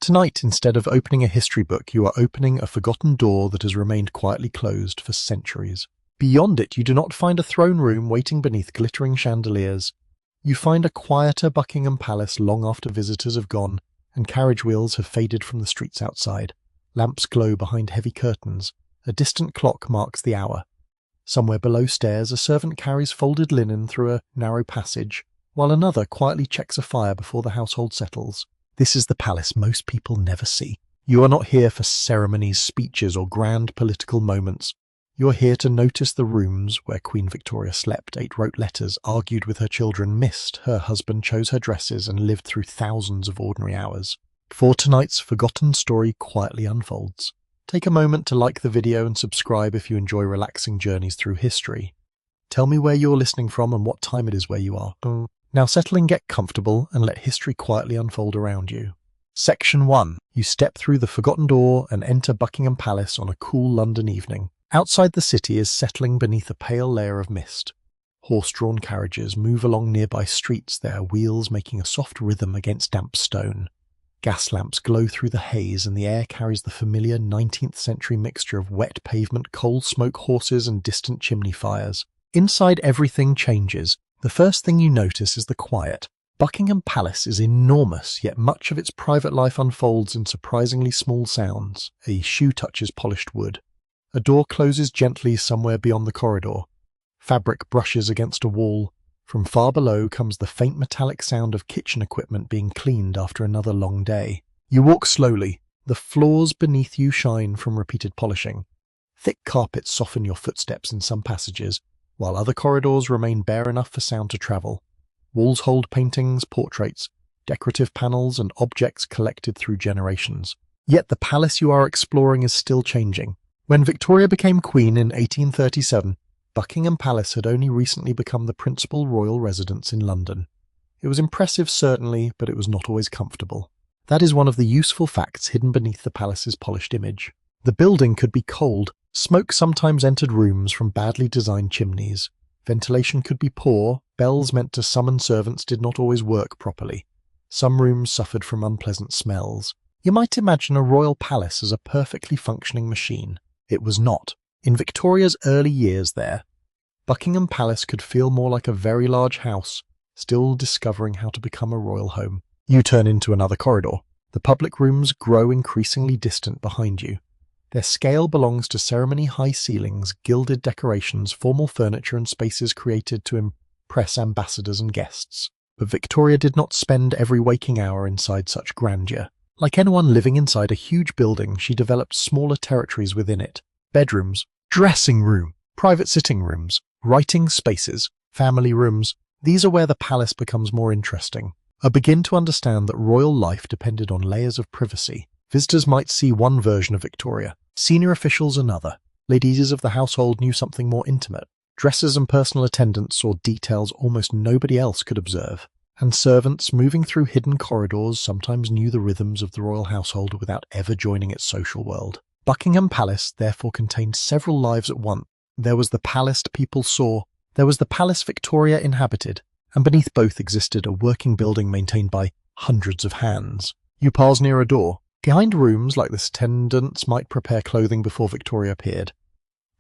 Tonight, instead of opening a history book, you are opening a forgotten door that has remained quietly closed for centuries. Beyond it, you do not find a throne room waiting beneath glittering chandeliers. You find a quieter Buckingham Palace long after visitors have gone and carriage wheels have faded from the streets outside. Lamps glow behind heavy curtains. A distant clock marks the hour. Somewhere below stairs, a servant carries folded linen through a narrow passage, while another quietly checks a fire before the household settles. This is the palace most people never see. You are not here for ceremonies, speeches, or grand political moments. You are here to notice the rooms where Queen Victoria slept, wrote letters, argued with her children, missed her husband, chose her dresses, and lived through thousands of ordinary hours. Before tonight's forgotten story quietly unfolds. Take a moment to like the video and subscribe if you enjoy relaxing journeys through history. Tell me where you're listening from and what time it is where you are. Now settle in, get comfortable, and let history quietly unfold around you. Section 1. You step through the forgotten door and enter Buckingham Palace on a cool London evening. Outside the city is settling beneath a pale layer of mist. Horse-drawn carriages move along nearby streets, their wheels making a soft rhythm against damp stone. Gas lamps glow through the haze, and the air carries the familiar 19th century mixture of wet pavement, coal smoke, horses, and distant chimney fires. Inside, everything changes. The first thing you notice is the quiet. Buckingham Palace is enormous, yet much of its private life unfolds in surprisingly small sounds. A shoe touches polished wood. A door closes gently somewhere beyond the corridor. Fabric brushes against a wall. From far below comes the faint metallic sound of kitchen equipment being cleaned after another long day. You walk slowly. The floors beneath you shine from repeated polishing. Thick carpets soften your footsteps in some passages, while other corridors remain bare enough for sound to travel. Walls hold paintings, portraits, decorative panels, and objects collected through generations. Yet the palace you are exploring is still changing. When Victoria became queen in 1837, Buckingham Palace had only recently become the principal royal residence in London. It was impressive, certainly, but it was not always comfortable. That is one of the useful facts hidden beneath the palace's polished image. The building could be cold. Smoke sometimes entered rooms from badly designed chimneys. Ventilation could be poor. Bells meant to summon servants did not always work properly. Some rooms suffered from unpleasant smells. You might imagine a royal palace as a perfectly functioning machine. It was not. In Victoria's early years there, Buckingham Palace could feel more like a very large house, still discovering how to become a royal home. You turn into another corridor. The public rooms grow increasingly distant behind you. Their scale belongs to ceremony high ceilings, gilded decorations, formal furniture, and spaces created to impress ambassadors and guests. But Victoria did not spend every waking hour inside such grandeur. Like anyone living inside a huge building, she developed smaller territories within it. Bedrooms, dressing room, private sitting rooms, writing spaces, family rooms. These are where the palace becomes more interesting. I begin to understand that royal life depended on layers of privacy. Visitors might see one version of Victoria, senior officials another. Ladies of the household knew something more intimate. Dresses and personal attendants saw details almost nobody else could observe. And servants, moving through hidden corridors, sometimes knew the rhythms of the royal household without ever joining its social world. Buckingham Palace therefore contained several lives at once. There was the palace people saw. There was the palace Victoria inhabited. And beneath both existed a working building maintained by hundreds of hands. You pass near a door. Behind rooms like this, attendants might prepare clothing before Victoria appeared.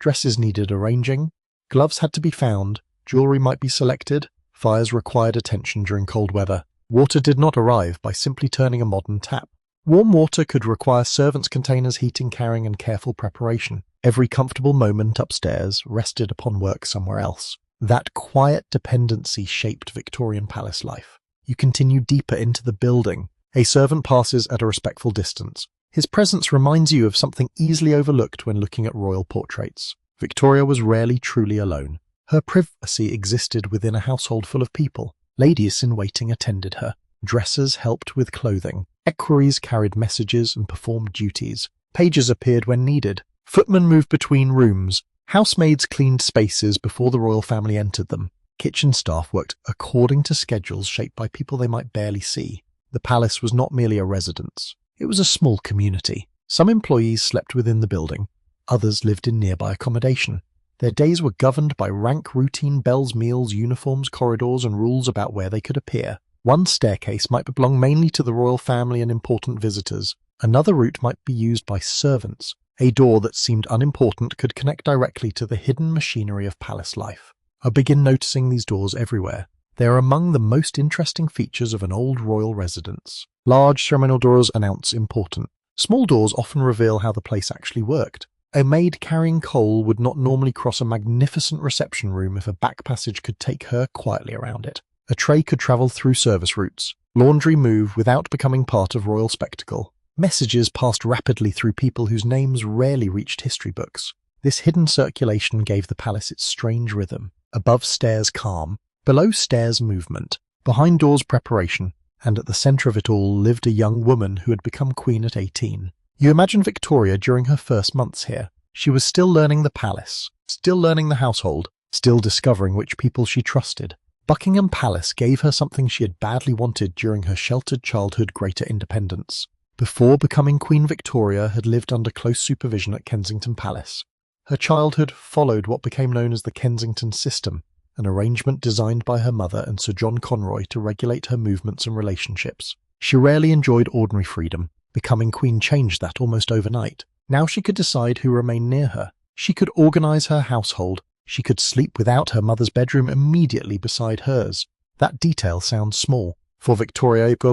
Dresses needed arranging. Gloves had to be found. Jewellery might be selected. Fires required attention during cold weather. Water did not arrive by simply turning a modern tap. Warm water could require servants' containers, heating, carrying, and careful preparation. Every comfortable moment upstairs rested upon work somewhere else. That quiet dependency shaped Victorian palace life. You continue deeper into the building. A servant passes at a respectful distance. His presence reminds you of something easily overlooked when looking at royal portraits. Victoria was rarely truly alone. Her privacy existed within a household full of people. Ladies in waiting attended her. Dressers helped with clothing. Equerries carried messages and performed duties. Pages appeared when needed. Footmen moved between rooms. Housemaids cleaned spaces before the royal family entered them. Kitchen staff worked according to schedules shaped by people they might barely see. The palace was not merely a residence. It was a small community. Some employees slept within the building. Others lived in nearby accommodation. Their days were governed by rank routine, bells, meals, uniforms, corridors, and rules about where they could appear. One staircase might belong mainly to the royal family and important visitors. Another route might be used by servants. A door that seemed unimportant could connect directly to the hidden machinery of palace life. I begin noticing these doors everywhere. They are among the most interesting features of an old royal residence. Large ceremonial doors announce important. Small doors often reveal how the place actually worked. A maid carrying coal would not normally cross a magnificent reception room if a back passage could take her quietly around it. A tray could travel through service routes. Laundry move without becoming part of royal spectacle. Messages passed rapidly through people whose names rarely reached history books. This hidden circulation gave the palace its strange rhythm. Above stairs calm, below stairs movement, behind doors preparation, and at the centre of it all lived a young woman who had become queen at 18. You imagine Victoria during her first months here. She was still learning the palace, still learning the household, still discovering which people she trusted. Buckingham Palace gave her something she had badly wanted during her sheltered childhood greater independence. Before becoming Queen Victoria had lived under close supervision at Kensington Palace. Her childhood followed what became known as the Kensington system, an arrangement designed by her mother and Sir John Conroy to regulate her movements and relationships. She rarely enjoyed ordinary freedom. Becoming queen changed that almost overnight. Now she could decide who remained near her. She could organise her household. She could sleep without her mother's bedroom immediately beside hers. That detail sounds small. For Victoria, it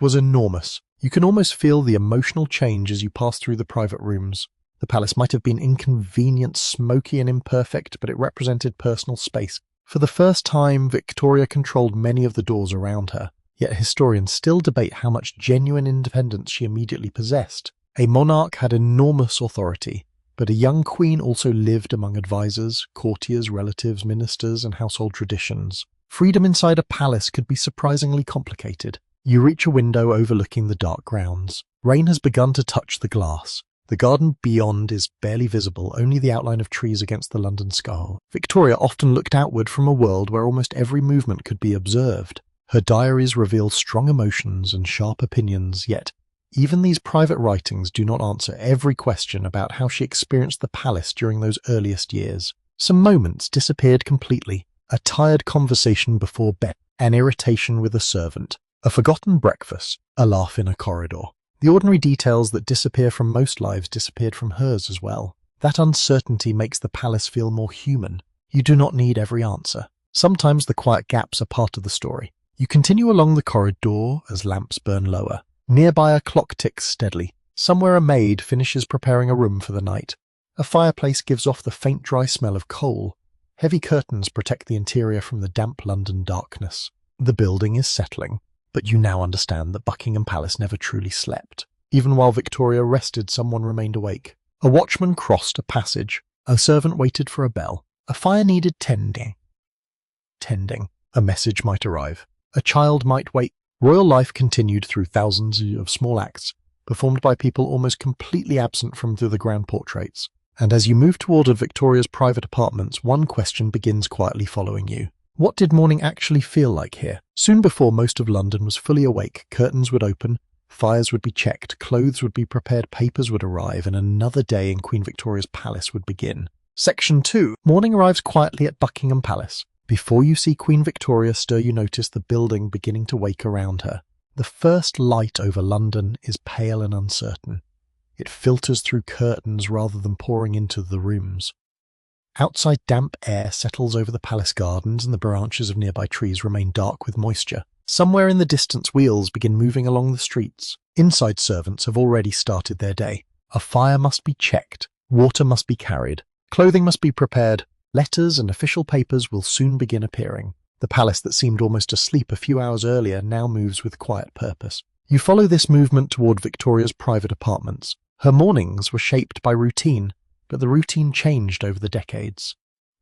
was enormous. You can almost feel the emotional change as you pass through the private rooms. The palace might have been inconvenient, smoky and imperfect, but it represented personal space. For the first time, Victoria controlled many of the doors around her, yet historians still debate how much genuine independence she immediately possessed. A monarch had enormous authority, but a young queen also lived among advisors, courtiers, relatives, ministers, and household traditions. Freedom inside a palace could be surprisingly complicated. You reach a window overlooking the dark grounds. Rain has begun to touch the glass. The garden beyond is barely visible, only the outline of trees against the London sky. Victoria often looked outward from a world where almost every movement could be observed. Her diaries reveal strong emotions and sharp opinions, yet even these private writings do not answer every question about how she experienced the palace during those earliest years. Some moments disappeared completely. A tired conversation before bed, an irritation with a servant, a forgotten breakfast, a laugh in a corridor. The ordinary details that disappear from most lives disappeared from hers as well. That uncertainty makes the palace feel more human. You do not need every answer. Sometimes the quiet gaps are part of the story. You continue along the corridor as lamps burn lower. Nearby a clock ticks steadily. Somewhere a maid finishes preparing a room for the night. A fireplace gives off the faint dry smell of coal. Heavy curtains protect the interior from the damp London darkness. The building is settling. But you now understand that Buckingham Palace never truly slept. Even while Victoria rested, someone remained awake. A watchman crossed a passage. A servant waited for a bell. A fire needed tending. A message might arrive. A child might wait. Royal life continued through thousands of small acts, performed by people almost completely absent from the grand portraits. And as you move toward Victoria's private apartments, one question begins quietly following you. What did morning actually feel like here? Soon before most of London was fully awake, curtains would open, fires would be checked, clothes would be prepared, papers would arrive, and another day in Queen Victoria's palace would begin. Section 2. Morning arrives quietly at Buckingham Palace. Before you see Queen Victoria stir, you notice the building beginning to wake around her. The first light over London is pale and uncertain. It filters through curtains rather than pouring into the rooms. Outside, damp air settles over the palace gardens and the branches of nearby trees remain dark with moisture. Somewhere in the distance, wheels begin moving along the streets. Inside, servants have already started their day. A fire must be checked. Water must be carried. Clothing must be prepared. Letters and official papers will soon begin appearing. The palace that seemed almost asleep a few hours earlier now moves with quiet purpose. You follow this movement toward Victoria's private apartments. Her mornings were shaped by routine, but the routine changed over the decades.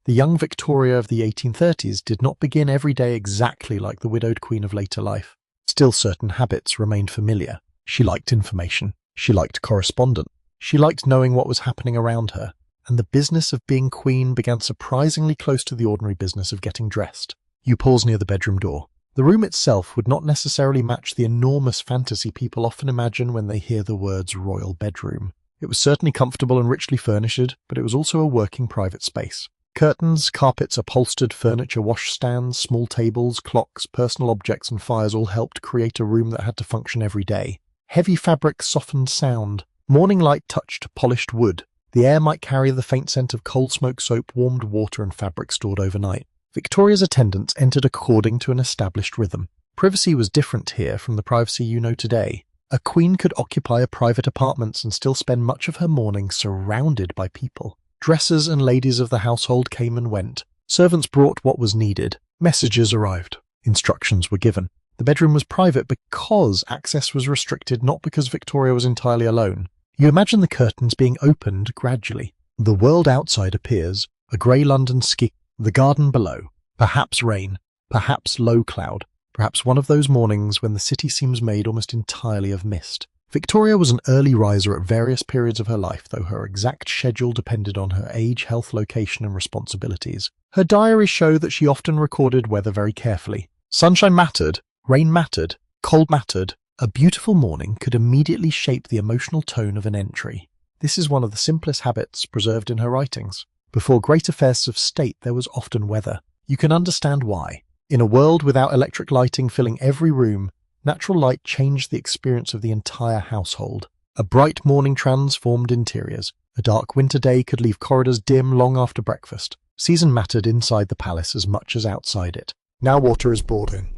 The young Victoria of the 1830s did not begin every day exactly like the widowed queen of later life. Still, certain habits remained familiar. She liked information. She liked correspondence. She liked knowing what was happening around her. And the business of being queen began surprisingly close to the ordinary business of getting dressed. You pause near the bedroom door. The room itself would not necessarily match the enormous fantasy people often imagine when they hear the words royal bedroom. It was certainly comfortable and richly furnished, but it was also a working private space. Curtains, carpets, upholstered furniture, washstands, small tables, clocks, personal objects and fires all helped create a room that had to function every day. Heavy fabric softened sound. Morning light touched polished wood. The air might carry the faint scent of cold smoke, soap, warmed water and fabric stored overnight. Victoria's attendants entered according to an established rhythm. Privacy was different here from the privacy you know today. A queen could occupy private apartments and still spend much of her morning surrounded by people. Dressers and ladies of the household came and went. Servants brought what was needed. Messages arrived. Instructions were given. The bedroom was private because access was restricted, not because Victoria was entirely alone. You imagine the curtains being opened gradually. The world outside appears, a grey London sky, the garden below, perhaps rain, perhaps low cloud, perhaps one of those mornings when the city seems made almost entirely of mist. Victoria was an early riser at various periods of her life, though her exact schedule depended on her age, health, location and responsibilities. Her diaries show that she often recorded weather very carefully. Sunshine mattered, rain mattered, cold mattered. A beautiful morning could immediately shape the emotional tone of an entry. This is one of the simplest habits preserved in her writings. Before great affairs of state there was often weather. You can understand why. In a world without electric lighting filling every room, natural light changed the experience of the entire household. A bright morning transformed interiors. A dark winter day could leave corridors dim long after breakfast. Season mattered inside the palace as much as outside it. Now water is brought in.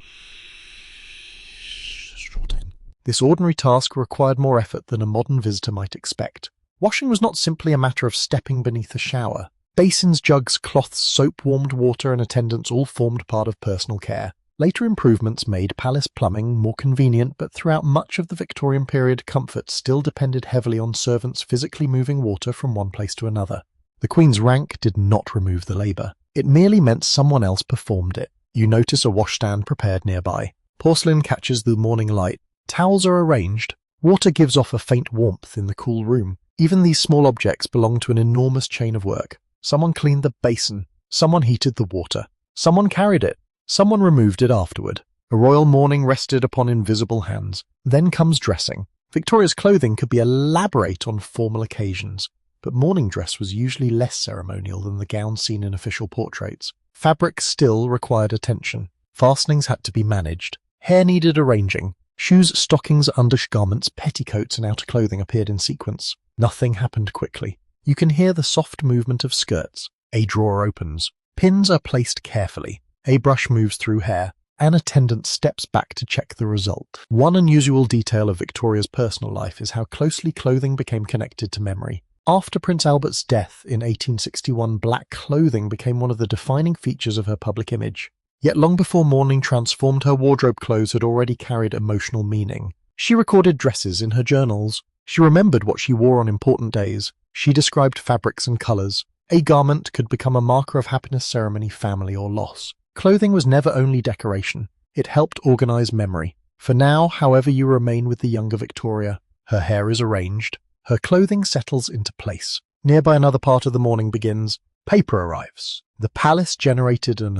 This ordinary task required more effort than a modern visitor might expect. Washing was not simply a matter of stepping beneath a shower. Basins, jugs, cloths, soap, warmed water and attendants all formed part of personal care. Later improvements made palace plumbing more convenient, but throughout much of the Victorian period, comfort still depended heavily on servants physically moving water from one place to another. The Queen's rank did not remove the labour. It merely meant someone else performed it. You notice a washstand prepared nearby. Porcelain catches the morning light. Towels are arranged. Water gives off a faint warmth in the cool room. Even these small objects belong to an enormous chain of work. Someone cleaned the basin. Someone heated the water. Someone carried it. Someone removed it afterward. A royal mourning rested upon invisible hands. Then comes dressing. Victoria's clothing could be elaborate on formal occasions, but morning dress was usually less ceremonial than the gown seen in official portraits. Fabric still required attention. Fastenings had to be managed. Hair needed arranging. Shoes, stockings, undergarments, petticoats and outer clothing appeared in sequence. Nothing happened quickly. You can hear the soft movement of skirts. A drawer opens. Pins are placed carefully. A brush moves through hair. An attendant steps back to check the result. One unusual detail of Victoria's personal life is how closely clothing became connected to memory. After Prince Albert's death in 1861, black clothing became one of the defining features of her public image. Yet long before mourning transformed her wardrobe, clothes had already carried emotional meaning. She recorded dresses in her journals. She remembered what she wore on important days. She described fabrics and colours. A garment could become a marker of happiness, ceremony, family or loss. Clothing was never only decoration. It helped organise memory. For now, however, you remain with the younger Victoria. Her hair is arranged. Her clothing settles into place. Nearby another part of the morning begins. Paper arrives. The palace generated an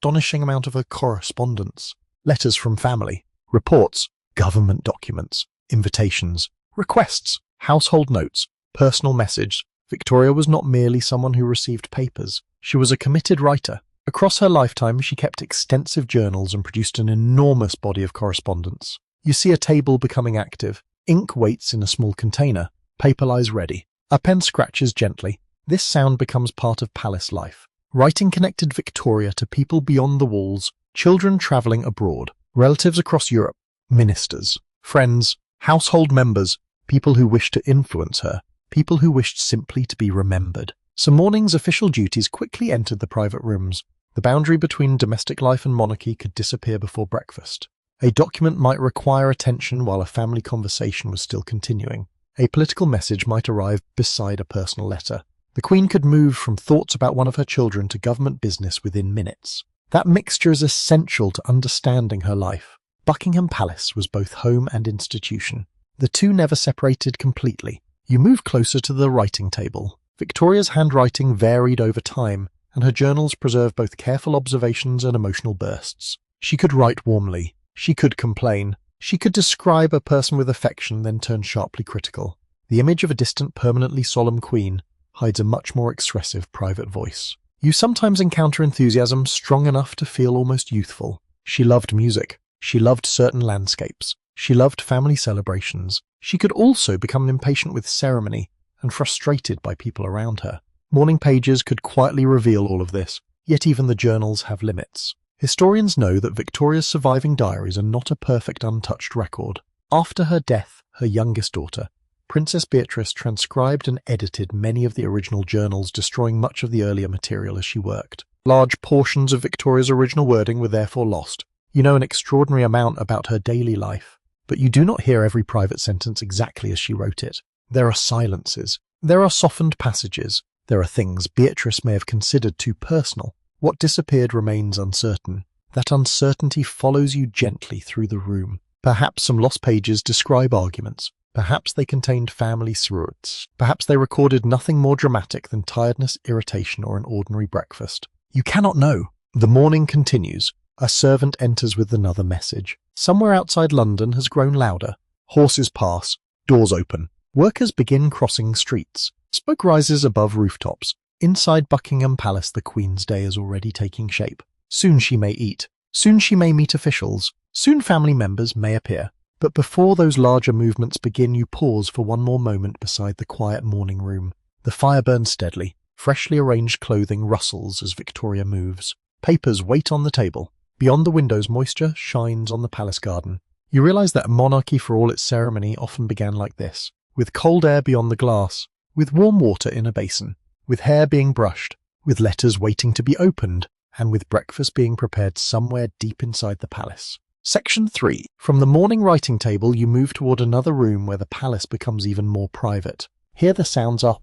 astonishing amount of her correspondence. Letters from family, reports, government documents, invitations, requests, household notes, personal message. Victoria was not merely someone who received papers. She was a committed writer. Across her lifetime, she kept extensive journals and produced an enormous body of correspondence. You see a table becoming active. Ink waits in a small container. Paper lies ready. A pen scratches gently. This sound becomes part of palace life. Writing connected Victoria to people beyond the walls, children travelling abroad, relatives across Europe, ministers, friends, household members, people who wished to influence her, people who wished simply to be remembered. So mourning's official duties quickly entered the private rooms. The boundary between domestic life and monarchy could disappear before breakfast. A document might require attention while a family conversation was still continuing. A political message might arrive beside a personal letter. The Queen could move from thoughts about one of her children to government business within minutes. That mixture is essential to understanding her life. Buckingham Palace was both home and institution. The two never separated completely. You move closer to the writing table. Victoria's handwriting varied over time, and her journals preserve both careful observations and emotional bursts. She could write warmly. She could complain. She could describe a person with affection, then turn sharply critical. The image of a distant, permanently solemn queen, hides a much more expressive private voice. You sometimes encounter enthusiasm strong enough to feel almost youthful. She loved music. She loved certain landscapes. She loved family celebrations. She could also become impatient with ceremony and frustrated by people around her. Mourning pages could quietly reveal all of this, yet even the journals have limits. Historians know that Victoria's surviving diaries are not a perfect untouched record. After her death, her youngest daughter, Princess Beatrice, transcribed and edited many of the original journals, destroying much of the earlier material as she worked. Large portions of Victoria's original wording were therefore lost. You know an extraordinary amount about her daily life, but you do not hear every private sentence exactly as she wrote it. There are silences. There are softened passages. There are things Beatrice may have considered too personal. What disappeared remains uncertain. That uncertainty follows you gently through the room. Perhaps some lost pages describe arguments. Perhaps they contained family secrets. Perhaps they recorded nothing more dramatic than tiredness, irritation, or an ordinary breakfast. You cannot know. The mourning continues. A servant enters with another message. Somewhere outside London has grown louder. Horses pass. Doors open. Workers begin crossing streets. Smoke rises above rooftops. Inside Buckingham Palace, the Queen's day is already taking shape. Soon she may eat. Soon she may meet officials. Soon family members may appear. But before those larger movements begin, you pause for one more moment beside the quiet morning room. The fire burns steadily. Freshly arranged clothing rustles as Victoria moves. Papers wait on the table. Beyond the windows, moisture shines on the palace garden. You realize that a monarchy, for all its ceremony, often began like this, with cold air beyond the glass, with warm water in a basin, with hair being brushed, with letters waiting to be opened, and with breakfast being prepared somewhere deep inside the palace. Section 3. From the morning writing table, you move toward another room where the palace becomes even more private. Here the sounds are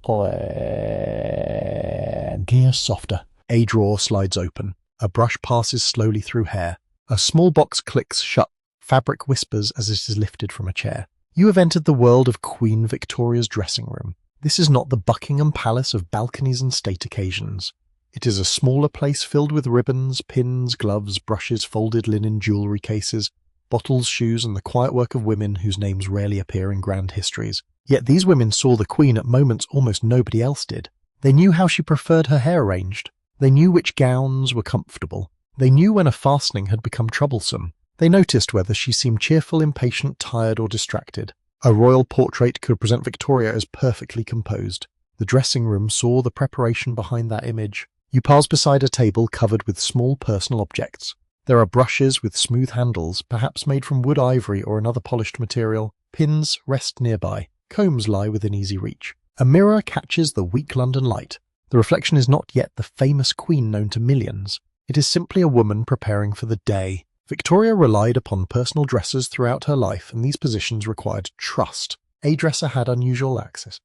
gear softer. A drawer slides open. A brush passes slowly through hair. A small box clicks shut. Fabric whispers as it is lifted from a chair. You have entered the world of Queen Victoria's dressing room. This is not the Buckingham Palace of balconies and state occasions. It is a smaller place filled with ribbons, pins, gloves, brushes, folded linen jewellery cases, bottles, shoes, and the quiet work of women whose names rarely appear in grand histories. Yet these women saw the Queen at moments almost nobody else did. They knew how she preferred her hair arranged. They knew which gowns were comfortable. They knew when a fastening had become troublesome. They noticed whether she seemed cheerful, impatient, tired, or distracted. A royal portrait could present Victoria as perfectly composed. The dressing room saw the preparation behind that image. You pass beside a table covered with small personal objects. There are brushes with smooth handles, perhaps made from wood, ivory, or another polished material. Pins rest nearby. Combs lie within easy reach. A mirror catches the weak London light. The reflection is not yet the famous Queen known to millions. It is simply a woman preparing for the day. Victoria relied upon personal dressers throughout her life, and these positions required trust. A dresser had unusual access.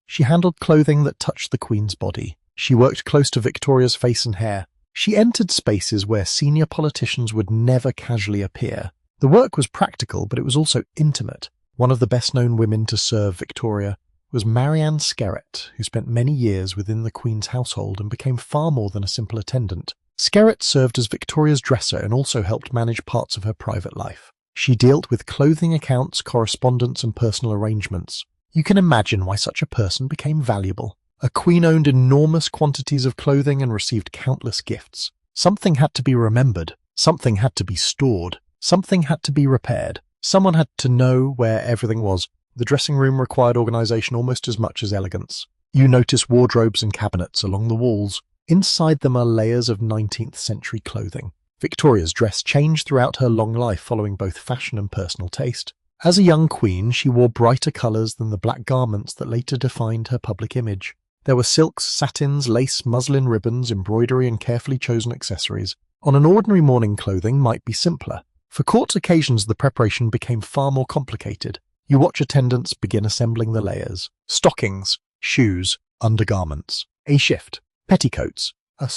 She handled clothing that touched the Queen's body. She worked close to Victoria's face and hair. She entered spaces where senior politicians would never casually appear. The work was practical, but it was also intimate. One of the best-known women to serve Victoria was Marianne Skerritt, who spent many years within the Queen's household and became far more than a simple attendant. Skerritt served as Victoria's dresser and also helped manage parts of her private life. She dealt with clothing accounts, correspondence, and personal arrangements. You can imagine why such a person became valuable. A queen owned enormous quantities of clothing and received countless gifts. Something had to be remembered. Something had to be stored. Something had to be repaired. Someone had to know where everything was. The dressing room required organization almost as much as elegance. You notice wardrobes and cabinets along the walls. Inside them are layers of 19th century clothing. Victoria's dress changed throughout her long life, following both fashion and personal taste. As a young queen, she wore brighter colors than the black garments that later defined her public image. There were silks, satins, lace, muslin ribbons, embroidery, and carefully chosen accessories. On an ordinary morning, clothing might be simpler. For court occasions, the preparation became far more complicated. You watch attendants begin assembling the layers. Stockings, shoes, undergarments. A shift. Petticoats. A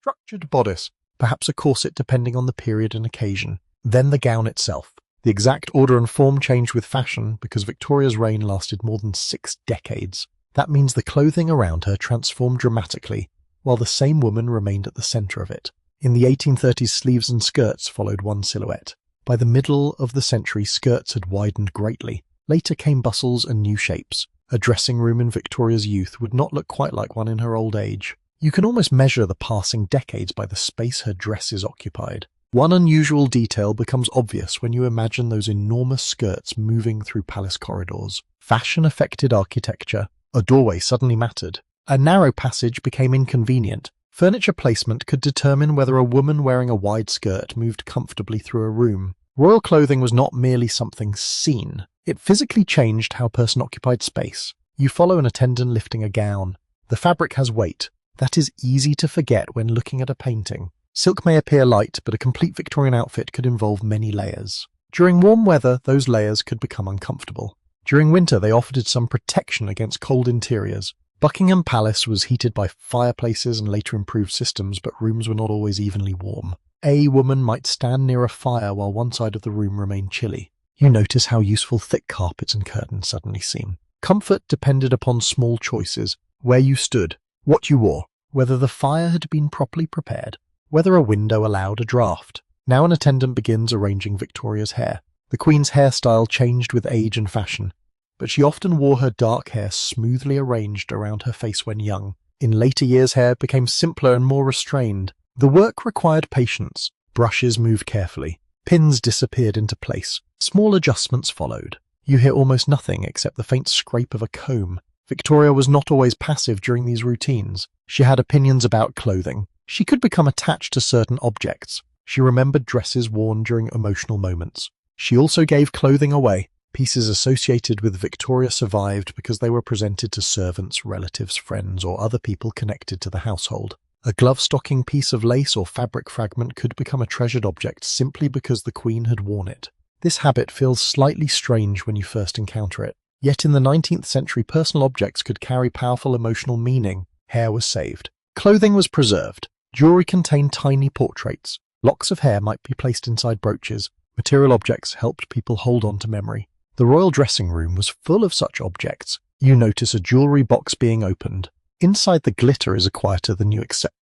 structured bodice. Perhaps a corset depending on the period and occasion. Then the gown itself. The exact order and form changed with fashion because Victoria's reign lasted more than 6 decades. That means the clothing around her transformed dramatically, while the same woman remained at the centre of it. In the 1830s, sleeves and skirts followed one silhouette. By the middle of the century, skirts had widened greatly. Later came bustles and new shapes. A dressing room in Victoria's youth would not look quite like one in her old age. You can almost measure the passing decades by the space her dresses occupied. One unusual detail becomes obvious when you imagine those enormous skirts moving through palace corridors. Fashion affected architecture. A doorway suddenly mattered. A narrow passage became inconvenient. Furniture placement could determine whether a woman wearing a wide skirt moved comfortably through a room. Royal clothing was not merely something seen. It physically changed how a person occupied space. You follow an attendant lifting a gown. The fabric has weight. That is easy to forget when looking at a painting. Silk may appear light, but a complete Victorian outfit could involve many layers. During warm weather, those layers could become uncomfortable. During winter, they offered some protection against cold interiors. Buckingham Palace was heated by fireplaces and later improved systems, but rooms were not always evenly warm. A woman might stand near a fire while one side of the room remained chilly. You notice how useful thick carpets and curtains suddenly seem. Comfort depended upon small choices: where you stood, what you wore, whether the fire had been properly prepared, whether a window allowed a draught. Now an attendant begins arranging Victoria's hair. The Queen's hairstyle changed with age and fashion, but she often wore her dark hair smoothly arranged around her face when young. In later years, hair became simpler and more restrained. The work required patience. Brushes moved carefully. Pins disappeared into place. Small adjustments followed. You hear almost nothing except the faint scrape of a comb. Victoria was not always passive during these routines. She had opinions about clothing. She could become attached to certain objects. She remembered dresses worn during emotional moments. She also gave clothing away. Pieces associated with Victoria survived because they were presented to servants, relatives, friends, or other people connected to the household. A glove-stocking piece of lace or fabric fragment could become a treasured object simply because the Queen had worn it. This habit feels slightly strange when you first encounter it. Yet in the 19th century, personal objects could carry powerful emotional meaning. Hair was saved. Clothing was preserved. Jewelry contained tiny portraits. Locks of hair might be placed inside brooches. Material objects helped people hold on to memory. The royal dressing room was full of such objects. You notice a jewelry box being opened. Inside, the glitter is quieter than you expect.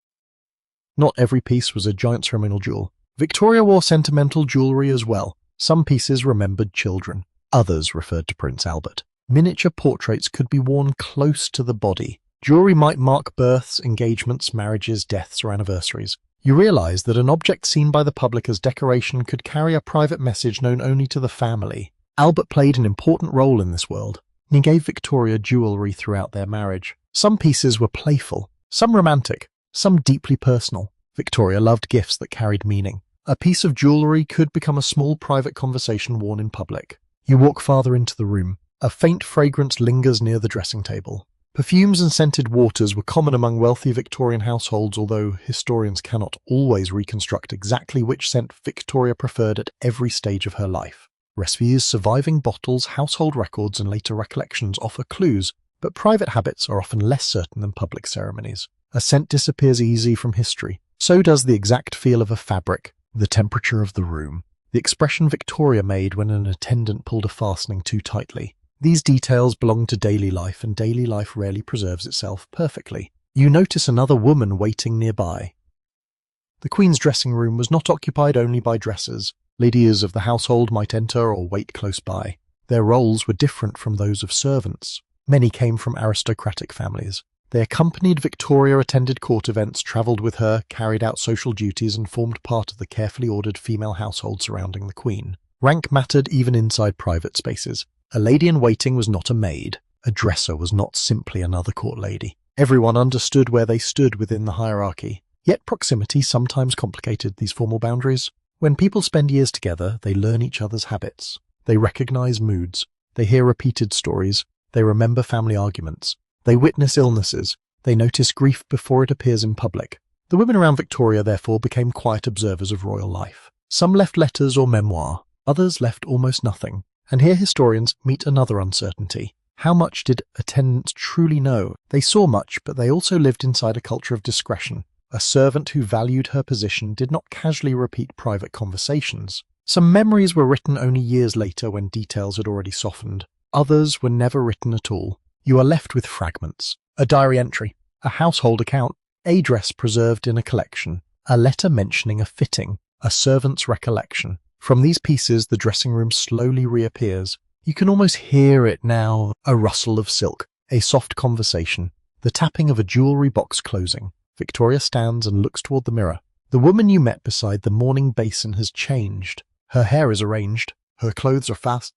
Not every piece was a giant ceremonial jewel. Victoria wore sentimental jewelry as well. Some pieces remembered children. Others referred to Prince Albert. Miniature portraits could be worn close to the body. Jewelry might mark births, engagements, marriages, deaths, or anniversaries. You realize that an object seen by the public as decoration could carry a private message known only to the family. Albert played an important role in this world. He gave Victoria jewelry throughout their marriage. Some pieces were playful, some romantic, some deeply personal. Victoria loved gifts that carried meaning. A piece of jewelry could become a small private conversation worn in public. You walk farther into the room. A faint fragrance lingers near the dressing table. Perfumes and scented waters were common among wealthy Victorian households, although historians cannot always reconstruct exactly which scent Victoria preferred at every stage of her life. Recipes, surviving bottles, household records, and later recollections offer clues, but private habits are often less certain than public ceremonies. A scent disappears easily from history. So does the exact feel of a fabric, the temperature of the room, the expression Victoria made when an attendant pulled a fastening too tightly. These details belong to daily life, and daily life rarely preserves itself perfectly. You notice another woman waiting nearby. The Queen's dressing room was not occupied only by dressers. Ladies of the household might enter or wait close by. Their roles were different from those of servants. Many came from aristocratic families. They accompanied Victoria, attended court events, travelled with her, carried out social duties, and formed part of the carefully ordered female household surrounding the Queen. Rank mattered even inside private spaces. A lady-in-waiting was not a maid. A dresser was not simply another court lady. Everyone understood where they stood within the hierarchy. Yet proximity sometimes complicated these formal boundaries. When people spend years together, they learn each other's habits. They recognize moods. They hear repeated stories. They remember family arguments. They witness illnesses. They notice grief before it appears in public. The women around Victoria, therefore, became quiet observers of royal life. Some left letters or memoir. Others left almost nothing. And here historians meet another uncertainty. How much did attendants truly know? They saw much, but they also lived inside a culture of discretion. A servant who valued her position did not casually repeat private conversations. Some memories were written only years later when details had already softened. Others were never written at all. You are left with fragments. A diary entry, a household account, a dress preserved in a collection, a letter mentioning a fitting, a servant's recollection. From these pieces, the dressing room slowly reappears. You can almost hear it now, a rustle of silk, a soft conversation, the tapping of a jewellery box closing. Victoria stands and looks toward the mirror. The woman you met beside the mourning basin has changed. Her hair is arranged, her clothes are fast.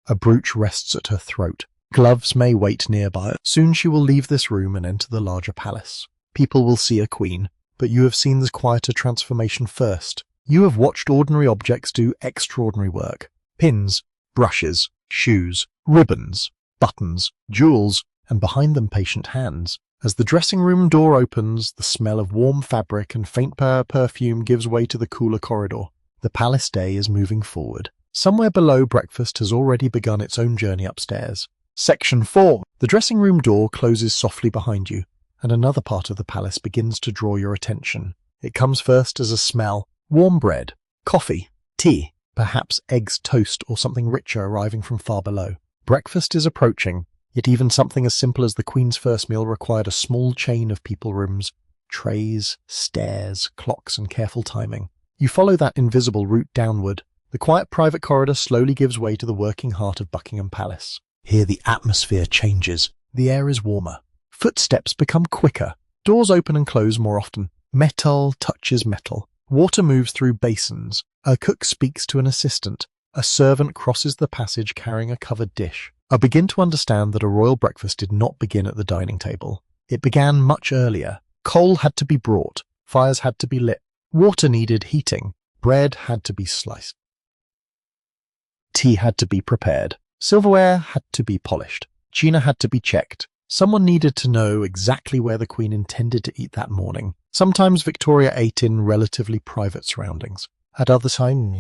A brooch rests at her throat. Gloves may wait nearby. Soon she will leave this room and enter the larger palace. People will see a queen, but you have seen this quieter transformation first. You have watched ordinary objects do extraordinary work. Pins, brushes, shoes, ribbons, buttons, jewels, and behind them patient hands. As the dressing room door opens, the smell of warm fabric and faint perfume gives way to the cooler corridor. The palace day is moving forward. Somewhere below, breakfast has already begun its own journey upstairs. Section 4. The dressing room door closes softly behind you, and another part of the palace begins to draw your attention. It comes first as a smell: warm bread, coffee, tea, perhaps eggs, toast, or something richer arriving from far below. Breakfast is approaching, yet even something as simple as the Queen's first meal required a small chain of people rooms, trays, stairs, clocks, and careful timing. You follow that invisible route downward. The quiet private corridor slowly gives way to the working heart of Buckingham Palace. Here the atmosphere changes. The air is warmer. Footsteps become quicker. Doors open and close more often. Metal touches metal. Water moves through basins. A cook speaks to an assistant. A servant crosses the passage carrying a covered dish. I begin to understand that a royal breakfast did not begin at the dining table. It began much earlier. Coal had to be brought. Fires had to be lit. Water needed heating. Bread had to be sliced. Tea had to be prepared. Silverware had to be polished. China had to be checked. Someone needed to know exactly where the Queen intended to eat that morning. Sometimes Victoria ate in relatively private surroundings. At other times,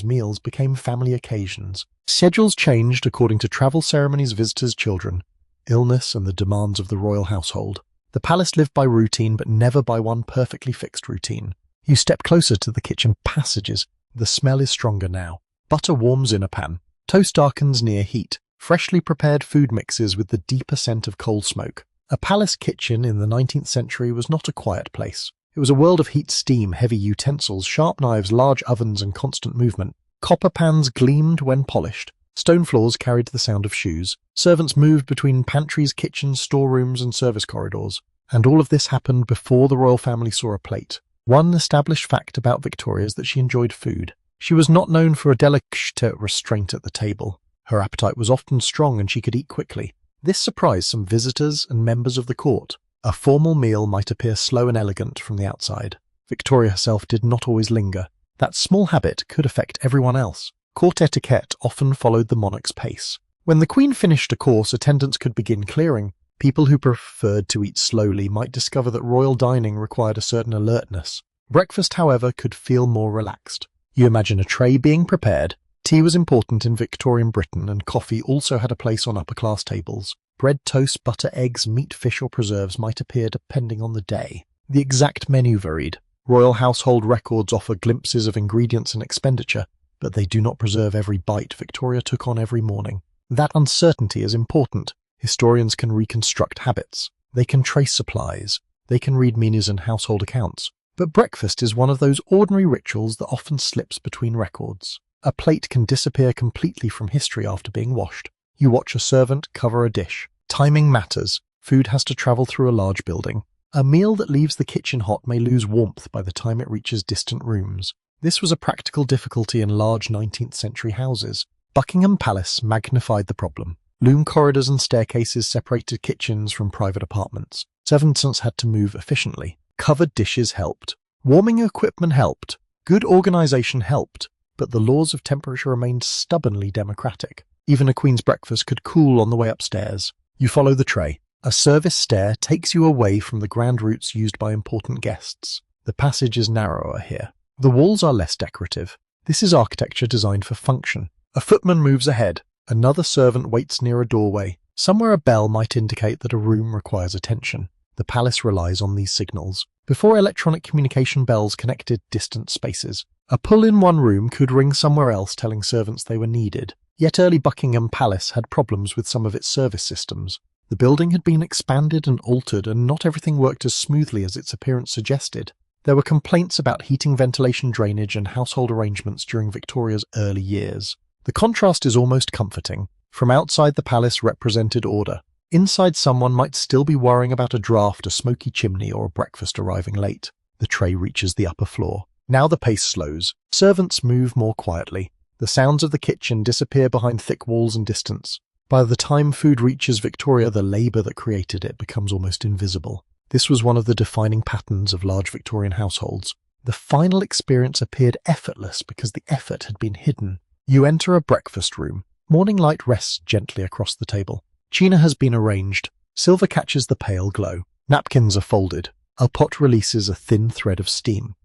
meals became family occasions. Schedules changed according to travel, ceremonies, visitors, children, illness, and the demands of the royal household. The palace lived by routine, but never by one perfectly fixed routine. You step closer to the kitchen passages. The smell is stronger now. Butter warms in a pan. Toast darkens near heat. Freshly prepared food mixes with the deeper scent of coal smoke. A palace kitchen in the 19th century was not a quiet place. It was a world of heat, steam, heavy utensils, sharp knives, large ovens, and constant movement. Copper pans gleamed when polished. Stone floors carried the sound of shoes. Servants moved between pantries, kitchens, storerooms, and service corridors. And all of this happened before the royal family saw a plate. One established fact about Victoria is that she enjoyed food. She was not known for a delicate restraint at the table. Her appetite was often strong and she could eat quickly. This surprised some visitors and members of the court. A formal meal might appear slow and elegant from the outside. Victoria herself did not always linger. That small habit could affect everyone else. Court etiquette often followed the monarch's pace. When the Queen finished a course, attendants could begin clearing. People who preferred to eat slowly might discover that royal dining required a certain alertness. Breakfast, however, could feel more relaxed. You imagine a tray being prepared. Tea was important in Victorian Britain, and coffee also had a place on upper-class tables. Bread, toast, butter, eggs, meat, fish, or preserves might appear depending on the day. The exact menu varied. Royal household records offer glimpses of ingredients and expenditure, but they do not preserve every bite Victoria took on every morning. That uncertainty is important. Historians can reconstruct habits. They can trace supplies. They can read menus and household accounts. But breakfast is one of those ordinary rituals that often slips between records. A plate can disappear completely from history after being washed. You watch a servant cover a dish. Timing matters. Food has to travel through a large building. A meal that leaves the kitchen hot may lose warmth by the time it reaches distant rooms. This was a practical difficulty in large 19th century houses. Buckingham Palace magnified the problem. Loom corridors and staircases separated kitchens from private apartments. Servants had to move efficiently. Covered dishes helped. Warming equipment helped. Good organization helped. But the laws of temperature remained stubbornly democratic. Even a queen's breakfast could cool on the way upstairs. You follow the tray. A service stair takes you away from the grand routes used by important guests. The passage is narrower here. The walls are less decorative. This is architecture designed for function. A footman moves ahead. Another servant waits near a doorway. Somewhere a bell might indicate that a room requires attention. The palace relies on these signals. Before electronic communication, bells connected distant spaces. A pull in one room could ring somewhere else telling servants they were needed. Yet early Buckingham Palace had problems with some of its service systems. The building had been expanded and altered, and not everything worked as smoothly as its appearance suggested. There were complaints about heating, ventilation, drainage, and household arrangements during Victoria's early years. The contrast is almost comforting. From outside, the palace represented order. Inside, someone might still be worrying about a draft, a smoky chimney, or a breakfast arriving late. The tray reaches the upper floor. Now the pace slows. Servants move more quietly. The sounds of the kitchen disappear behind thick walls and distance. By the time food reaches Victoria, the labour that created it becomes almost invisible. This was one of the defining patterns of large Victorian households. The final experience appeared effortless because the effort had been hidden. You enter a breakfast room. Morning light rests gently across the table. China has been arranged. Silver catches the pale glow. Napkins are folded. A pot releases a thin thread of steam.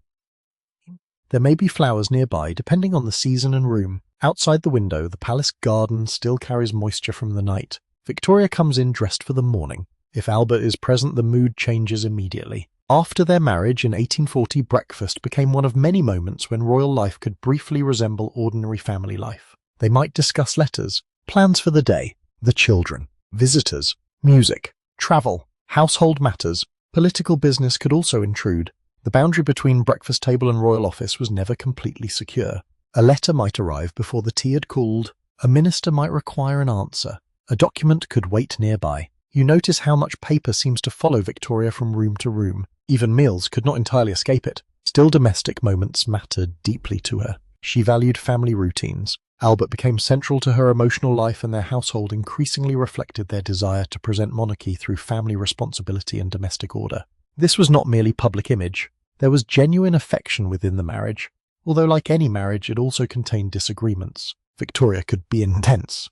There may be flowers nearby, depending on the season and room. Outside the window, the palace garden still carries moisture from the night. Victoria comes in dressed for the morning. If Albert is present, the mood changes immediately. After their marriage in 1840, breakfast became one of many moments when royal life could briefly resemble ordinary family life. They might discuss letters, plans for the day, the children, visitors, music, travel, household matters. Political business could also intrude. The boundary between breakfast table and royal office was never completely secure. A letter might arrive before the tea had cooled. A minister might require an answer. A document could wait nearby. You notice how much paper seems to follow Victoria from room to room. Even meals could not entirely escape it. Still, domestic moments mattered deeply to her. She valued family routines. Albert became central to her emotional life, and their household increasingly reflected their desire to present monarchy through family responsibility and domestic order. This was not merely public image. There was genuine affection within the marriage, although like any marriage, it also contained disagreements. Victoria could be intense.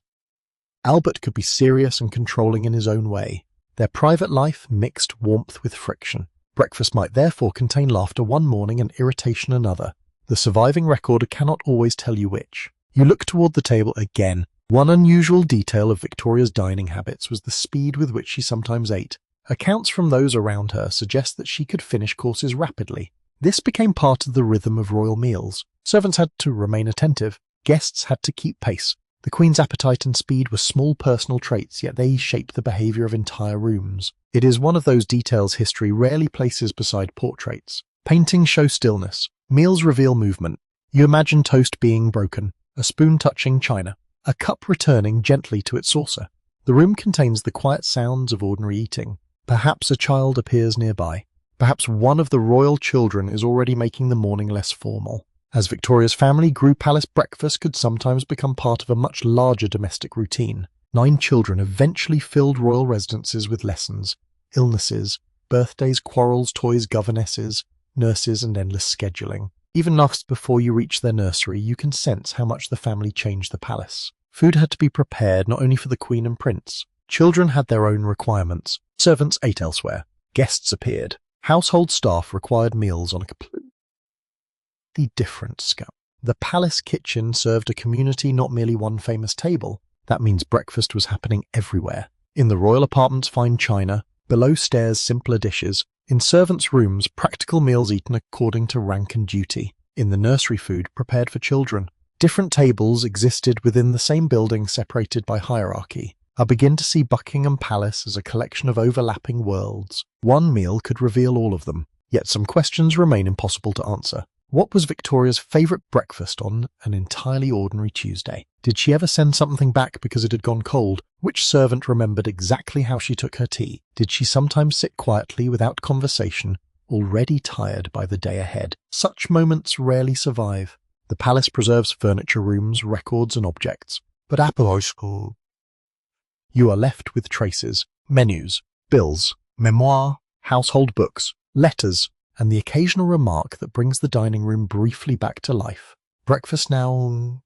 Albert could be serious and controlling in his own way. Their private life mixed warmth with friction. Breakfast might therefore contain laughter one morning and irritation another. The surviving record cannot always tell you which. You look toward the table again. One unusual detail of Victoria's dining habits was the speed with which she sometimes ate. Accounts from those around her suggest that she could finish courses rapidly. This became part of the rhythm of royal meals. Servants had to remain attentive. Guests had to keep pace. The Queen's appetite and speed were small personal traits, yet they shaped the behaviour of entire rooms. It is one of those details history rarely places beside portraits. Paintings show stillness. Meals reveal movement. You imagine toast being broken, a spoon touching china, a cup returning gently to its saucer. The room contains the quiet sounds of ordinary eating. Perhaps a child appears nearby. Perhaps one of the royal children is already making the morning less formal. As Victoria's family grew, palace breakfast could sometimes become part of a much larger domestic routine. 9 children eventually filled royal residences with lessons, illnesses, birthdays, quarrels, toys, governesses, nurses, and endless scheduling. Even just before you reach their nursery, you can sense how much the family changed the palace. Food had to be prepared not only for the Queen and Prince. Children had their own requirements. Servants ate elsewhere. Guests appeared. Household staff required meals on a completely different scale. The palace kitchen served a community, not merely one famous table. That means breakfast was happening everywhere. In the royal apartments, fine china. Below stairs, simpler dishes. In servants' rooms, practical meals eaten according to rank and duty. In the nursery, food prepared for children. Different tables existed within the same building, separated by hierarchy. I begin to see Buckingham Palace as a collection of overlapping worlds. One meal could reveal all of them, yet some questions remain impossible to answer. What was Victoria's favourite breakfast on an entirely ordinary Tuesday? Did she ever send something back because it had gone cold? Which servant remembered exactly how she took her tea? Did she sometimes sit quietly without conversation, already tired by the day ahead? Such moments rarely survive. The palace preserves furniture, rooms, records and objects. But you are left with traces, menus, bills, memoir, household books, letters, and the occasional remark that brings the dining room briefly back to life. Breakfast now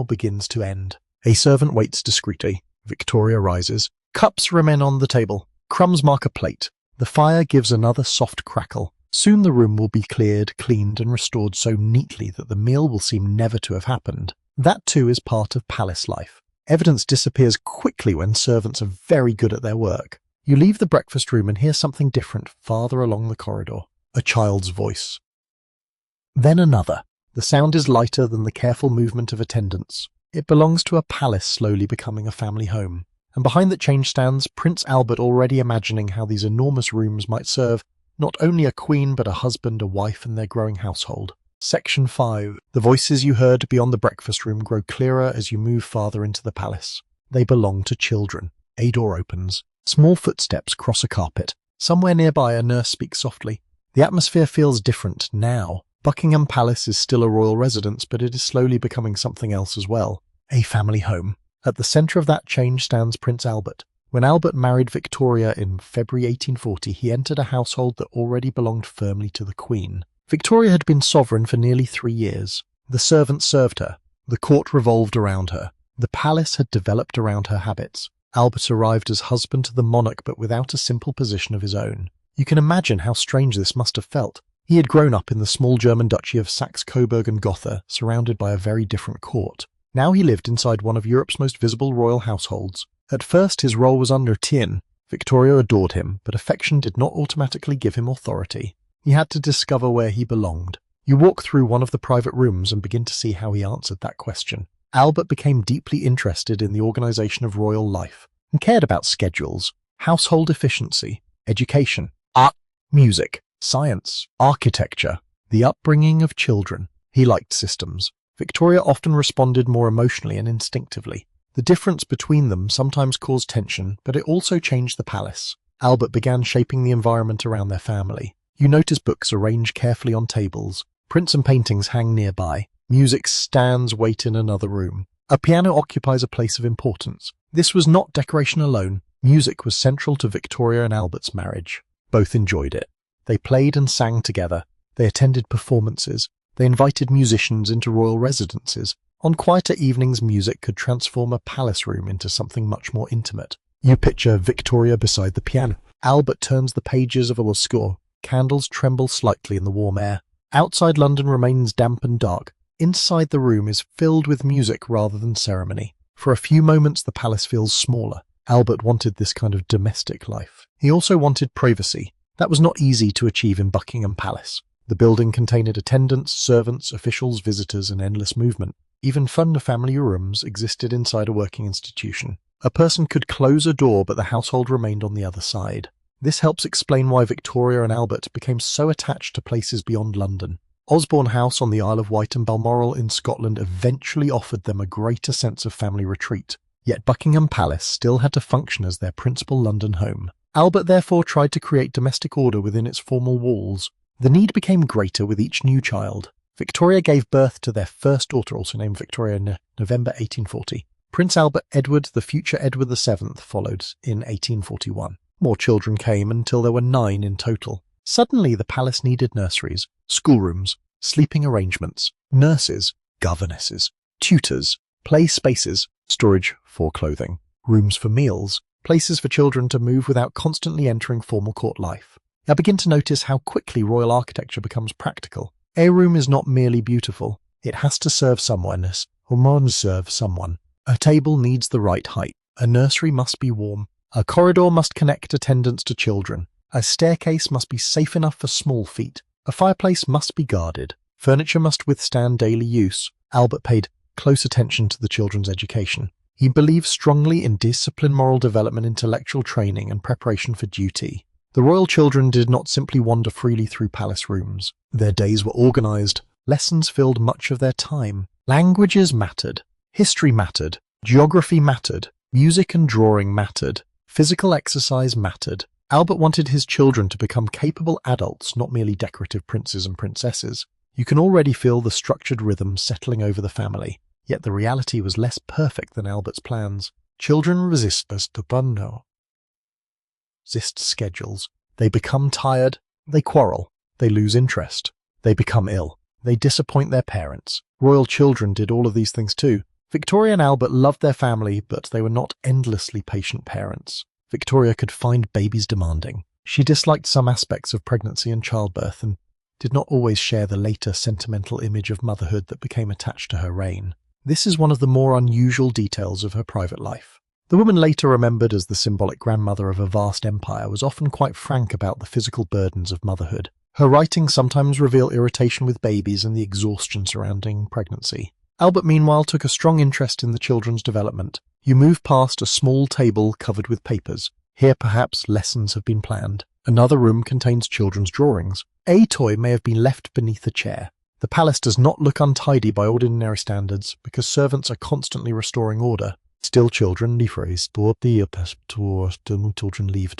begins to end. A servant waits discreetly. Victoria rises. Cups remain on the table. Crumbs mark a plate. The fire gives another soft crackle. Soon the room will be cleared, cleaned, and restored so neatly that the meal will seem never to have happened. That too is part of palace life. Evidence disappears quickly when servants are very good at their work. You leave the breakfast room and hear something different farther along the corridor. A child's voice. Then another. The sound is lighter than the careful movement of attendants. It belongs to a palace slowly becoming a family home. And behind the change stands Prince Albert, already imagining how these enormous rooms might serve not only a queen but a husband, a wife, and their growing household. Section 5. The voices you heard beyond the breakfast room grow clearer as you move farther into the palace. They belong to children. A door opens. Small footsteps cross a carpet. Somewhere nearby, a nurse speaks softly. The atmosphere feels different now. Buckingham Palace is still a royal residence, but it is slowly becoming something else as well. A family home. At the centre of that change stands Prince Albert. When Albert married Victoria in February 1840, he entered a household that already belonged firmly to the Queen. Victoria had been sovereign for nearly 3 years. The servants served her. The court revolved around her. The palace had developed around her habits. Albert arrived as husband to the monarch, but without a simple position of his own. You can imagine how strange this must have felt. He had grown up in the small German duchy of Saxe-Coburg and Gotha, surrounded by a very different court. Now he lived inside one of Europe's most visible royal households. At first his role was under Tien. Victoria adored him, but affection did not automatically give him authority. He had to discover where he belonged. You walk through one of the private rooms and begin to see how he answered that question. Albert became deeply interested in the organisation of royal life and cared about schedules, household efficiency, education, art, music, science, architecture, the upbringing of children. He liked systems. Victoria often responded more emotionally and instinctively. The difference between them sometimes caused tension, but it also changed the palace. Albert began shaping the environment around their family. You notice books arranged carefully on tables. Prints and paintings hang nearby. Music stands wait in another room. A piano occupies a place of importance. This was not decoration alone. Music was central to Victoria and Albert's marriage. Both enjoyed it. They played and sang together. They attended performances. They invited musicians into royal residences. On quieter evenings, music could transform a palace room into something much more intimate. You picture Victoria beside the piano. Albert turns the pages of a score. Candles tremble slightly in the warm air. Outside London remains damp and dark. Inside the room is filled with music rather than ceremony. For a few moments the palace feels smaller. Albert wanted this kind of domestic life. He also wanted privacy. That was not easy to achieve in Buckingham Palace. The building contained attendants, servants, officials, visitors, and endless movement. Even fun family rooms existed inside a working institution. A person could close a door, but the household remained on the other side. This helps explain why Victoria and Albert became so attached to places beyond London. Osborne House on the Isle of Wight and Balmoral in Scotland eventually offered them a greater sense of family retreat. Yet Buckingham Palace still had to function as their principal London home. Albert therefore tried to create domestic order within its formal walls. The need became greater with each new child. Victoria gave birth to their first daughter, also named Victoria, in November 1840. Prince Albert Edward, the future Edward VII, followed in 1841. More children came until there were 9 in total. Suddenly the palace needed nurseries, schoolrooms, sleeping arrangements, nurses, governesses, tutors, play spaces, storage for clothing, rooms for meals, places for children to move without constantly entering formal court life. I begin to notice how quickly royal architecture becomes practical. A room is not merely beautiful, it has to serve someone, or serve someone. A table needs the right height, a nursery must be warm, a corridor must connect attendants to children, a staircase must be safe enough for small feet, a fireplace must be guarded, furniture must withstand daily use. Albert paid close attention to the children's education. He believed strongly in discipline, moral development, intellectual training, and preparation for duty. The royal children did not simply wander freely through palace rooms. Their days were organised. Lessons filled much of their time. Languages mattered. History mattered. Geography mattered. Music and drawing mattered. Physical exercise mattered. Albert wanted his children to become capable adults, not merely decorative princes and princesses. You can already feel the structured rhythm settling over the family. Yet the reality was less perfect than Albert's plans. Children resist schedules. They become tired. They quarrel. They lose interest. They become ill. They disappoint their parents. Royal children did all of these things too. Victoria and Albert loved their family, but they were not endlessly patient parents. Victoria could find babies demanding. She disliked some aspects of pregnancy and childbirth and did not always share the later sentimental image of motherhood that became attached to her reign. This is one of the more unusual details of her private life. The woman later remembered as the symbolic grandmother of a vast empire was often quite frank about the physical burdens of motherhood. Her writings sometimes reveal irritation with babies and the exhaustion surrounding pregnancy. Albert, meanwhile, took a strong interest in the children's development. You move past a small table covered with papers. Here, perhaps, lessons have been planned. Another room contains children's drawings. A toy may have been left beneath a chair. The palace does not look untidy by ordinary standards because servants are constantly restoring order. Still children leave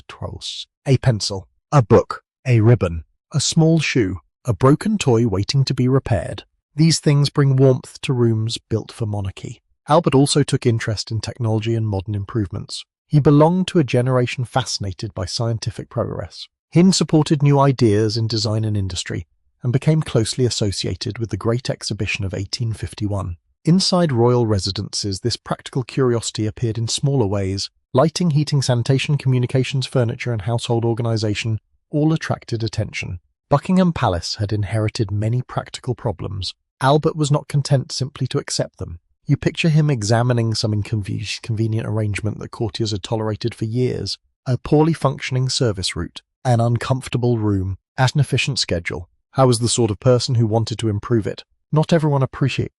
trolls. A pencil, a book, a ribbon, a small shoe, a broken toy waiting to be repaired. These things bring warmth to rooms built for monarchy. Albert also took interest in technology and modern improvements. He belonged to a generation fascinated by scientific progress. He supported new ideas in design and industry, and became closely associated with the Great Exhibition of 1851. Inside royal residences, this practical curiosity appeared in smaller ways. Lighting, heating, sanitation, communications, furniture, and household organization all attracted attention. Buckingham Palace had inherited many practical problems. Albert was not content simply to accept them. You picture him examining some inconvenient arrangement that courtiers had tolerated for years: a poorly functioning service route, an uncomfortable room, an inefficient schedule. I was the sort of person who wanted to improve it. Not everyone appreciated.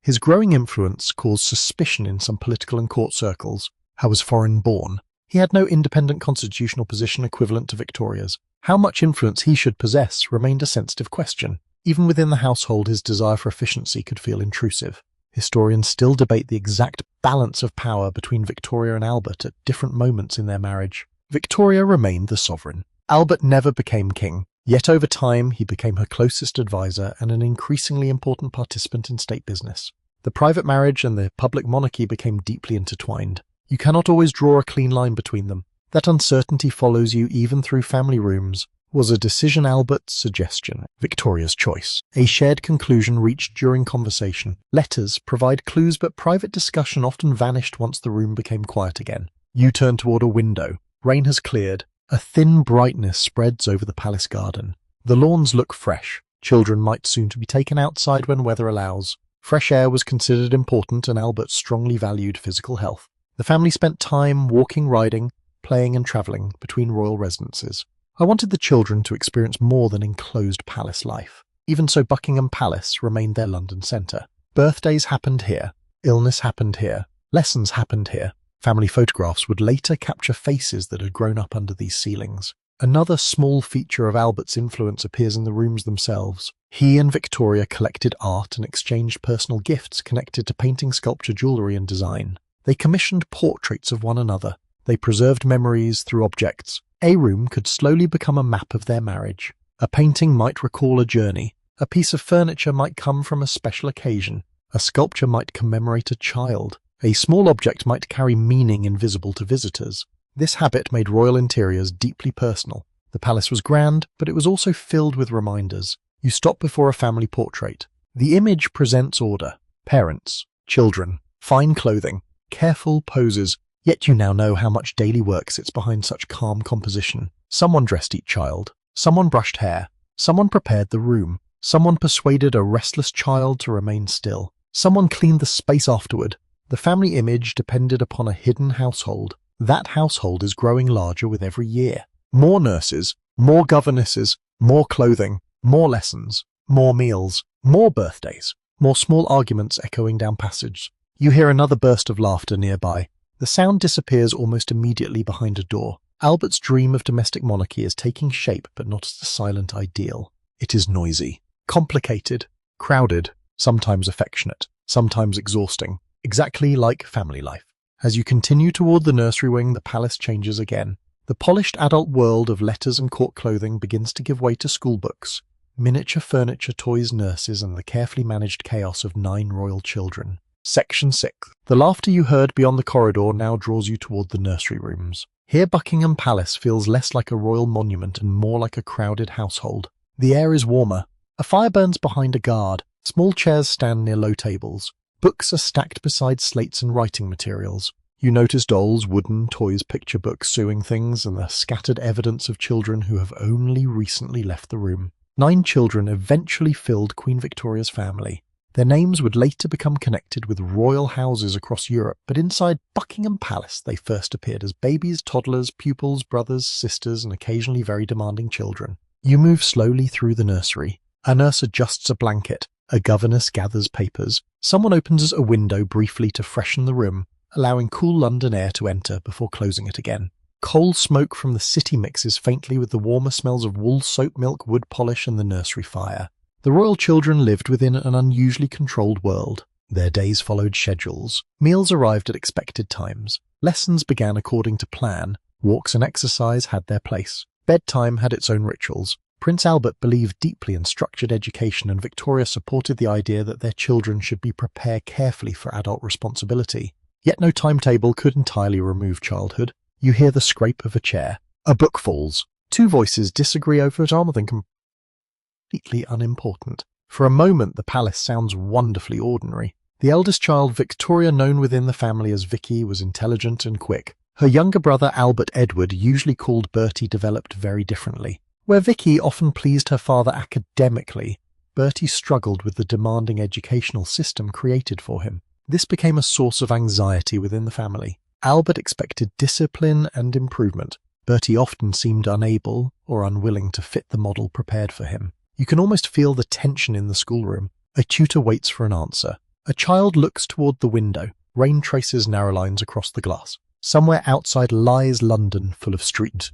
His growing influence caused suspicion in some political and court circles. How was foreign-born? He had no independent constitutional position equivalent to Victoria's. How much influence he should possess remained a sensitive question. Even within the household, his desire for efficiency could feel intrusive. Historians still debate the exact balance of power between Victoria and Albert at different moments in their marriage. Victoria remained the sovereign. Albert never became king, yet over time he became her closest advisor and an increasingly important participant in state business. The private marriage and the public monarchy became deeply intertwined. You cannot always draw a clean line between them. That uncertainty follows you even through family rooms. Was a decision Albert's suggestion, Victoria's choice? A shared conclusion reached during conversation. Letters provide clues, but private discussion often vanished once the room became quiet again. You turn toward a window. Rain has cleared. A thin brightness spreads over the palace garden. The lawns look fresh. Children might soon be taken outside when weather allows. Fresh air was considered important, and Albert strongly valued physical health. The family spent time walking, riding, playing and travelling between royal residences. I wanted the children to experience more than enclosed palace life. Even so, Buckingham Palace remained their London centre. Birthdays happened here. Illness happened here. Lessons happened here. Family photographs would later capture faces that had grown up under these ceilings. Another small feature of Albert's influence appears in the rooms themselves. He and Victoria collected art and exchanged personal gifts connected to painting, sculpture, jewellery and design. They commissioned portraits of one another. They preserved memories through objects. A room could slowly become a map of their marriage. A painting might recall a journey. A piece of furniture might come from a special occasion. A sculpture might commemorate a child. A small object might carry meaning invisible to visitors. This habit made royal interiors deeply personal. The palace was grand, but it was also filled with reminders. You stop before a family portrait. The image presents order. Parents, children, fine clothing, careful poses. Yet you now know how much daily work sits behind such calm composition. Someone dressed each child. Someone brushed hair. Someone prepared the room. Someone persuaded a restless child to remain still. Someone cleaned the space afterward. The family image depended upon a hidden household. That household is growing larger with every year. More nurses, more governesses, more clothing, more lessons, more meals, more birthdays, more small arguments echoing down passage. You hear another burst of laughter nearby. The sound disappears almost immediately behind a door. Albert's dream of domestic monarchy is taking shape, but not as a silent ideal. It is noisy, complicated, crowded, sometimes affectionate, sometimes exhausting. Exactly like family life. As you continue toward the nursery wing, the palace changes again. The polished adult world of letters and court clothing begins to give way to school books, miniature furniture, toys, nurses, and the carefully managed chaos of 9 royal children. Section 6. The laughter you heard beyond the corridor now draws you toward the nursery rooms. Here Buckingham Palace feels less like a royal monument and more like a crowded household. The air is warmer. A fire burns behind a guard. Small chairs stand near low tables. Books are stacked beside slates and writing materials. You notice dolls, wooden toys, picture books, sewing things, and the scattered evidence of children who have only recently left the room. 9 children eventually filled Queen Victoria's family. Their names would later become connected with royal houses across Europe, but inside Buckingham Palace they first appeared as babies, toddlers, pupils, brothers, sisters, and occasionally very demanding children. You move slowly through the nursery. A nurse adjusts a blanket. A governess gathers papers. Someone opens a window briefly to freshen the room, allowing cool London air to enter before closing it again. Coal smoke from the city mixes faintly with the warmer smells of wool, soap, milk, wood polish, and the nursery fire. The royal children lived within an unusually controlled world. Their days followed schedules. Meals arrived at expected times. Lessons began according to plan. Walks and exercise had their place. Bedtime had its own rituals. Prince Albert believed deeply in structured education, and Victoria supported the idea that their children should be prepared carefully for adult responsibility. Yet no timetable could entirely remove childhood. You hear the scrape of a chair. A book falls. Two voices disagree over it, other than completely unimportant. For a moment, the palace sounds wonderfully ordinary. The eldest child, Victoria, known within the family as Vicky, was intelligent and quick. Her younger brother, Albert Edward, usually called Bertie, developed very differently. Where Vicky often pleased her father academically, Bertie struggled with the demanding educational system created for him. This became a source of anxiety within the family. Albert expected discipline and improvement. Bertie often seemed unable or unwilling to fit the model prepared for him. You can almost feel the tension in the schoolroom. A tutor waits for an answer. A child looks toward the window. Rain traces narrow lines across the glass. Somewhere outside lies London, full of streets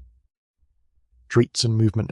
and movement.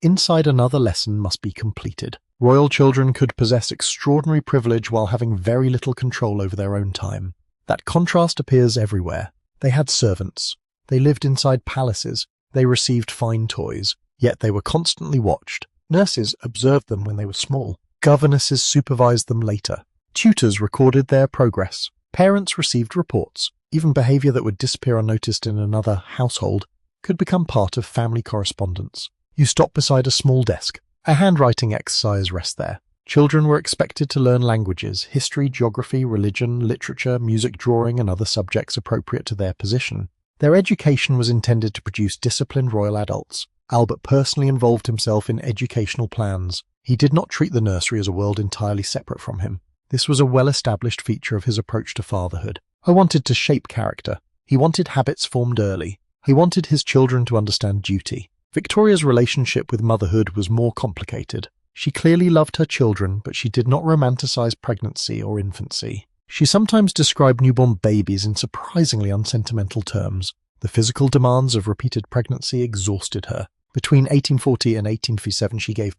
Inside, another lesson must be completed. Royal children could possess extraordinary privilege while having very little control over their own time. That contrast appears everywhere. They had servants. They lived inside palaces. They received fine toys. Yet they were constantly watched. Nurses observed them when they were small. Governesses supervised them later. Tutors recorded their progress. Parents received reports. Even behavior that would disappear unnoticed in another household could become part of family correspondence. You stop beside a small desk. A handwriting exercise rests there. Children were expected to learn languages, history, geography, religion, literature, music, drawing, and other subjects appropriate to their position. Their education was intended to produce disciplined royal adults. Albert personally involved himself in educational plans. He did not treat the nursery as a world entirely separate from him. This was a well-established feature of his approach to fatherhood. He wanted to shape character. He wanted habits formed early. He wanted his children to understand duty. Victoria's relationship with motherhood was more complicated. She clearly loved her children, but she did not romanticize pregnancy or infancy. She sometimes described newborn babies in surprisingly unsentimental terms. The physical demands of repeated pregnancy exhausted her. Between 1840 and 1857 she gave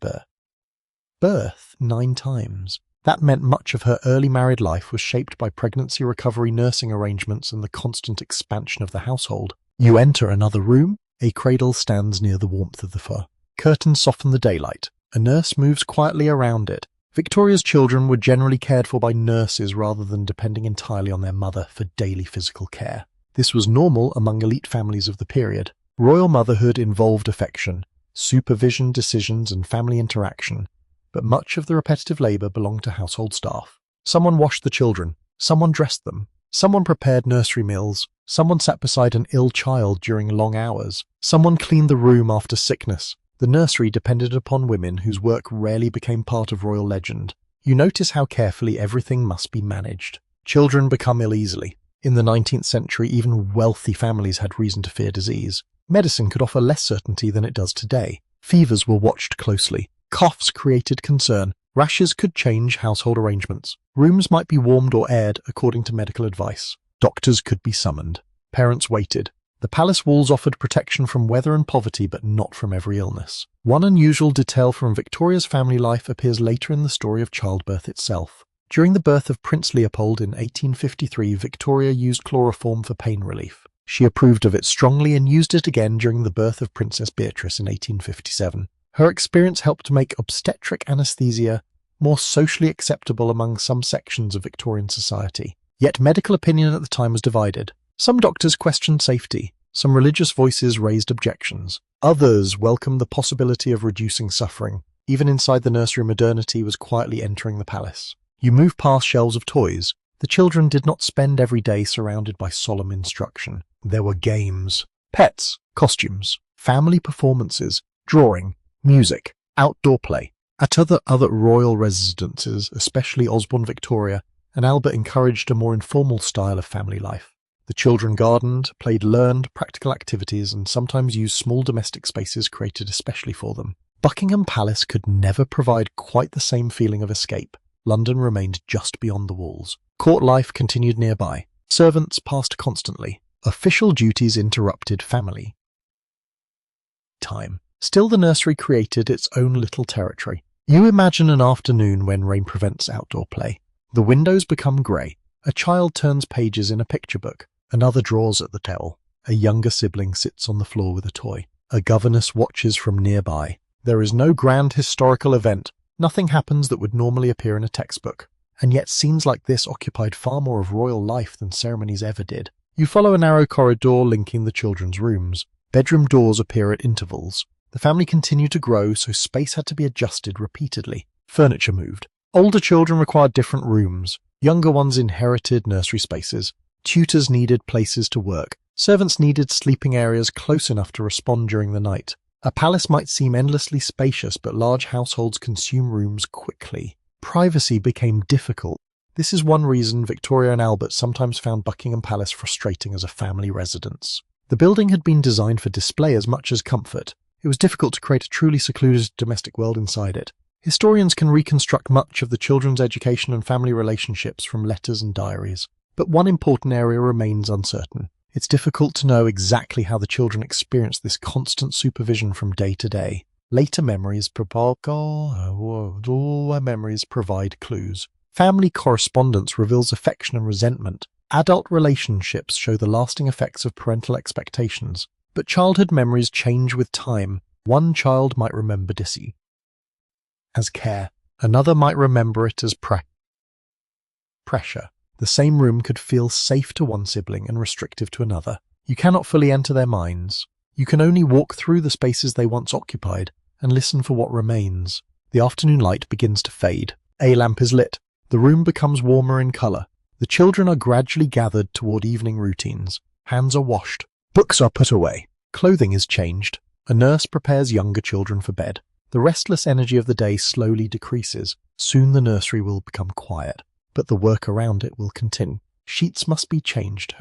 birth 9 times. That meant much of her early married life was shaped by pregnancy recovery, nursing arrangements, and the constant expansion of the household. You enter another room. A cradle stands near the warmth of the fur. Curtains soften the daylight. A nurse moves quietly around it. Victoria's children were generally cared for by nurses rather than depending entirely on their mother for daily physical care. This was normal among elite families of the period. Royal motherhood involved affection, supervision, decisions, and family interaction, but much of the repetitive labor belonged to household staff. Someone washed the children. Someone dressed them. Someone prepared nursery meals. Someone sat beside an ill child during long hours. Someone cleaned the room after sickness. The nursery depended upon women whose work rarely became part of royal legend. You notice how carefully everything must be managed. Children become ill easily. In the 19th century, even wealthy families had reason to fear disease. Medicine could offer less certainty than it does today. Fevers were watched closely. Coughs created concern. Rashes could change household arrangements. Rooms might be warmed or aired according to medical advice. Doctors could be summoned. Parents waited. The palace walls offered protection from weather and poverty, but not from every illness. One unusual detail from Victoria's family life appears later in the story of childbirth itself. During the birth of Prince Leopold in 1853, Victoria used chloroform for pain relief. She approved of it strongly and used it again during the birth of Princess Beatrice in 1857. Her experience helped to make obstetric anesthesia more socially acceptable among some sections of Victorian society. Yet medical opinion at the time was divided. Some doctors questioned safety. Some religious voices raised objections. Others welcomed the possibility of reducing suffering. Even inside the nursery, modernity was quietly entering the palace. You move past shelves of toys. The children did not spend every day surrounded by solemn instruction. There were games, pets, costumes, family performances, drawing, music, outdoor play. At other royal residences, especially Osborne, Victoria, and Albert, encouraged a more informal style of family life. The children gardened, learned practical activities, and sometimes used small domestic spaces created especially for them. Buckingham Palace could never provide quite the same feeling of escape. London remained just beyond the walls. Court life continued nearby. Servants passed constantly. Official duties interrupted family time. Still, the nursery created its own little territory. You imagine an afternoon when rain prevents outdoor play. The windows become grey. A child turns pages in a picture book. Another draws at the towel. A younger sibling sits on the floor with a toy. A governess watches from nearby. There is no grand historical event. Nothing happens that would normally appear in a textbook. And yet scenes like this occupied far more of royal life than ceremonies ever did. You follow a narrow corridor linking the children's rooms. Bedroom doors appear at intervals. The family continued to grow, so space had to be adjusted repeatedly. Furniture moved. Older children required different rooms. Younger ones inherited nursery spaces. Tutors needed places to work. Servants needed sleeping areas close enough to respond during the night. A palace might seem endlessly spacious, but large households consume rooms quickly. Privacy became difficult. This is one reason Victoria and Albert sometimes found Buckingham Palace frustrating as a family residence. The building had been designed for display as much as comfort. It was difficult to create a truly secluded domestic world inside it. Historians can reconstruct much of the children's education and family relationships from letters and diaries. But one important area remains uncertain. It's difficult to know exactly how the children experienced this constant supervision from day to day. Later memories provide clues. Family correspondence reveals affection and resentment. Adult relationships show the lasting effects of parental expectations. But childhood memories change with time. One child might remember Dissy as care. Another might remember it as pressure. The same room could feel safe to one sibling and restrictive to another. You cannot fully enter their minds. You can only walk through the spaces they once occupied and listen for what remains. The afternoon light begins to fade. A lamp is lit. The room becomes warmer in colour. The children are gradually gathered toward evening routines. Hands are washed. Books are put away. Clothing is changed. A nurse prepares younger children for bed. The restless energy of the day slowly decreases. Soon the nursery will become quiet, but the work around it will continue. Sheets must be changed.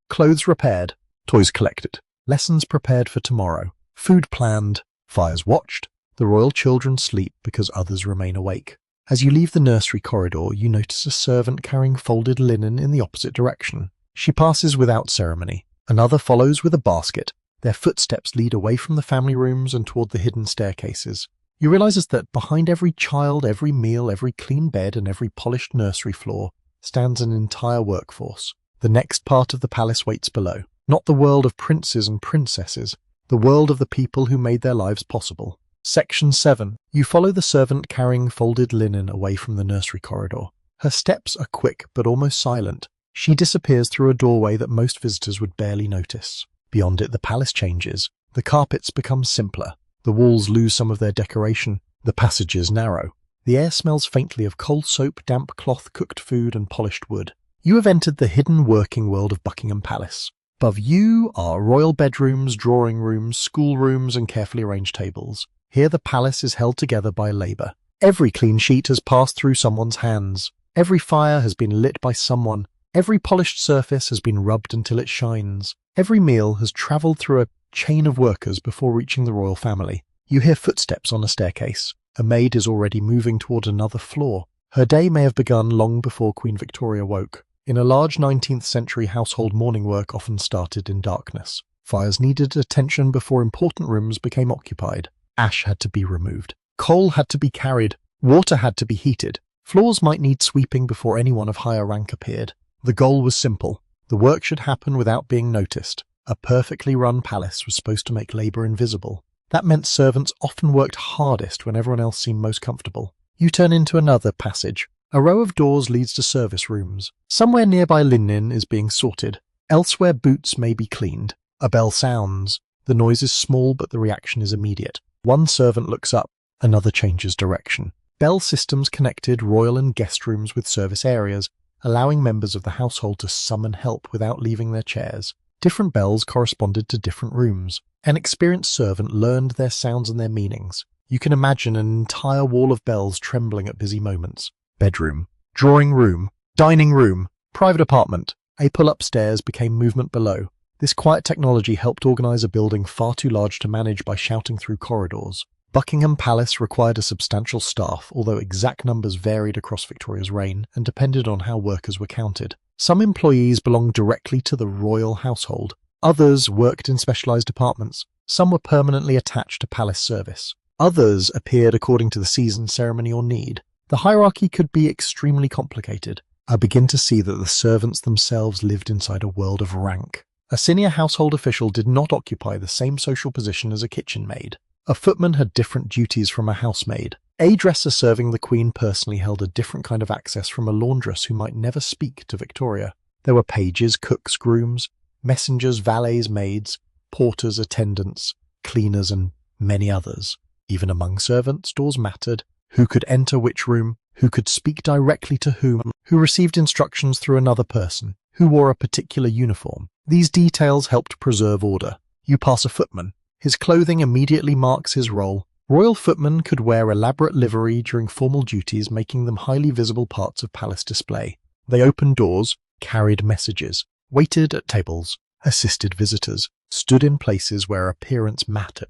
Clothes repaired. Toys collected. Lessons prepared for tomorrow. Food planned. Fires watched. The royal children sleep because others remain awake. As you leave the nursery corridor, you notice a servant carrying folded linen in the opposite direction. She passes without ceremony. Another follows with a basket. Their footsteps lead away from the family rooms and toward the hidden staircases. You realize that behind every child, every meal, every clean bed, and every polished nursery floor stands an entire workforce. The next part of the palace waits below. Not the world of princes and princesses, the world of the people who made their lives possible. Section 7. You follow the servant carrying folded linen away from the nursery corridor. Her steps are quick but almost silent. She disappears through a doorway that most visitors would barely notice. Beyond it, the palace changes. The carpets become simpler. The walls lose some of their decoration. The passages narrow. The air smells faintly of cold soap, damp cloth, cooked food, and polished wood. You have entered the hidden working world of Buckingham Palace. Above you are royal bedrooms, drawing rooms, schoolrooms, and carefully arranged tables. Here the palace is held together by labour. Every clean sheet has passed through someone's hands. Every fire has been lit by someone. Every polished surface has been rubbed until it shines. Every meal has travelled through a chain of workers before reaching the royal family. You hear footsteps on a staircase. A maid is already moving toward another floor. Her day may have begun long before Queen Victoria woke. In a large 19th century household, morning work often started in darkness. Fires needed attention before important rooms became occupied. Ash had to be removed. Coal had to be carried. Water had to be heated. Floors might need sweeping before anyone of higher rank appeared. The goal was simple. The work should happen without being noticed. A perfectly run palace was supposed to make labour invisible. That meant servants often worked hardest when everyone else seemed most comfortable. You turn into another passage. A row of doors leads to service rooms. Somewhere nearby linen is being sorted. Elsewhere boots may be cleaned. A bell sounds. The noise is small, but the reaction is immediate. One servant looks up. Another changes direction. Bell systems connected royal and guest rooms with service areas, allowing members of the household to summon help without leaving their chairs. Different bells corresponded to different rooms. An experienced servant learned their sounds and their meanings. You can imagine an entire wall of bells trembling at busy moments. Bedroom, drawing room, dining room, private apartment. A pull-up stairs became movement below. This quiet technology helped organize a building far too large to manage by shouting through corridors. Buckingham Palace required a substantial staff, although exact numbers varied across Victoria's reign and depended on how workers were counted. Some employees belonged directly to the royal household. Others worked in specialised departments. Some were permanently attached to palace service. Others appeared according to the season, ceremony, or need. The hierarchy could be extremely complicated. I begin to see that the servants themselves lived inside a world of rank. A senior household official did not occupy the same social position as a kitchen maid. A footman had different duties from a housemaid. A dresser serving the Queen personally held a different kind of access from a laundress who might never speak to Victoria. There were pages, cooks, grooms, messengers, valets, maids, porters, attendants, cleaners, and many others. Even among servants, doors mattered. Who could enter which room, who could speak directly to whom, who received instructions through another person, who wore a particular uniform. These details helped preserve order. You pass a footman. His clothing immediately marks his role. Royal footmen could wear elaborate livery during formal duties, making them highly visible parts of palace display. They opened doors, carried messages, waited at tables, assisted visitors, stood in places where appearance mattered.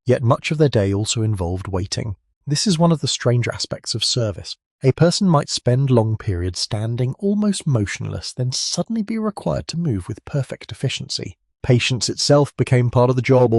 Yet much of their day also involved waiting. This is one of the strange aspects of service. A person might spend long periods standing almost motionless, then suddenly be required to move with perfect efficiency. Patience itself became part of the job.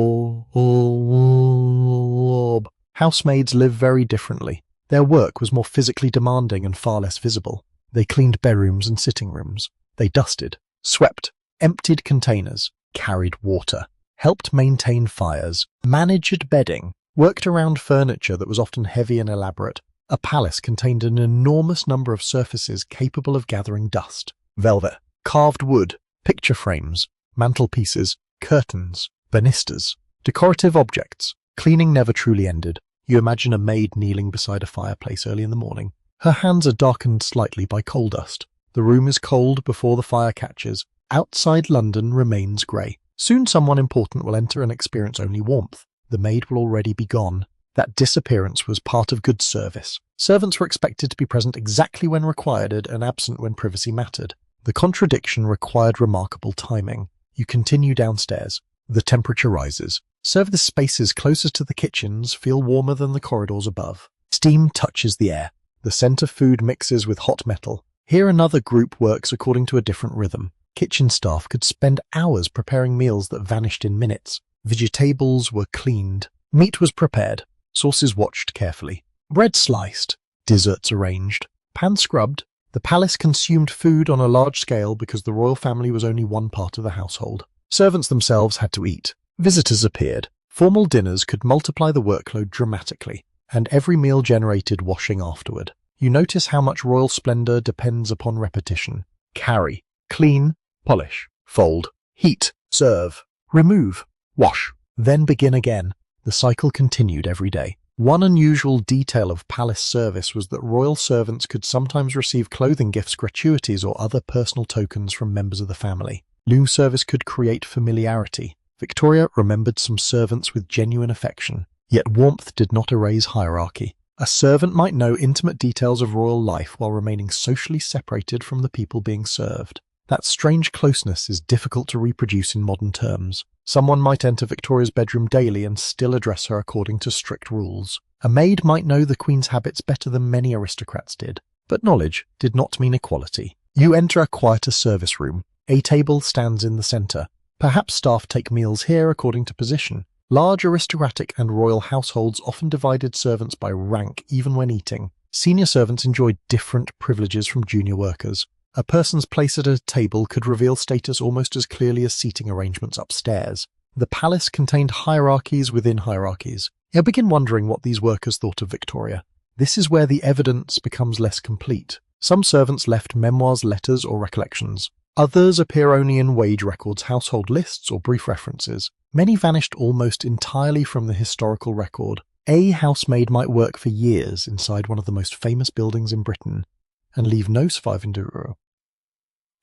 Housemaids lived very differently. Their work was more physically demanding and far less visible. They cleaned bedrooms and sitting rooms. They dusted, swept, emptied containers, carried water, helped maintain fires, managed bedding, worked around furniture that was often heavy and elaborate. A palace contained an enormous number of surfaces capable of gathering dust. Velvet, carved wood, picture frames, mantelpieces, curtains, banisters, decorative objects. Cleaning never truly ended. You imagine a maid kneeling beside a fireplace early in the morning. Her hands are darkened slightly by coal dust. The room is cold before the fire catches. Outside London remains grey. Soon someone important will enter and experience only warmth. The maid will already be gone. That disappearance was part of good service. Servants were expected to be present exactly when required and absent when privacy mattered. The contradiction required remarkable timing. You continue downstairs. The temperature rises. Service spaces closest to the kitchens feel warmer than the corridors above. Steam touches the air. The scent of food mixes with hot metal. Here another group works according to a different rhythm. Kitchen staff could spend hours preparing meals that vanished in minutes. Vegetables were cleaned. Meat was prepared. Sauces watched carefully. Bread sliced. Desserts arranged. Pan scrubbed. The palace consumed food on a large scale because the royal family was only one part of the household. Servants themselves had to eat. Visitors appeared. Formal dinners could multiply the workload dramatically, and every meal generated washing afterward. You notice how much royal splendor depends upon repetition. Carry, clean, polish, fold, heat, serve, remove, wash, then begin again. The cycle continued every day. One unusual detail of palace service was that royal servants could sometimes receive clothing gifts, gratuities, or other personal tokens from members of the family. New service could create familiarity. Victoria remembered some servants with genuine affection, yet warmth did not erase hierarchy. A servant might know intimate details of royal life while remaining socially separated from the people being served. That strange closeness is difficult to reproduce in modern terms. Someone might enter Victoria's bedroom daily and still address her according to strict rules. A maid might know the Queen's habits better than many aristocrats did. But knowledge did not mean equality. You enter a quieter service room. A table stands in the centre. Perhaps staff take meals here according to position. Large aristocratic and royal households often divided servants by rank even when eating. Senior servants enjoyed different privileges from junior workers. A person's place at a table could reveal status almost as clearly as seating arrangements upstairs. The palace contained hierarchies within hierarchies. I begin wondering what these workers thought of Victoria. This is where the evidence becomes less complete. Some servants left memoirs, letters, or recollections. Others appear only in wage records, household lists, or brief references. Many vanished almost entirely from the historical record. A housemaid might work for years inside one of the most famous buildings in Britain and leave no surviving duro.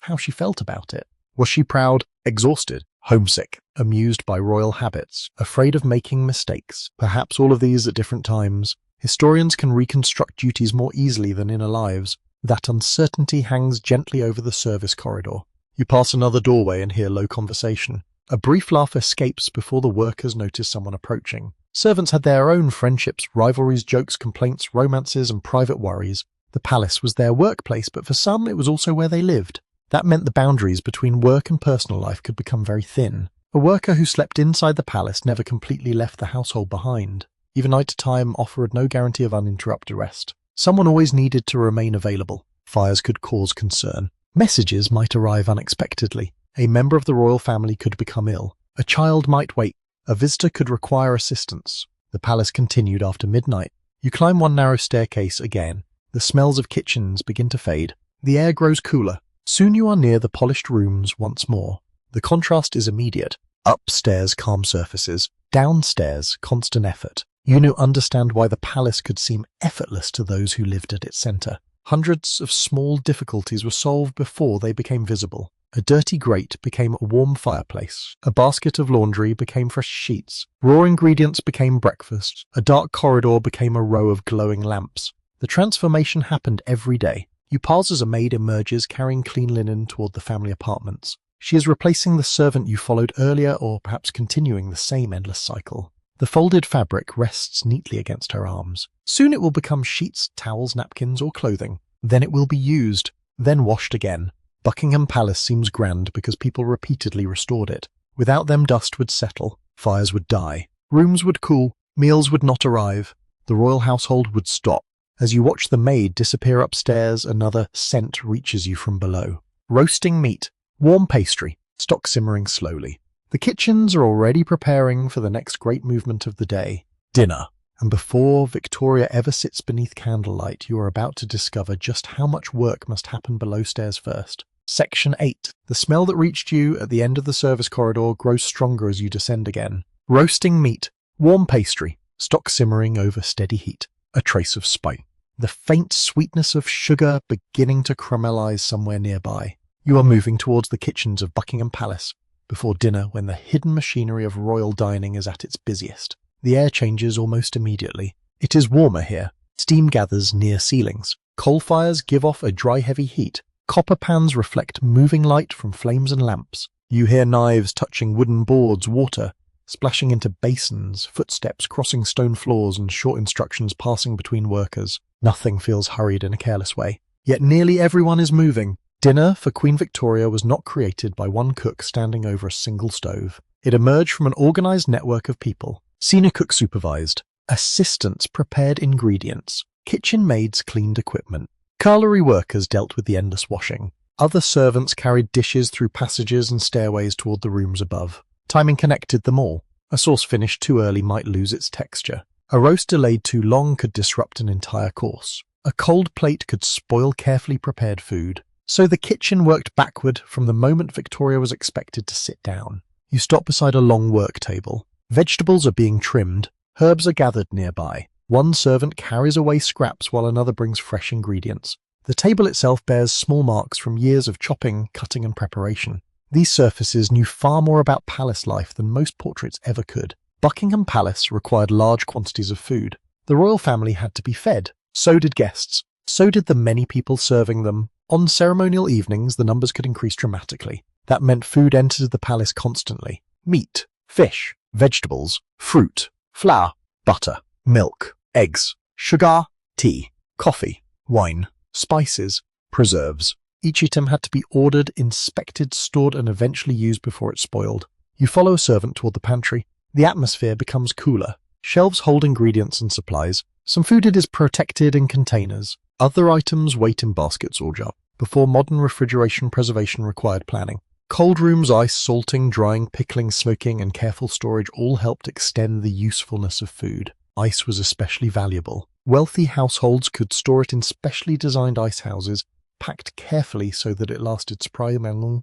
How she felt about it. Was she proud, exhausted, homesick, amused by royal habits, afraid of making mistakes? Perhaps all of these at different times. Historians can reconstruct duties more easily than inner lives. That uncertainty hangs gently over the service corridor. You pass another doorway and hear low conversation. A brief laugh escapes before the workers notice someone approaching. Servants had their own friendships, rivalries, jokes, complaints, romances, and private worries. The palace was their workplace, but for some it was also where they lived. That meant the boundaries between work and personal life could become very thin. A worker who slept inside the palace never completely left the household behind. Even night-time offered no guarantee of uninterrupted rest. Someone always needed to remain available. Fires could cause concern. Messages might arrive unexpectedly. A member of the royal family could become ill. A child might wake. A visitor could require assistance. The palace continued after midnight. You climb one narrow staircase again. The smells of kitchens begin to fade. The air grows cooler. Soon you are near the polished rooms once more. The contrast is immediate. Upstairs, calm surfaces. Downstairs, constant effort. You now understand why the palace could seem effortless to those who lived at its centre. Hundreds of small difficulties were solved before they became visible. A dirty grate became a warm fireplace. A basket of laundry became fresh sheets. Raw ingredients became breakfast. A dark corridor became a row of glowing lamps. The transformation happened every day. You pause as a maid emerges carrying clean linen toward the family apartments. She is replacing the servant you followed earlier, or perhaps continuing the same endless cycle. The folded fabric rests neatly against her arms. Soon it will become sheets, towels, napkins, or clothing. Then it will be used, then washed again. Buckingham Palace seems grand because people repeatedly restored it. Without them, dust would settle, fires would die, rooms would cool, meals would not arrive, the royal household would stop. As you watch the maid disappear upstairs, another scent reaches you from below. Roasting meat, warm pastry, stock simmering slowly. The kitchens are already preparing for the next great movement of the day, dinner. And before Victoria ever sits beneath candlelight, you are about to discover just how much work must happen below stairs first. Section 8. The smell that reached you at the end of the service corridor grows stronger as you descend again. Roasting meat, warm pastry, stock simmering over steady heat. A trace of spice. The faint sweetness of sugar beginning to caramelize somewhere nearby. You are moving towards the kitchens of Buckingham Palace, before dinner when the hidden machinery of royal dining is at its busiest. The air changes almost immediately. It is warmer here. Steam gathers near ceilings. Coal fires give off a dry, heavy heat. Copper pans reflect moving light from flames and lamps. You hear knives touching wooden boards, water splashing into basins, footsteps crossing stone floors, and short instructions passing between workers. Nothing feels hurried in a careless way. Yet nearly everyone is moving. Dinner for Queen Victoria was not created by one cook standing over a single stove. It emerged from an organized network of people. Senior cooks supervised. Assistants prepared ingredients. Kitchen maids cleaned equipment. Cutlery workers dealt with the endless washing. Other servants carried dishes through passages and stairways toward the rooms above. Timing connected them all. A sauce finished too early might lose its texture. A roast delayed too long could disrupt an entire course. A cold plate could spoil carefully prepared food. So the kitchen worked backward from the moment Victoria was expected to sit down. You stop beside a long work table. Vegetables are being trimmed. Herbs are gathered nearby. One servant carries away scraps while another brings fresh ingredients. The table itself bears small marks from years of chopping, cutting, and preparation. These surfaces knew far more about palace life than most portraits ever could. Buckingham Palace required large quantities of food. The royal family had to be fed. So did guests. So did the many people serving them. On ceremonial evenings, the numbers could increase dramatically. That meant food entered the palace constantly. Meat, fish, vegetables, fruit, flour, butter, milk, eggs, sugar, tea, coffee, wine, spices, preserves. Each item had to be ordered, inspected, stored, and eventually used before it spoiled. You follow a servant toward the pantry. The atmosphere becomes cooler. Shelves hold ingredients and supplies. Some food is protected in containers. Other items wait in baskets or jars. Before modern refrigeration, preservation required planning. Cold rooms, ice, salting, drying, pickling, smoking, and careful storage all helped extend the usefulness of food. Ice was especially valuable. Wealthy households could store it in specially designed ice houses, packed carefully so that it lasted surprisingly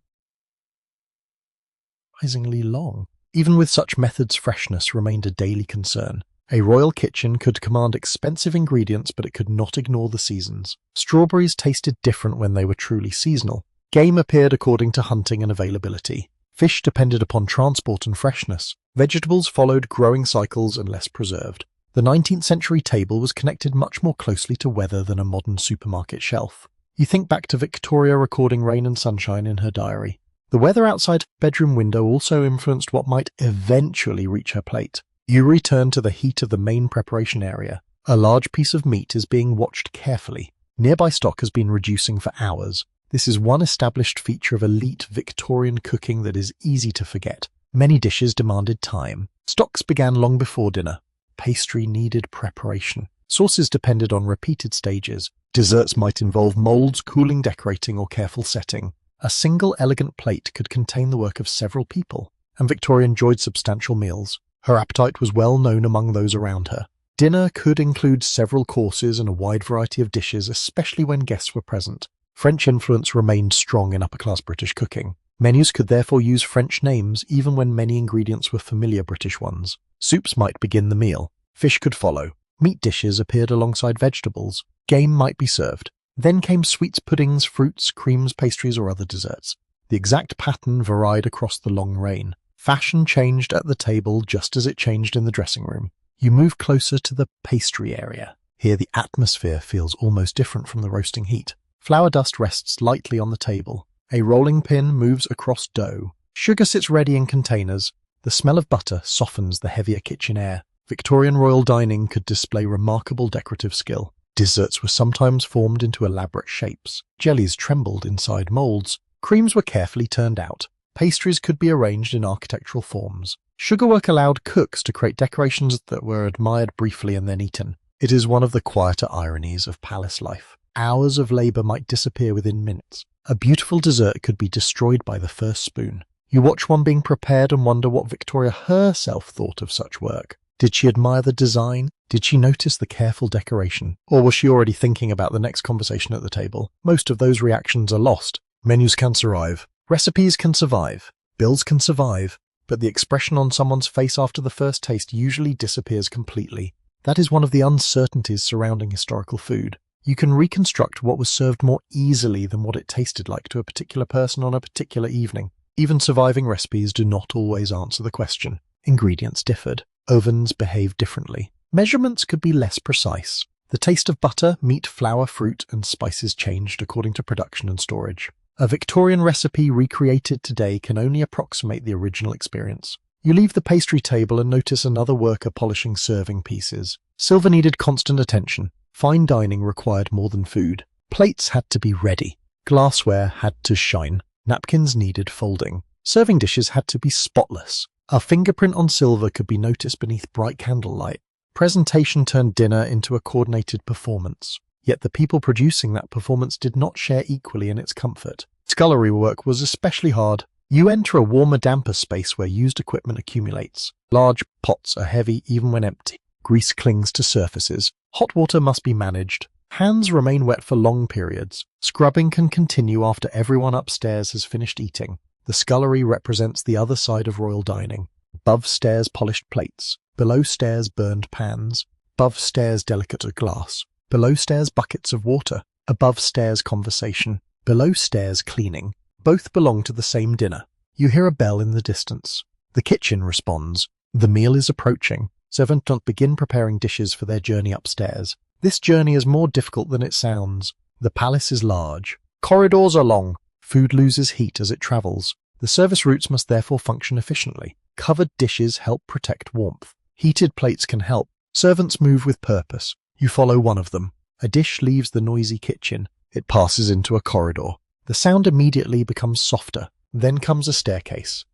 long. Even with such methods, freshness remained a daily concern. A royal kitchen could command expensive ingredients, but it could not ignore the seasons. Strawberries tasted different when they were truly seasonal. Game appeared according to hunting and availability. Fish depended upon transport and freshness. Vegetables followed growing cycles and less preserved. The 19th century table was connected much more closely to weather than a modern supermarket shelf. You think back to Victoria recording rain and sunshine in her diary. The weather outside her bedroom window also influenced what might eventually reach her plate. You return to the heat of the main preparation area. A large piece of meat is being watched carefully. Nearby stock has been reducing for hours. This is one established feature of elite Victorian cooking that is easy to forget. Many dishes demanded time. Stocks began long before dinner. Pastry needed preparation. Sauces depended on repeated stages. Desserts might involve molds, cooling, decorating, or careful setting. A single elegant plate could contain the work of several people, and Victoria enjoyed substantial meals. Her appetite was well known among those around her. Dinner could include several courses and a wide variety of dishes, especially when guests were present. French influence remained strong in upper-class British cooking. Menus could therefore use French names even when many ingredients were familiar British ones. Soups might begin the meal. Fish could follow. Meat dishes appeared alongside vegetables. Game might be served. Then came sweets, puddings, fruits, creams, pastries, or other desserts. The exact pattern varied across the long reign. Fashion changed at the table just as it changed in the dressing room. You move closer to the pastry area. Here the atmosphere feels almost different from the roasting heat. Flour dust rests lightly on the table. A rolling pin moves across dough. Sugar sits ready in containers. The smell of butter softens the heavier kitchen air. Victorian royal dining could display remarkable decorative skill. Desserts were sometimes formed into elaborate shapes. Jellies trembled inside molds. Creams were carefully turned out. Pastries could be arranged in architectural forms. Sugarwork allowed cooks to create decorations that were admired briefly and then eaten. It is one of the quieter ironies of palace life. Hours of labour might disappear within minutes. A beautiful dessert could be destroyed by the first spoon. You watch one being prepared and wonder what Victoria herself thought of such work. Did she admire the design? Did she notice the careful decoration? Or was she already thinking about the next conversation at the table? Most of those reactions are lost. Menus can survive. Recipes can survive. Bills can survive. But the expression on someone's face after the first taste usually disappears completely. That is one of the uncertainties surrounding historical food. You can reconstruct what was served more easily than what it tasted like to a particular person on a particular evening. Even surviving recipes do not always answer the question. Ingredients differed. Ovens behaved differently. Measurements could be less precise. The taste of butter, meat, flour, fruit, and spices changed according to production and storage. A Victorian recipe recreated today can only approximate the original experience. You leave the pastry table and notice another worker polishing serving pieces. Silver needed constant attention. Fine dining required more than food. Plates had to be ready. Glassware had to shine. Napkins needed folding. Serving dishes had to be spotless. A fingerprint on silver could be noticed beneath bright candlelight. Presentation turned dinner into a coordinated performance. Yet the people producing that performance did not share equally in its comfort. Scullery work was especially hard. You enter a warmer, damper space where used equipment accumulates. Large pots are heavy even when empty. Grease clings to surfaces. Hot water must be managed. Hands remain wet for long periods. Scrubbing can continue after everyone upstairs has finished eating. The scullery represents the other side of royal dining. Above stairs polished plates. Below stairs burned pans. Above stairs delicate glass. Below stairs buckets of water. Above stairs conversation. Below stairs cleaning. Both belong to the same dinner. You hear a bell in the distance. The kitchen responds. The meal is approaching. Servants begin preparing dishes for their journey upstairs. This journey is more difficult than it sounds. The palace is large. Corridors are long. Food loses heat as it travels. The service routes must therefore function efficiently. Covered dishes help protect warmth. Heated plates can help. Servants move with purpose. You follow one of them. A dish leaves the noisy kitchen. It passes into a corridor. The sound immediately becomes softer. Then comes a staircase.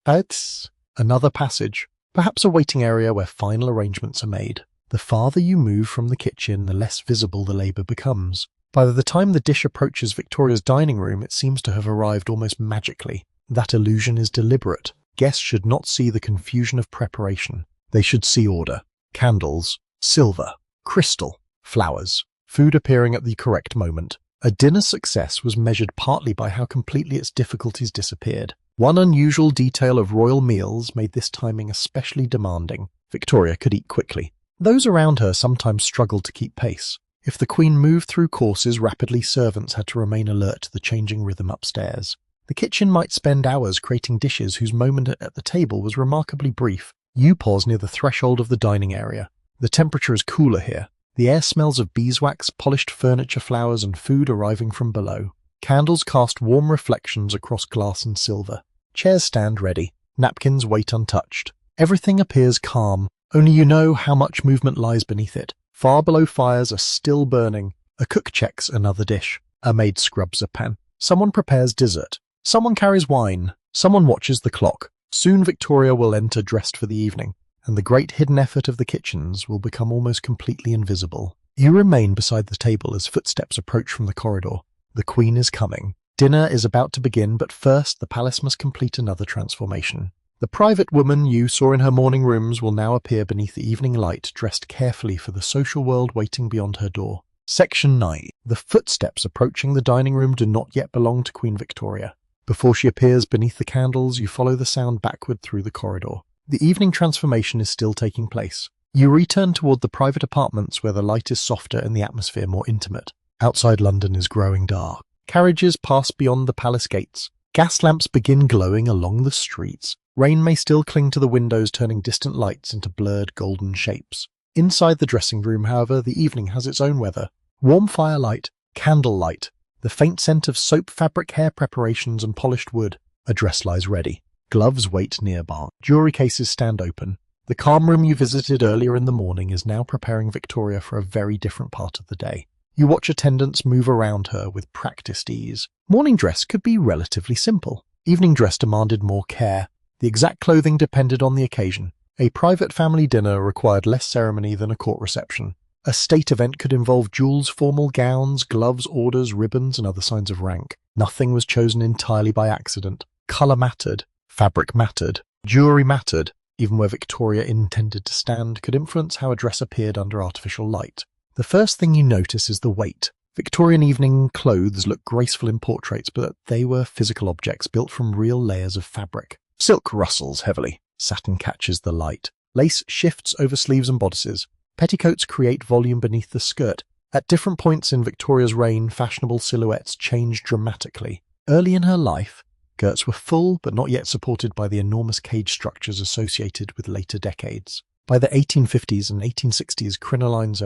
It's another passage, perhaps a waiting area where final arrangements are made. The farther you move from the kitchen, the less visible the labour becomes. By the time the dish approaches Victoria's dining room, it seems to have arrived almost magically. That illusion is deliberate. Guests should not see the confusion of preparation. They should see order. Candles, silver, crystal, flowers, food appearing at the correct moment. A dinner's success was measured partly by how completely its difficulties disappeared. One unusual detail of royal meals made this timing especially demanding. Victoria could eat quickly. Those around her sometimes struggled to keep pace. If the Queen moved through courses rapidly, servants had to remain alert to the changing rhythm upstairs. The kitchen might spend hours creating dishes whose moment at the table was remarkably brief. You pause near the threshold of the dining area. The temperature is cooler here. The air smells of beeswax, polished furniture, flowers, and food arriving from below. Candles cast warm reflections across glass and silver. Chairs stand ready. Napkins wait untouched. Everything appears calm, only you know how much movement lies beneath it. Far below fires are still burning. A cook checks another dish. A maid scrubs a pan. Someone prepares dessert. Someone carries wine. Someone watches the clock. Soon Victoria will enter dressed for the evening, and the great hidden effort of the kitchens will become almost completely invisible. You remain beside the table as footsteps approach from the corridor. The Queen is coming. Dinner is about to begin, but first the palace must complete another transformation. The private woman you saw in her morning rooms will now appear beneath the evening light, dressed carefully for the social world waiting beyond her door. Section 9. The footsteps approaching the dining room do not yet belong to Queen Victoria. Before she appears beneath the candles, you follow the sound backward through the corridor. The evening transformation is still taking place. You return toward the private apartments where the light is softer and the atmosphere more intimate. Outside London is growing dark. Carriages pass beyond the palace gates. Gas lamps begin glowing along the streets. Rain may still cling to the windows, turning distant lights into blurred golden shapes. Inside the dressing room, however, the evening has its own weather. Warm firelight, candlelight, the faint scent of soap, fabric, hair preparations and polished wood. A dress lies ready. Gloves wait nearby. Jewelry cases stand open. The calm room you visited earlier in the morning is now preparing Victoria for a very different part of the day. You watch attendants move around her with practiced ease. Morning dress could be relatively simple. Evening dress demanded more care. The exact clothing depended on the occasion. A private family dinner required less ceremony than a court reception. A state event could involve jewels, formal gowns, gloves, orders, ribbons, and other signs of rank. Nothing was chosen entirely by accident. Colour mattered. Fabric mattered. Jewelry mattered. Even where Victoria intended to stand could influence how a dress appeared under artificial light. The first thing you notice is the weight. Victorian evening clothes look graceful in portraits, but they were physical objects built from real layers of fabric. Silk rustles heavily. Satin catches the light. Lace shifts over sleeves and bodices. Petticoats create volume beneath the skirt. At different points in Victoria's reign, fashionable silhouettes changed dramatically. Early in her life, skirts were full but not yet supported by the enormous cage structures associated with later decades. By the 1850s and 1860s, crinolines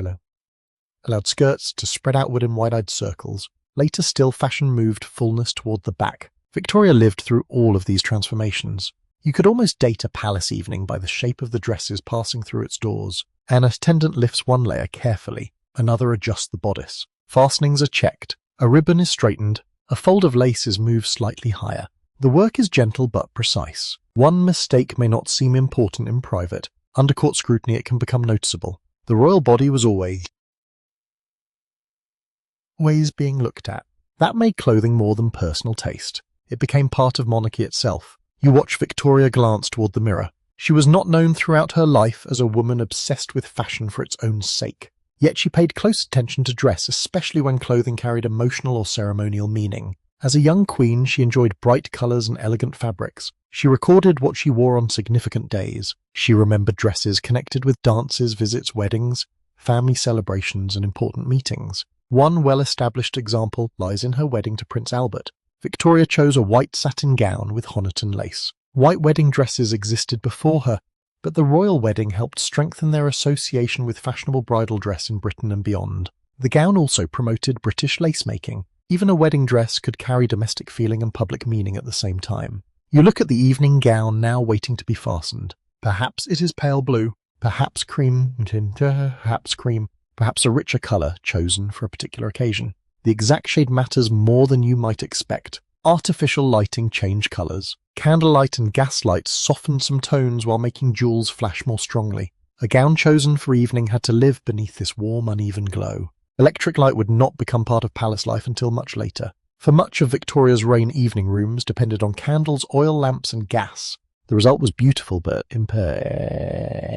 allowed skirts to spread outward in wide-eyed circles. Later still, fashion moved fullness toward the back. Victoria lived through all of these transformations. You could almost date a palace evening by the shape of the dresses passing through its doors. An attendant lifts one layer carefully, another adjusts the bodice. Fastenings are checked, a ribbon is straightened, a fold of lace is moved slightly higher. The work is gentle but precise. One mistake may not seem important in private. Under court scrutiny it can become noticeable. The royal body was always being looked at. That made clothing more than personal taste. It became part of monarchy itself. You watch Victoria glance toward the mirror. She was not known throughout her life as a woman obsessed with fashion for its own sake. Yet she paid close attention to dress, especially when clothing carried emotional or ceremonial meaning. As a young queen, she enjoyed bright colours and elegant fabrics. She recorded what she wore on significant days. She remembered dresses connected with dances, visits, weddings, family celebrations, and important meetings. One well-established example lies in her wedding to Prince Albert. Victoria chose a white satin gown with Honiton lace. White wedding dresses existed before her, but the royal wedding helped strengthen their association with fashionable bridal dress in Britain and beyond. The gown also promoted British lace-making. Even a wedding dress could carry domestic feeling and public meaning at the same time. You look at the evening gown now waiting to be fastened. Perhaps it is pale blue, perhaps cream, perhaps a richer colour chosen for a particular occasion. The exact shade matters more than you might expect. Artificial lighting changed colours. Candlelight and gaslight softened some tones while making jewels flash more strongly. A gown chosen for evening had to live beneath this warm, uneven glow. Electric light would not become part of palace life until much later. For much of Victoria's reign, evening rooms depended on candles, oil lamps and gas. The result was beautiful but imperfect.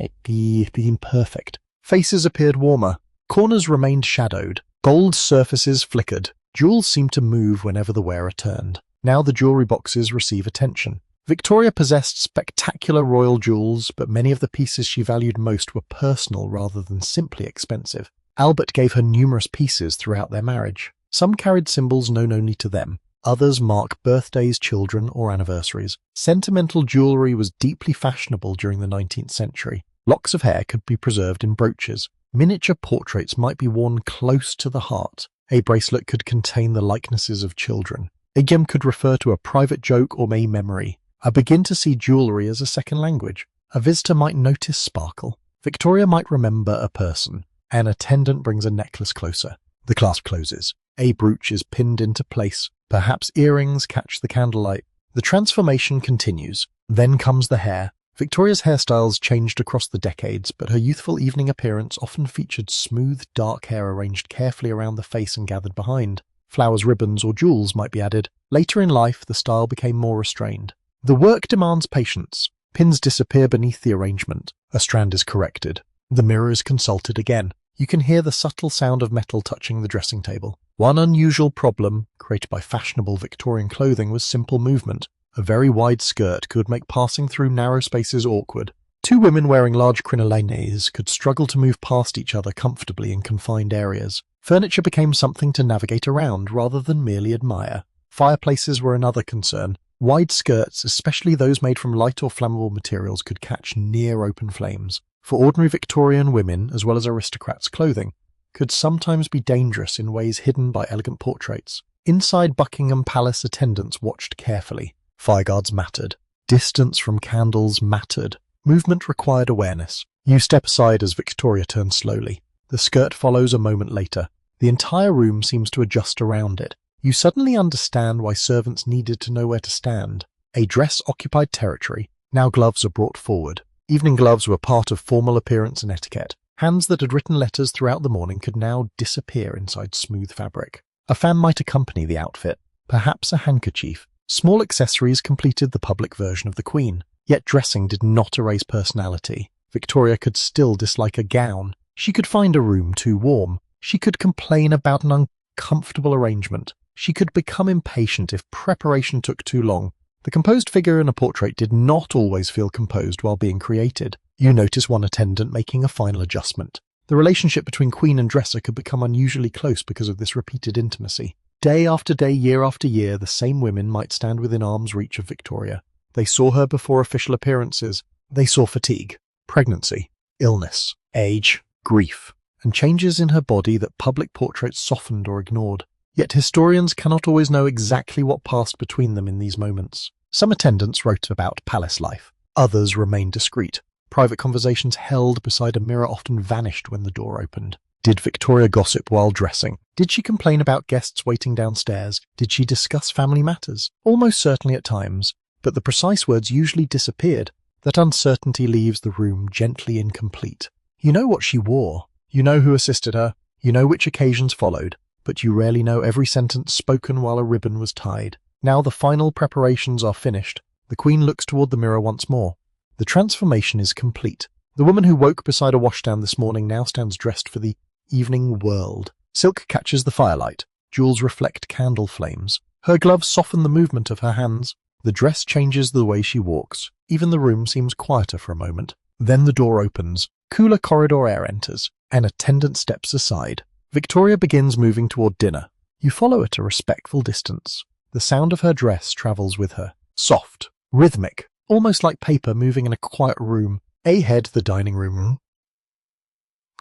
Faces appeared warmer. Corners remained shadowed. Gold surfaces flickered. Jewels seemed to move whenever the wearer turned. Now the jewellery boxes receive attention. Victoria possessed spectacular royal jewels, but many of the pieces she valued most were personal rather than simply expensive. Albert gave her numerous pieces throughout their marriage. Some carried symbols known only to them. Others mark birthdays, children, or anniversaries. Sentimental jewellery was deeply fashionable during the 19th century. Locks of hair could be preserved in brooches. Miniature portraits might be worn close to the heart. A bracelet could contain the likenesses of children. A gem could refer to a private joke or a memory. I begin to see jewellery as a second language. A visitor might notice sparkle. Victoria might remember a person. An attendant brings a necklace closer. The clasp closes. A brooch is pinned into place. Perhaps earrings catch the candlelight. The transformation continues. Then comes the hair. Victoria's hairstyles changed across the decades, but her youthful evening appearance often featured smooth, dark hair arranged carefully around the face and gathered behind. Flowers, ribbons, or jewels might be added. Later in life, the style became more restrained. The work demands patience. Pins disappear beneath the arrangement. A strand is corrected. The mirror is consulted again. You can hear the subtle sound of metal touching the dressing table. One unusual problem, created by fashionable Victorian clothing, was simple movement. A very wide skirt could make passing through narrow spaces awkward. Two women wearing large crinolines could struggle to move past each other comfortably in confined areas. Furniture became something to navigate around rather than merely admire. Fireplaces were another concern. Wide skirts, especially those made from light or flammable materials, could catch near open flames. For ordinary Victorian women, as well as aristocrats' clothing, could sometimes be dangerous in ways hidden by elegant portraits. Inside Buckingham Palace, attendants watched carefully. Fireguards mattered. Distance from candles mattered. Movement required awareness. You step aside as Victoria turns slowly. The skirt follows a moment later. The entire room seems to adjust around it. You suddenly understand why servants needed to know where to stand. A dress occupied territory. Now gloves are brought forward. Evening gloves were part of formal appearance and etiquette. Hands that had written letters throughout the morning could now disappear inside smooth fabric. A fan might accompany the outfit. Perhaps a handkerchief. Small accessories completed the public version of the Queen. Yet dressing did not erase personality. Victoria could still dislike a gown. She could find a room too warm. She could complain about an uncomfortable arrangement. She could become impatient if preparation took too long. The composed figure in a portrait did not always feel composed while being created. You notice one attendant making a final adjustment. The relationship between Queen and dresser could become unusually close because of this repeated intimacy. Day after day, year after year, the same women might stand within arm's reach of Victoria. They saw her before official appearances. They saw fatigue, pregnancy, illness, age, grief, and changes in her body that public portraits softened or ignored. Yet historians cannot always know exactly what passed between them in these moments. Some attendants wrote about palace life. Others remained discreet. Private conversations held beside a mirror often vanished when the door opened. Did Victoria gossip while dressing? Did she complain about guests waiting downstairs? Did she discuss family matters? Almost certainly at times, but the precise words usually disappeared. That uncertainty leaves the room gently incomplete. You know what she wore. You know who assisted her. You know which occasions followed. But you rarely know every sentence spoken while a ribbon was tied. Now the final preparations are finished. The Queen looks toward the mirror once more. The transformation is complete. The woman who woke beside a washstand this morning now stands dressed for the evening world. Silk catches the firelight. Jewels reflect candle flames. Her gloves soften the movement of her hands. The dress changes the way she walks. Even the room seems quieter for a moment. Then the door opens. Cooler corridor air enters. An attendant steps aside. Victoria begins moving toward dinner. You follow at a respectful distance. The sound of her dress travels with her. Soft, rhythmic, almost like paper moving in a quiet room. Ahead, the dining room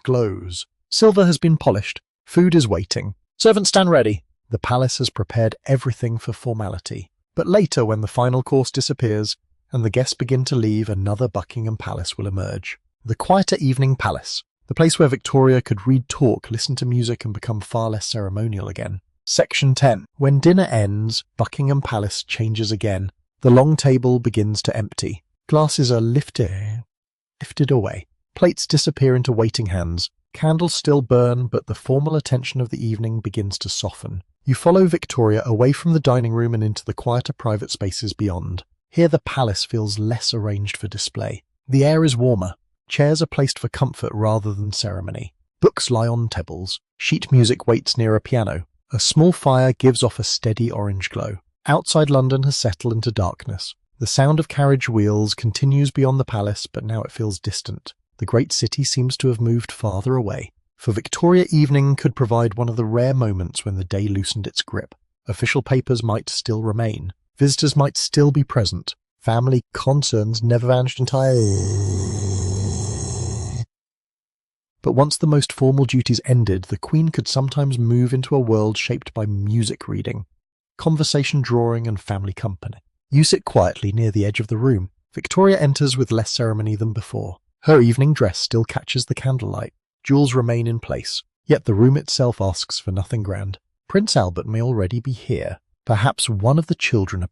glows. Silver has been polished. Food is waiting. Servants stand ready. The palace has prepared everything for formality. But later, when the final course disappears and the guests begin to leave, another Buckingham Palace will emerge. The quieter evening palace. The place where Victoria could read, talk, listen to music and become far less ceremonial again. Section 10. When dinner ends, Buckingham Palace changes again. The long table begins to empty. Glasses are lifted away. Plates disappear into waiting hands. Candles still burn, but the formal attention of the evening begins to soften. You follow Victoria away from the dining room and into the quieter private spaces beyond. Here the palace feels less arranged for display. The air is warmer. Chairs are placed for comfort rather than ceremony. Books lie on tables. Sheet music waits near a piano. A small fire gives off a steady orange glow. Outside London has settled into darkness. The sound of carriage wheels continues beyond the palace, but now it feels distant. The great city seems to have moved farther away. For Victoria, evening could provide one of the rare moments when the day loosened its grip. Official papers might still remain. Visitors might still be present. Family concerns never vanished entirely. But once the most formal duties ended, the Queen could sometimes move into a world shaped by music reading, conversation drawing and family company. You sit quietly near the edge of the room. Victoria enters with less ceremony than before. Her evening dress still catches the candlelight. Jewels remain in place, yet the room itself asks for nothing grand. Prince Albert may already be here. Perhaps one of the children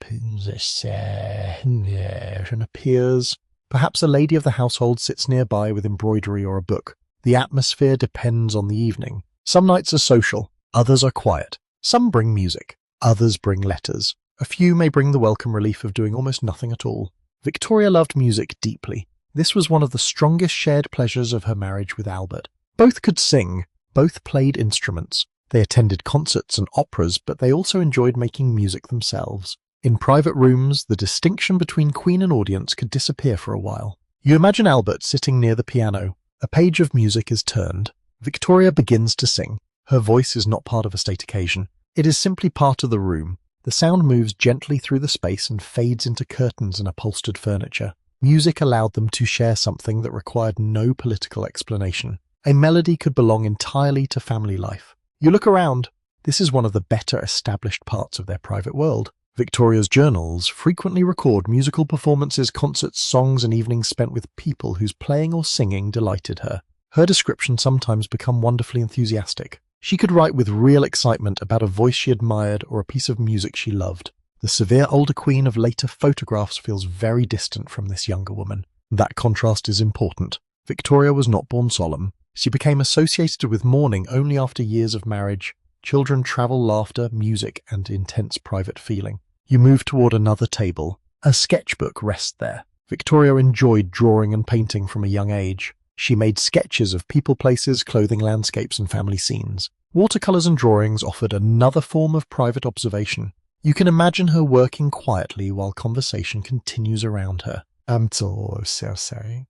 appears. Perhaps a lady of the household sits nearby with embroidery or a book. The atmosphere depends on the evening. Some nights are social, others are quiet. Some bring music, others bring letters. A few may bring the welcome relief of doing almost nothing at all. Victoria loved music deeply. This was one of the strongest shared pleasures of her marriage with Albert. Both could sing, both played instruments. They attended concerts and operas, but they also enjoyed making music themselves. In private rooms, the distinction between queen and audience could disappear for a while. You imagine Albert sitting near the piano. A page of music is turned. Victoria begins to sing. Her voice is not part of a state occasion. It is simply part of the room. The sound moves gently through the space and fades into curtains and upholstered furniture. Music allowed them to share something that required no political explanation. A melody could belong entirely to family life. You look around. This is one of the better established parts of their private world. Victoria's journals frequently record musical performances, concerts, songs, and evenings spent with people whose playing or singing delighted her. Her descriptions sometimes become wonderfully enthusiastic. She could write with real excitement about a voice she admired or a piece of music she loved. The severe older queen of later photographs feels very distant from this younger woman. That contrast is important. Victoria was not born solemn. She became associated with mourning only after years of marriage, children, travel, laughter, music, and intense private feeling. You move toward another table. A sketchbook rests there. Victoria enjoyed drawing and painting from a young age. She made sketches of people, places, clothing, landscapes, and family scenes. Watercolors and drawings offered another form of private observation. You can imagine her working quietly while conversation continues around her. I'm so sorry.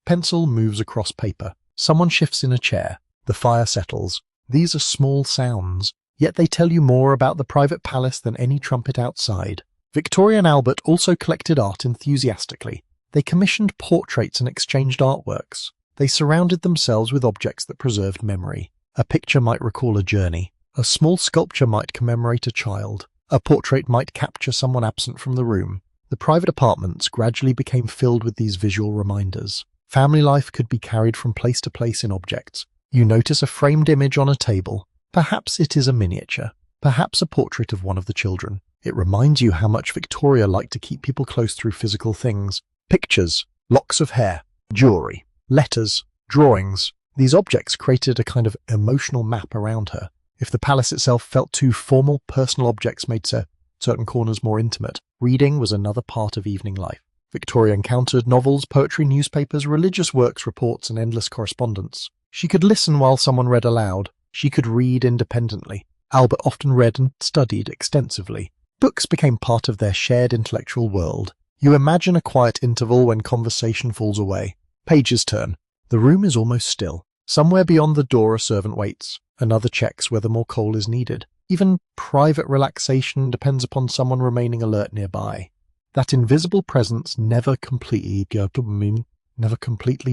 Pencil moves across paper. Someone shifts in a chair. The fire settles. These are small sounds, yet they tell you more about the private palace than any trumpet outside. Victoria and Albert also collected art enthusiastically. They commissioned portraits and exchanged artworks. They surrounded themselves with objects that preserved memory. A picture might recall a journey. A small sculpture might commemorate a child. A portrait might capture someone absent from the room. The private apartments gradually became filled with these visual reminders. Family life could be carried from place to place in objects. You notice a framed image on a table. Perhaps it is a miniature. Perhaps a portrait of one of the children. It reminds you how much Victoria liked to keep people close through physical things. Pictures, locks of hair, jewelry, letters, drawings. These objects created a kind of emotional map around her. If the palace itself felt too formal, personal objects made certain corners more intimate. Reading was another part of evening life. Victoria encountered novels, poetry, newspapers, religious works, reports, and endless correspondence. She could listen while someone read aloud. She could read independently. Albert often read and studied extensively. Books became part of their shared intellectual world. You imagine a quiet interval when conversation falls away. Pages turn. The room is almost still. Somewhere beyond the door a servant waits. Another checks whether more coal is needed. Even private relaxation depends upon someone remaining alert nearby. That invisible presence never completely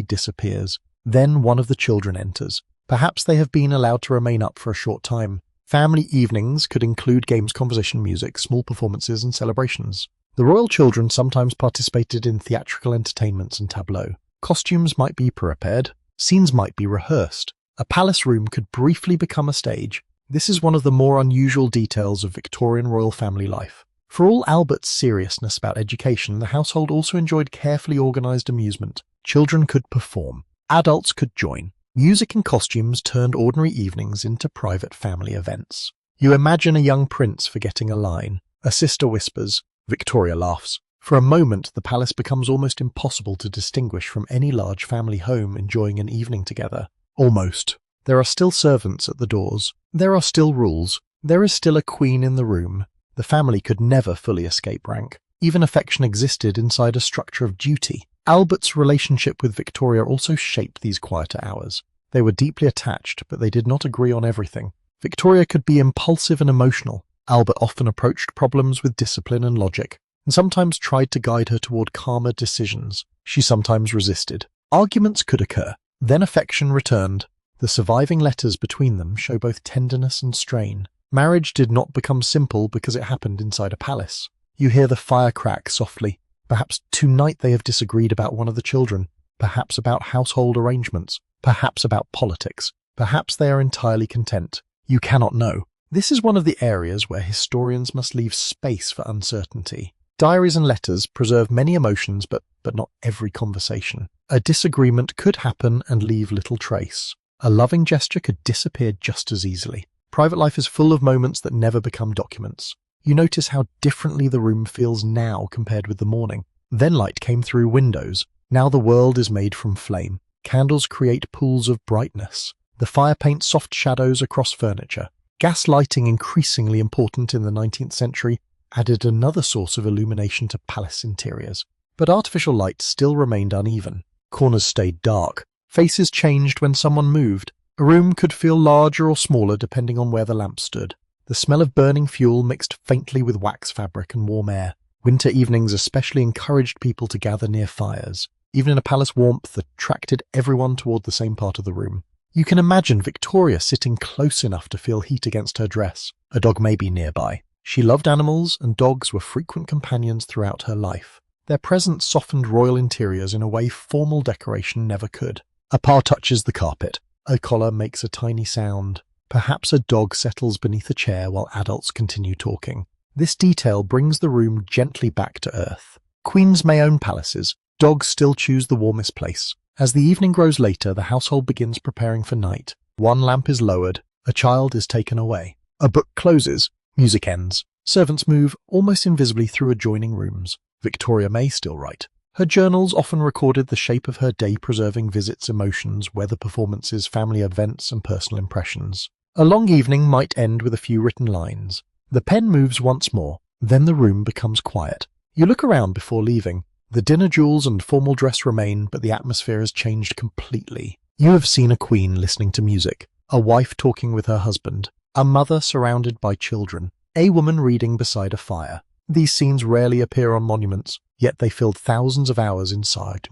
disappears. Then one of the children enters. Perhaps they have been allowed to remain up for a short time. Family evenings could include games, conversation, music, small performances, and celebrations. The royal children sometimes participated in theatrical entertainments and tableaux. Costumes might be prepared. Scenes might be rehearsed. A palace room could briefly become a stage. This is one of the more unusual details of Victorian royal family life. For all Albert's seriousness about education, the household also enjoyed carefully organised amusement. Children could perform. Adults could join. Music and costumes turned ordinary evenings into private family events. You imagine a young prince forgetting a line. A sister whispers. Victoria laughs. For a moment, the palace becomes almost impossible to distinguish from any large family home enjoying an evening together. Almost. There are still servants at the doors. There are still rules. There is still a queen in the room. The family could never fully escape rank. Even affection existed inside a structure of duty. Albert's relationship with Victoria also shaped these quieter hours. They were deeply attached, but they did not agree on everything. Victoria could be impulsive and emotional. Albert often approached problems with discipline and logic, and sometimes tried to guide her toward calmer decisions. She sometimes resisted. Arguments could occur. Then affection returned. The surviving letters between them show both tenderness and strain. Marriage did not become simple because it happened inside a palace. You hear the fire crack softly. Perhaps tonight they have disagreed about one of the children, perhaps about household arrangements, perhaps about politics, perhaps they are entirely content. You cannot know. This is one of the areas where historians must leave space for uncertainty. Diaries and letters preserve many emotions, but not every conversation. A disagreement could happen and leave little trace. A loving gesture could disappear just as easily. Private life is full of moments that never become documents. You notice how differently the room feels now compared with the morning. Then light came through windows. Now the world is made from flame. Candles create pools of brightness. The fire paints soft shadows across furniture. Gas lighting, increasingly important in the 19th century, added another source of illumination to palace interiors. But artificial light still remained uneven. Corners stayed dark. Faces changed when someone moved. A room could feel larger or smaller depending on where the lamp stood. The smell of burning fuel mixed faintly with wax fabric and warm air. Winter evenings especially encouraged people to gather near fires. Even in a palace, warmth attracted everyone toward the same part of the room. You can imagine Victoria sitting close enough to feel heat against her dress. A dog may be nearby. She loved animals, and dogs were frequent companions throughout her life. Their presence softened royal interiors in a way formal decoration never could. A paw touches the carpet. A collar makes a tiny sound. Perhaps a dog settles beneath a chair while adults continue talking. This detail brings the room gently back to earth. Queens may own palaces. Dogs still choose the warmest place. As the evening grows later, the household begins preparing for night. One lamp is lowered. A child is taken away. A book closes. Music ends. Servants move almost invisibly through adjoining rooms. Victoria may still write. Her journals often recorded the shape of her day, preserving visits, emotions, weather performances, family events, and personal impressions. A long evening might end with a few written lines. The pen moves once more. Then the room becomes quiet. You look around before leaving. The dinner jewels and formal dress remain, but the atmosphere has changed completely. You have seen a queen listening to music, a wife talking with her husband, a mother surrounded by children, a woman reading beside a fire. These scenes rarely appear on monuments, yet they filled thousands of hours inside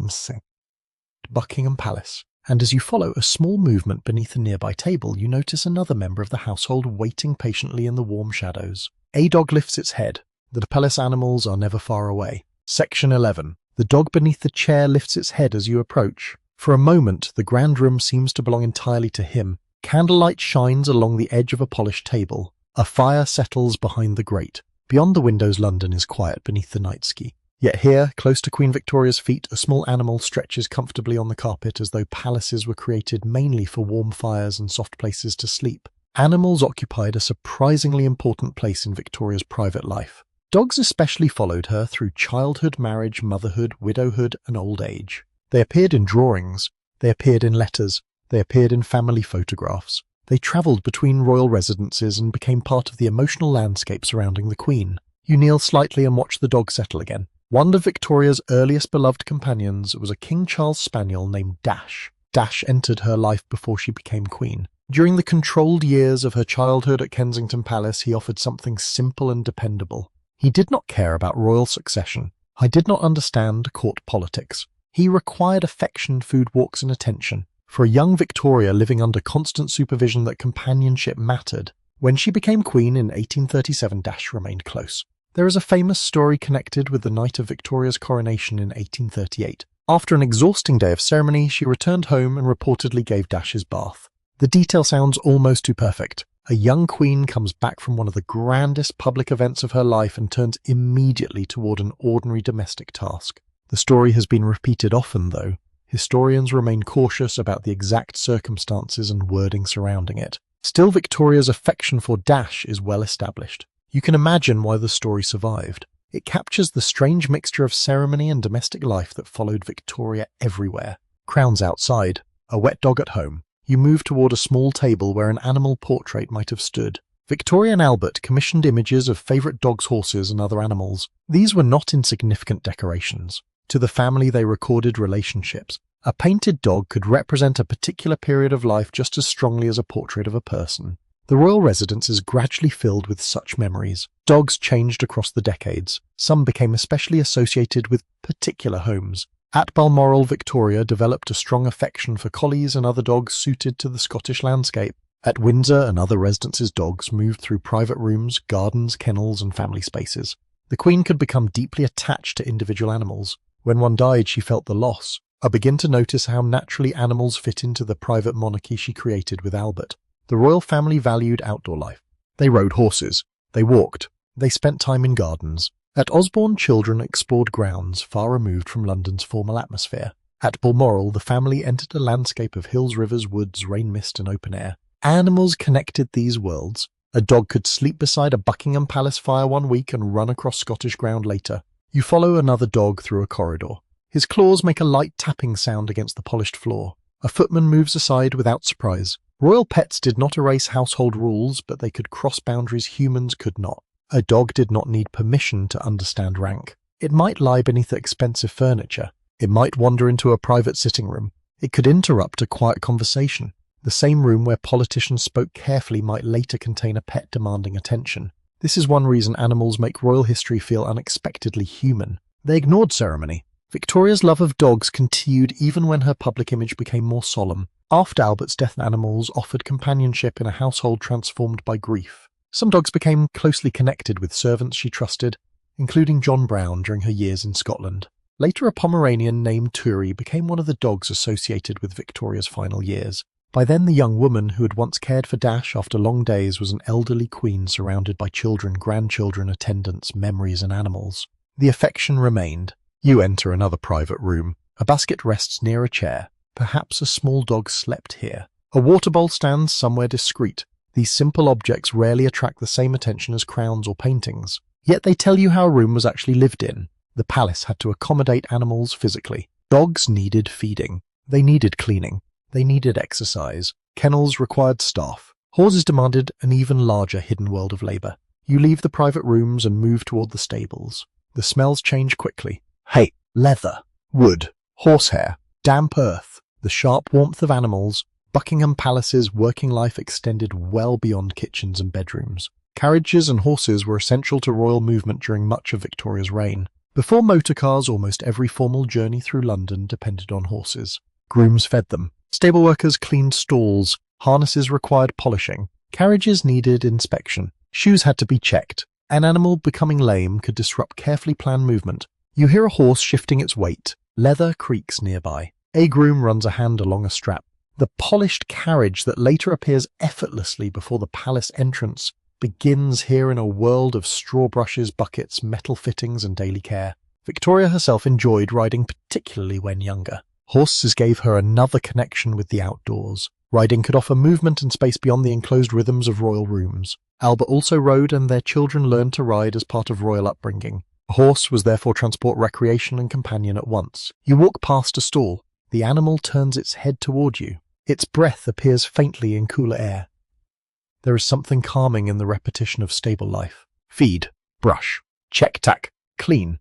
Buckingham Palace. And as you follow a small movement beneath a nearby table, you notice another member of the household waiting patiently in the warm shadows. A dog lifts its head. The palace animals are never far away. Section 11. The dog beneath the chair lifts its head as you approach. For a moment, the grand room seems to belong entirely to him. Candlelight shines along the edge of a polished table. A fire settles behind the grate. Beyond the windows, London is quiet beneath the night sky. Yet here, close to Queen Victoria's feet, a small animal stretches comfortably on the carpet as though palaces were created mainly for warm fires and soft places to sleep. Animals occupied a surprisingly important place in Victoria's private life. Dogs especially followed her through childhood, marriage, motherhood, widowhood, and old age. They appeared in drawings. They appeared in letters. They appeared in family photographs. They travelled between royal residences and became part of the emotional landscape surrounding the Queen. You kneel slightly and watch the dog settle again. One of Victoria's earliest beloved companions was a King Charles spaniel named Dash. Dash entered her life before she became queen. During the controlled years of her childhood at Kensington Palace, he offered something simple and dependable. He did not care about royal succession. He did not understand court politics. He required affection, food, walks, and attention. For a young Victoria living under constant supervision, that companionship mattered. When she became queen in 1837, Dash remained close. There is a famous story connected with the night of Victoria's coronation in 1838. After an exhausting day of ceremony, she returned home and reportedly gave Dash his bath. The detail sounds almost too perfect. A young queen comes back from one of the grandest public events of her life and turns immediately toward an ordinary domestic task. The story has been repeated often, though. Historians remain cautious about the exact circumstances and wording surrounding it. Still, Victoria's affection for Dash is well established. You can imagine why the story survived. It captures the strange mixture of ceremony and domestic life that followed Victoria everywhere. Crowns outside, a wet dog at home. You move toward a small table where an animal portrait might have stood. Victoria and Albert commissioned images of favourite dogs, horses, and other animals. These were not insignificant decorations. To the family, they recorded relationships. A painted dog could represent a particular period of life just as strongly as a portrait of a person. The royal residence is gradually filled with such memories. Dogs changed across the decades. Some became especially associated with particular homes. At Balmoral, Victoria developed a strong affection for collies and other dogs suited to the Scottish landscape. At Windsor and other residences, dogs moved through private rooms, gardens, kennels, and family spaces. The Queen could become deeply attached to individual animals. When one died, she felt the loss. I begin to notice how naturally animals fit into the private monarchy she created with Albert. The royal family valued outdoor life. They rode horses. They walked. They spent time in gardens. At Osborne, children explored grounds far removed from London's formal atmosphere. At Balmoral, the family entered a landscape of hills, rivers, woods, rain, mist, and open air. Animals connected these worlds. A dog could sleep beside a Buckingham Palace fire one week and run across Scottish ground later. You follow another dog through a corridor. His claws make a light tapping sound against the polished floor. A footman moves aside without surprise. Royal pets did not erase household rules, but they could cross boundaries humans could not. A dog did not need permission to understand rank. It might lie beneath expensive furniture. It might wander into a private sitting room. It could interrupt a quiet conversation. The same room where politicians spoke carefully might later contain a pet demanding attention. This is one reason animals make royal history feel unexpectedly human. They ignored ceremony. Victoria's love of dogs continued even when her public image became more solemn. After Albert's death, animals offered companionship in a household transformed by grief. Some dogs became closely connected with servants she trusted, including John Brown during her years in Scotland. Later, a Pomeranian named Turi became one of the dogs associated with Victoria's final years. By then, the young woman who had once cared for Dash after long days was an elderly queen surrounded by children, grandchildren, attendants, memories, and animals. The affection remained. You enter another private room. A basket rests near a chair. Perhaps a small dog slept here. A water bowl stands somewhere discreet. These simple objects rarely attract the same attention as crowns or paintings. Yet they tell you how a room was actually lived in. The palace had to accommodate animals physically. Dogs needed feeding. They needed cleaning. They needed exercise. Kennels required staff. Horses demanded an even larger hidden world of labour. You leave the private rooms and move toward the stables. The smells change quickly. Hay, leather, wood, horsehair, damp earth, the sharp warmth of animals. Buckingham Palace's working life extended well beyond kitchens and bedrooms. Carriages and horses were essential to royal movement during much of Victoria's reign. Before motor cars, almost every formal journey through London depended on horses. Grooms fed them. Stable workers cleaned stalls. Harnesses required polishing. Carriages needed inspection. Shoes had to be checked. An animal becoming lame could disrupt carefully planned movement. You hear a horse shifting its weight. Leather creaks nearby. A groom runs a hand along a strap. The polished carriage that later appears effortlessly before the palace entrance begins here in a world of straw brushes, buckets, metal fittings, and daily care. Victoria herself enjoyed riding, particularly when younger. Horses gave her another connection with the outdoors. Riding could offer movement and space beyond the enclosed rhythms of royal rooms. Albert also rode, and their children learned to ride as part of royal upbringing. A horse was therefore transport, recreation, and companion at once. You walk past a stall. The animal turns its head toward you. Its breath appears faintly in cooler air. There is something calming in the repetition of stable life. Feed, brush, check, tack, clean,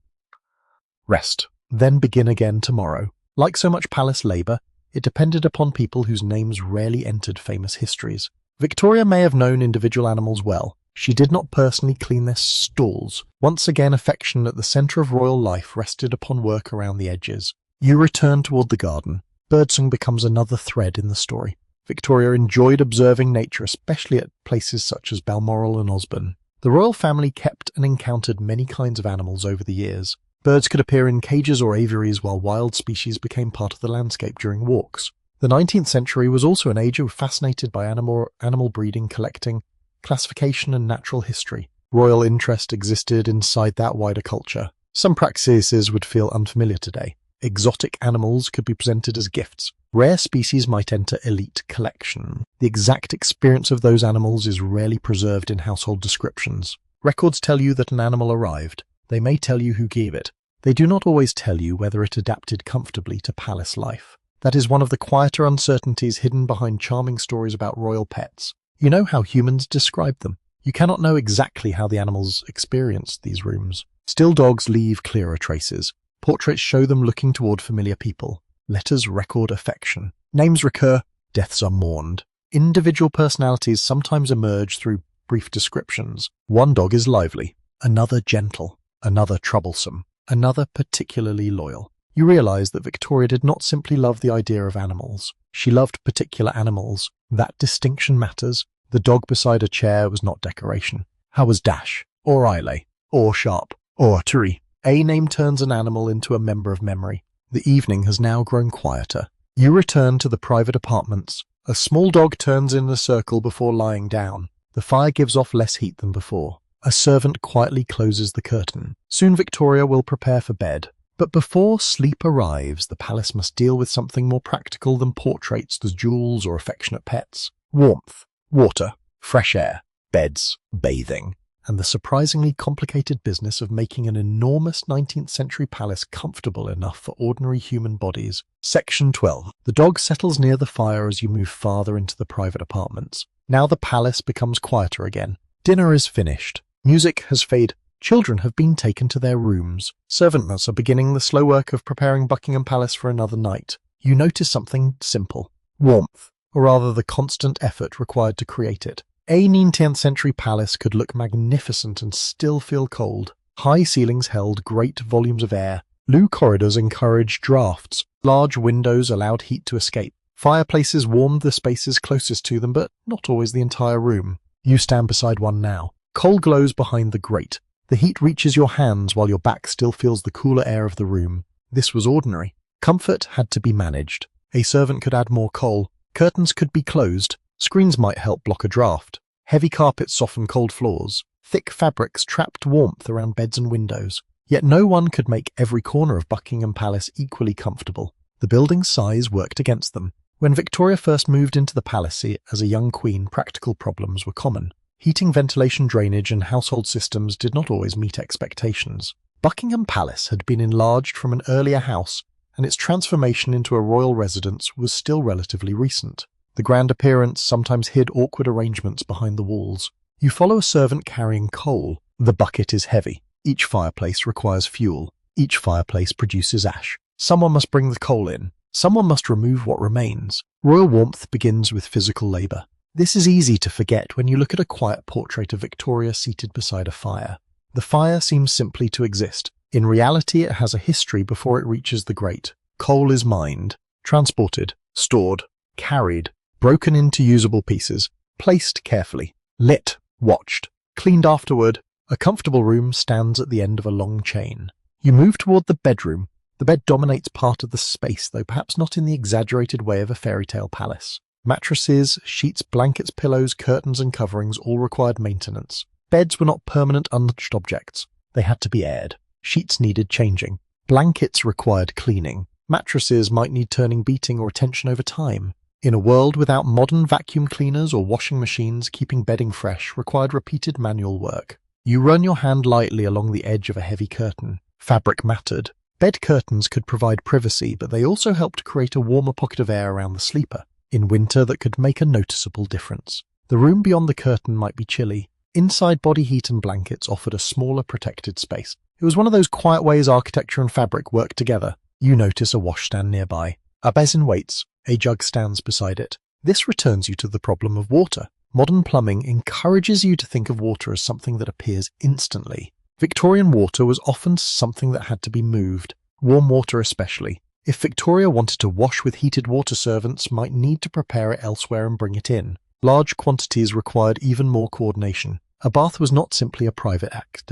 rest, then begin again tomorrow. Like so much palace labour, it depended upon people whose names rarely entered famous histories. Victoria may have known individual animals well. She did not personally clean their stalls. Once again, affection at the centre of royal life rested upon work around the edges. You return toward the garden. Birdsong becomes another thread in the story. Victoria enjoyed observing nature, especially at places such as Balmoral and Osborne. The royal family kept and encountered many kinds of animals over the years. Birds could appear in cages or aviaries, while wild species became part of the landscape during walks. The 19th century was also an age fascinated by animal breeding, collecting, classification, and natural history. Royal interest existed inside that wider culture. Some practices would feel unfamiliar today. Exotic animals could be presented as gifts. Rare species might enter elite collection. The exact experience of those animals is rarely preserved in household descriptions. Records tell you that an animal arrived. They may tell you who gave it. They do not always tell you whether it adapted comfortably to palace life. That is one of the quieter uncertainties hidden behind charming stories about royal pets. You know how humans describe them. You cannot know exactly how the animals experienced these rooms. Still dogs leave clearer traces. Portraits show them looking toward familiar people. Letters record affection. Names recur. Deaths are mourned. Individual personalities sometimes emerge through brief descriptions. One dog is lively, another gentle, another troublesome, another particularly loyal. You realize that Victoria did not simply love the idea of animals. She loved particular animals. That distinction matters. The dog beside a chair was not decoration. How was Dash, or Riley, or Sharp? Oratory. A name turns an animal into a member of memory. The evening has now grown quieter. You return to the private apartments. A small dog turns in a circle before lying down. The fire gives off less heat than before. A servant quietly closes the curtain. Soon Victoria will prepare for bed. But before sleep arrives, the palace must deal with something more practical than portraits, the jewels, or affectionate pets. Warmth, water, fresh air, beds, bathing, and the surprisingly complicated business of making an enormous 19th century palace comfortable enough for ordinary human bodies. Section 12. The dog settles near the fire as you move farther into the private apartments. Now the palace becomes quieter again. Dinner is finished. Music has faded. Children have been taken to their rooms. Servants are beginning the slow work of preparing Buckingham Palace for another night. You notice something simple. Warmth, or rather the constant effort required to create it. A 19th century palace could look magnificent and still feel cold. High ceilings held great volumes of air. Blue corridors encouraged drafts. Large windows allowed heat to escape. Fireplaces warmed the spaces closest to them, but not always the entire room. You stand beside one now. Coal glows behind the grate. The heat reaches your hands while your back still feels the cooler air of the room. This was ordinary. Comfort had to be managed. A servant could add more coal. Curtains could be closed. Screens might help block a draft. Heavy carpets soften cold floors. Thick fabrics trapped warmth around beds and windows. Yet no one could make every corner of Buckingham Palace equally comfortable. The building's size worked against them. When Victoria first moved into the palace as a young queen, practical problems were common. Heating, ventilation, drainage, and household systems did not always meet expectations. Buckingham Palace had been enlarged from an earlier house, and its transformation into a royal residence was still relatively recent. The grand appearance sometimes hid awkward arrangements behind the walls. You follow a servant carrying coal. The bucket is heavy. Each fireplace requires fuel. Each fireplace produces ash. Someone must bring the coal in. Someone must remove what remains. Royal warmth begins with physical labour. This is easy to forget when you look at a quiet portrait of Victoria seated beside a fire. The fire seems simply to exist. In reality, it has a history before it reaches the grate. Coal is mined, transported, stored, carried, broken into usable pieces, placed carefully, lit, watched, cleaned afterward. A comfortable room stands at the end of a long chain. You move toward the bedroom. The bed dominates part of the space, though perhaps not in the exaggerated way of a fairy tale palace. Mattresses, sheets, blankets, pillows, curtains, and coverings all required maintenance. Beds were not permanent, untouched objects. They had to be aired. Sheets needed changing. Blankets required cleaning. Mattresses might need turning, beating, or attention over time. In a world without modern vacuum cleaners or washing machines, keeping bedding fresh required repeated manual work. You run your hand lightly along the edge of a heavy curtain. Fabric mattered. Bed curtains could provide privacy, but they also helped create a warmer pocket of air around the sleeper. In winter, that could make a noticeable difference. The room beyond the curtain might be chilly. Inside, body heat and blankets offered a smaller protected space. It was one of those quiet ways architecture and fabric work together. You notice a washstand nearby. A basin waits. A jug stands beside it. This returns you to the problem of water. Modern plumbing encourages you to think of water as something that appears instantly. Victorian water was often something that had to be moved, warm water especially. If Victoria wanted to wash with heated water, servants might need to prepare it elsewhere and bring it in. Large quantities required even more coordination. A bath was not simply a private act.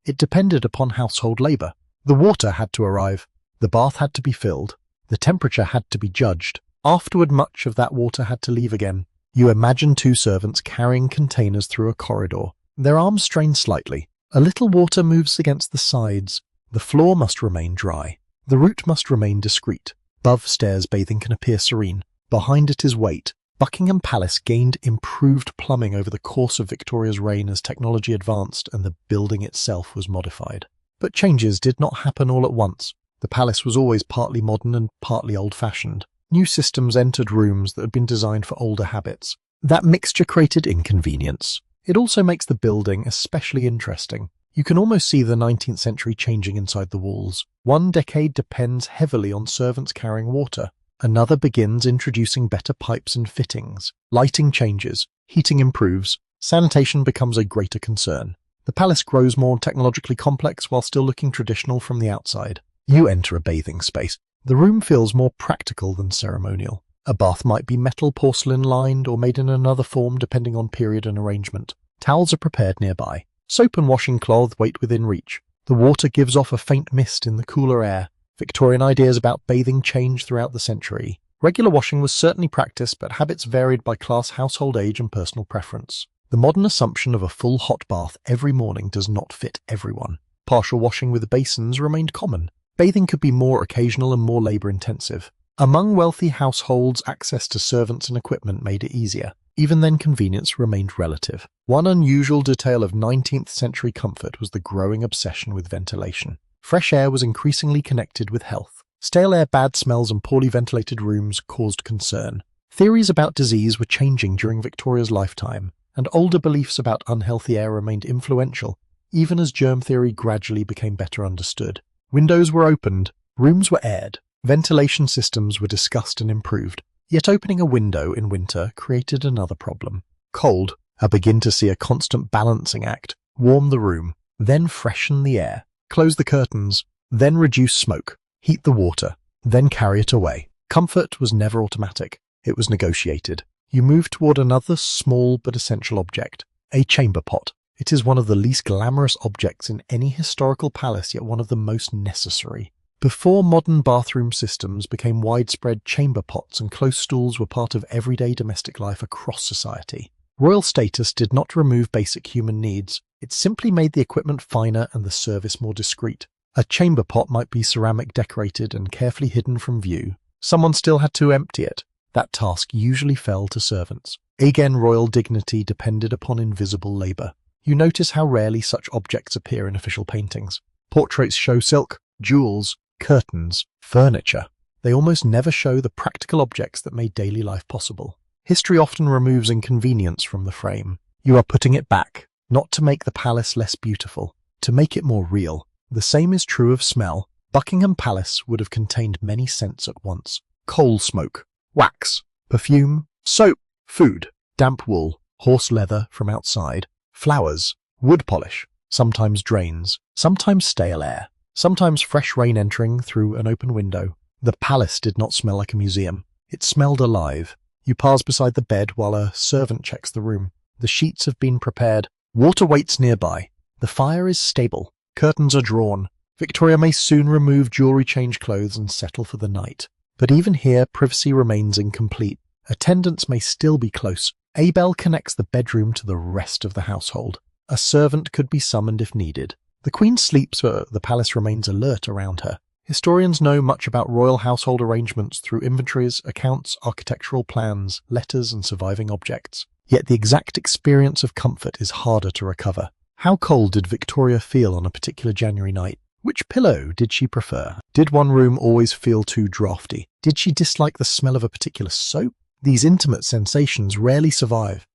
It depended upon household labour. The water had to arrive. The bath had to be filled. The temperature had to be judged. Afterward, much of that water had to leave again. You imagine two servants carrying containers through a corridor. Their arms strain slightly. A little water moves against the sides. The floor must remain dry. The route must remain discreet. Above stairs, bathing can appear serene. Behind it is weight. Buckingham Palace gained improved plumbing over the course of Victoria's reign as technology advanced and the building itself was modified. But changes did not happen all at once. The palace was always partly modern and partly old-fashioned. New systems entered rooms that had been designed for older habits. That mixture created inconvenience. It also makes the building especially interesting. You can almost see the 19th century changing inside the walls. One decade depends heavily on servants carrying water. Another begins introducing better pipes and fittings. Lighting changes. Heating improves. Sanitation becomes a greater concern. The palace grows more technologically complex while still looking traditional from the outside. You enter a bathing space. The room feels more practical than ceremonial. A bath might be metal, porcelain lined, or made in another form depending on period and arrangement. Towels are prepared nearby. Soap and washing cloth wait within reach. The water gives off a faint mist in the cooler air. Victorian ideas about bathing changed throughout the century. Regular washing was certainly practiced, but habits varied by class, household age, and personal preference. The modern assumption of a full hot bath every morning does not fit everyone. Partial washing with basins remained common. Bathing could be more occasional and more labour-intensive. Among wealthy households, access to servants and equipment made it easier. Even then, convenience remained relative. One unusual detail of 19th century comfort was the growing obsession with ventilation. Fresh air was increasingly connected with health. Stale air, bad smells, and poorly ventilated rooms caused concern. Theories about disease were changing during Victoria's lifetime, and older beliefs about unhealthy air remained influential, even as germ theory gradually became better understood. Windows were opened, rooms were aired, ventilation systems were discussed and improved. Yet opening a window in winter created another problem. Cold, begin to see a constant balancing act. Warm the room, then freshen the air. Close the curtains, then reduce smoke. Heat the water, then carry it away. Comfort was never automatic. It was negotiated. You moved toward another small but essential object, a chamber pot. It is one of the least glamorous objects in any historical palace, yet one of the most necessary. Before modern bathroom systems became widespread, chamber pots and close stools were part of everyday domestic life across society. Royal status did not remove basic human needs. It simply made the equipment finer and the service more discreet. A chamber pot might be ceramic decorated and carefully hidden from view. Someone still had to empty it. That task usually fell to servants. Again, royal dignity depended upon invisible labour. You notice how rarely such objects appear in official paintings. Portraits show silk, jewels, curtains, furniture. They almost never show the practical objects that made daily life possible. History often removes inconvenience from the frame. You are putting it back, not to make the palace less beautiful, to make it more real. The same is true of smell. Buckingham Palace would have contained many scents at once. Coal smoke, wax, perfume, soap, food, damp wool, horse leather from outside, flowers, wood polish, sometimes drains, sometimes stale air. Sometimes fresh rain entering through an open window. The palace did not smell like a museum. It smelled alive. You pass beside the bed while a servant checks the room. The sheets have been prepared. Water waits nearby. The fire is stable. Curtains are drawn. Victoria may soon remove jewellery, change clothes, and settle for the night. But even here, privacy remains incomplete. Attendants may still be close. A bell connects the bedroom to the rest of the household. A servant could be summoned if needed. The Queen sleeps, but the palace remains alert around her. Historians know much about royal household arrangements through inventories, accounts, architectural plans, letters, and surviving objects. Yet the exact experience of comfort is harder to recover. How cold did Victoria feel on a particular January night? Which pillow did she prefer? Did one room always feel too draughty? Did she dislike the smell of a particular soap? These intimate sensations rarely survive.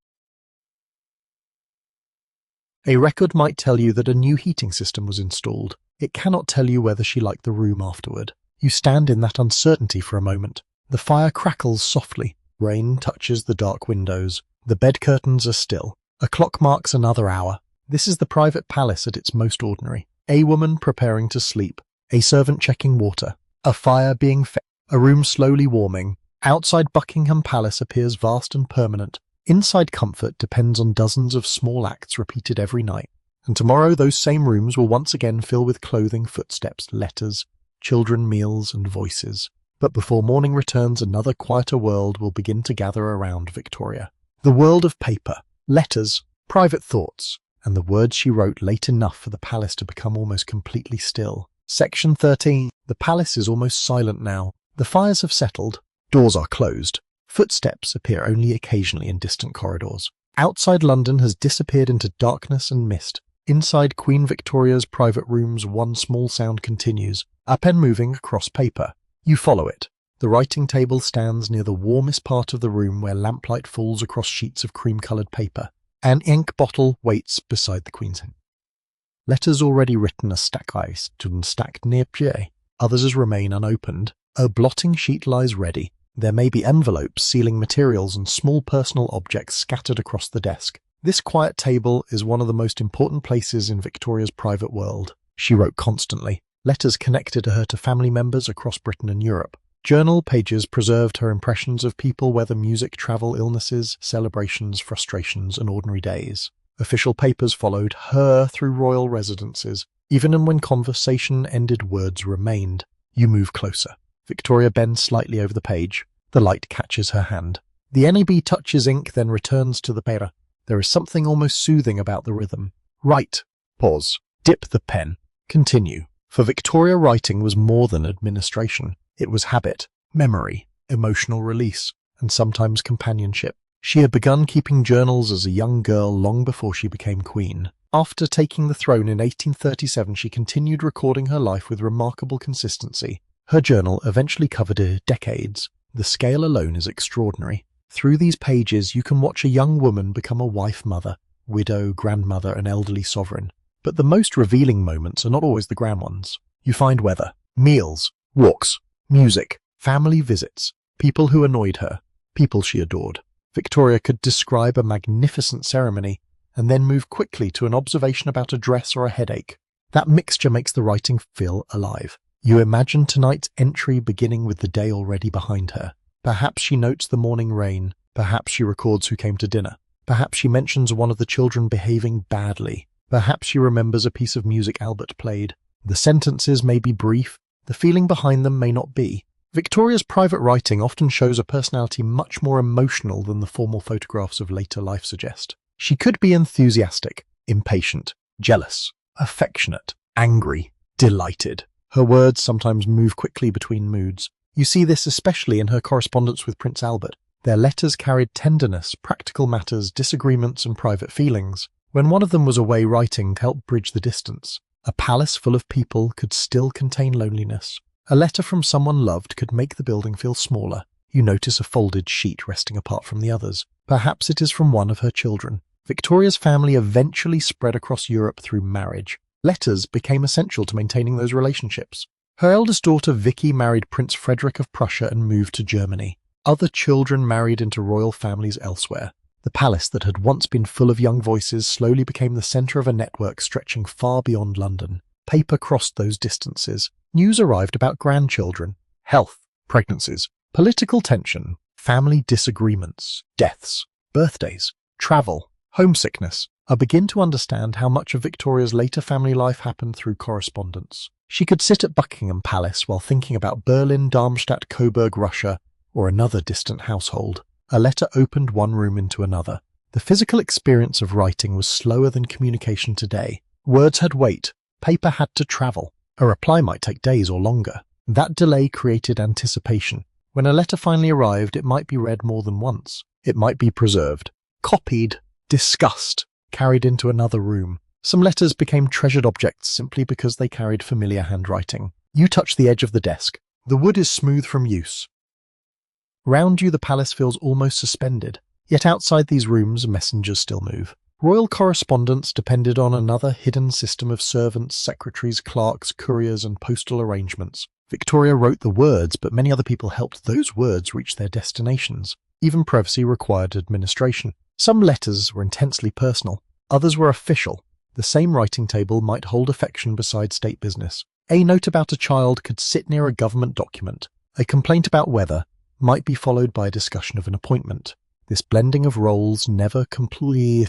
A record might tell you that a new heating system was installed. It cannot tell you whether she liked the room afterward. You stand in that uncertainty for a moment. The fire crackles softly. Rain touches the dark windows. The bed curtains are still. A clock marks another hour. This is the private palace at its most ordinary. A woman preparing to sleep. A servant checking water. A fire being fed. A room slowly warming. Outside Buckingham Palace appears vast and permanent. Inside comfort depends on dozens of small acts repeated every night. And tomorrow those same rooms will once again fill with clothing, footsteps, letters, children, meals, and voices. But before morning returns, another quieter world will begin to gather around Victoria. The world of paper, letters, private thoughts, and the words she wrote late enough for the palace to become almost completely still. Section 13. The palace is almost silent now. The fires have settled. Doors are closed. Footsteps appear only occasionally in distant corridors. Outside London has disappeared into darkness and mist. Inside Queen Victoria's private rooms, one small sound continues, a pen moving across paper. You follow it. The writing table stands near the warmest part of the room where lamplight falls across sheets of cream-coloured paper. An ink bottle waits beside the Queen's head. Letters already written are stacked nearby. Others remain unopened. A blotting sheet lies ready. There may be envelopes, sealing materials, and small personal objects scattered across the desk. This quiet table is one of the most important places in Victoria's private world. She wrote constantly. Letters connected her to family members across Britain and Europe. Journal pages preserved her impressions of people, whether music, travel, illnesses, celebrations, frustrations, and ordinary days. Official papers followed her through royal residences. Even when conversation ended, words remained. You move closer. Victoria bends slightly over the page. The light catches her hand. The NAB touches ink, then returns to the paper. There is something almost soothing about the rhythm. Write. Pause. Dip the pen. Continue. For Victoria, writing was more than administration. It was habit, memory, emotional release, and sometimes companionship. She had begun keeping journals as a young girl long before she became queen. After taking the throne in 1837, she continued recording her life with remarkable consistency. Her journal eventually covered decades. The scale alone is extraordinary. Through these pages, you can watch a young woman become a wife, mother, widow, grandmother, and elderly sovereign. But the most revealing moments are not always the grand ones. You find weather, meals, walks, music, family visits, people who annoyed her, people she adored. Victoria could describe a magnificent ceremony and then move quickly to an observation about a dress or a headache. That mixture makes the writing feel alive. You imagine tonight's entry beginning with the day already behind her. Perhaps she notes the morning rain. Perhaps she records who came to dinner. Perhaps she mentions one of the children behaving badly. Perhaps she remembers a piece of music Albert played. The sentences may be brief. The feeling behind them may not be. Victoria's private writing often shows a personality much more emotional than the formal photographs of later life suggest. She could be enthusiastic, impatient, jealous, affectionate, angry, delighted. Her words sometimes move quickly between moods. You see this especially in her correspondence with Prince Albert. Their letters carried tenderness, practical matters, disagreements, and private feelings. When one of them was away, writing helped bridge the distance. A palace full of people could still contain loneliness. A letter from someone loved could make the building feel smaller. You notice a folded sheet resting apart from the others. Perhaps it is from one of her children. Victoria's family eventually spread across Europe through marriage. Letters became essential to maintaining those relationships. Her eldest daughter Vicky married Prince Frederick of Prussia and moved to Germany. Other children married into royal families elsewhere. The palace that had once been full of young voices slowly became the centre of a network stretching far beyond London. Paper crossed those distances. News arrived about grandchildren, health, pregnancies, political tension, family disagreements, deaths, birthdays, travel, homesickness. I begin to understand how much of Victoria's later family life happened through correspondence. She could sit at Buckingham Palace while thinking about Berlin, Darmstadt, Coburg, Russia, or another distant household. A letter opened one room into another. The physical experience of writing was slower than communication today. Words had weight. Paper had to travel. A reply might take days or longer. That delay created anticipation. When a letter finally arrived, it might be read more than once. It might be preserved, copied, discussed, carried into another room. Some letters became treasured objects simply because they carried familiar handwriting. You touch the edge of the desk. The wood is smooth from use. Round you, the palace feels almost suspended. Yet outside these rooms, messengers still move. Royal correspondence depended on another hidden system of servants, secretaries, clerks, couriers, and postal arrangements. Victoria wrote the words, but many other people helped those words reach their destinations. Even privacy required administration. Some letters were intensely personal. Others were official. The same writing table might hold affection beside state business. A note about a child could sit near a government document. A complaint about weather might be followed by a discussion of an appointment. This blending of roles never completely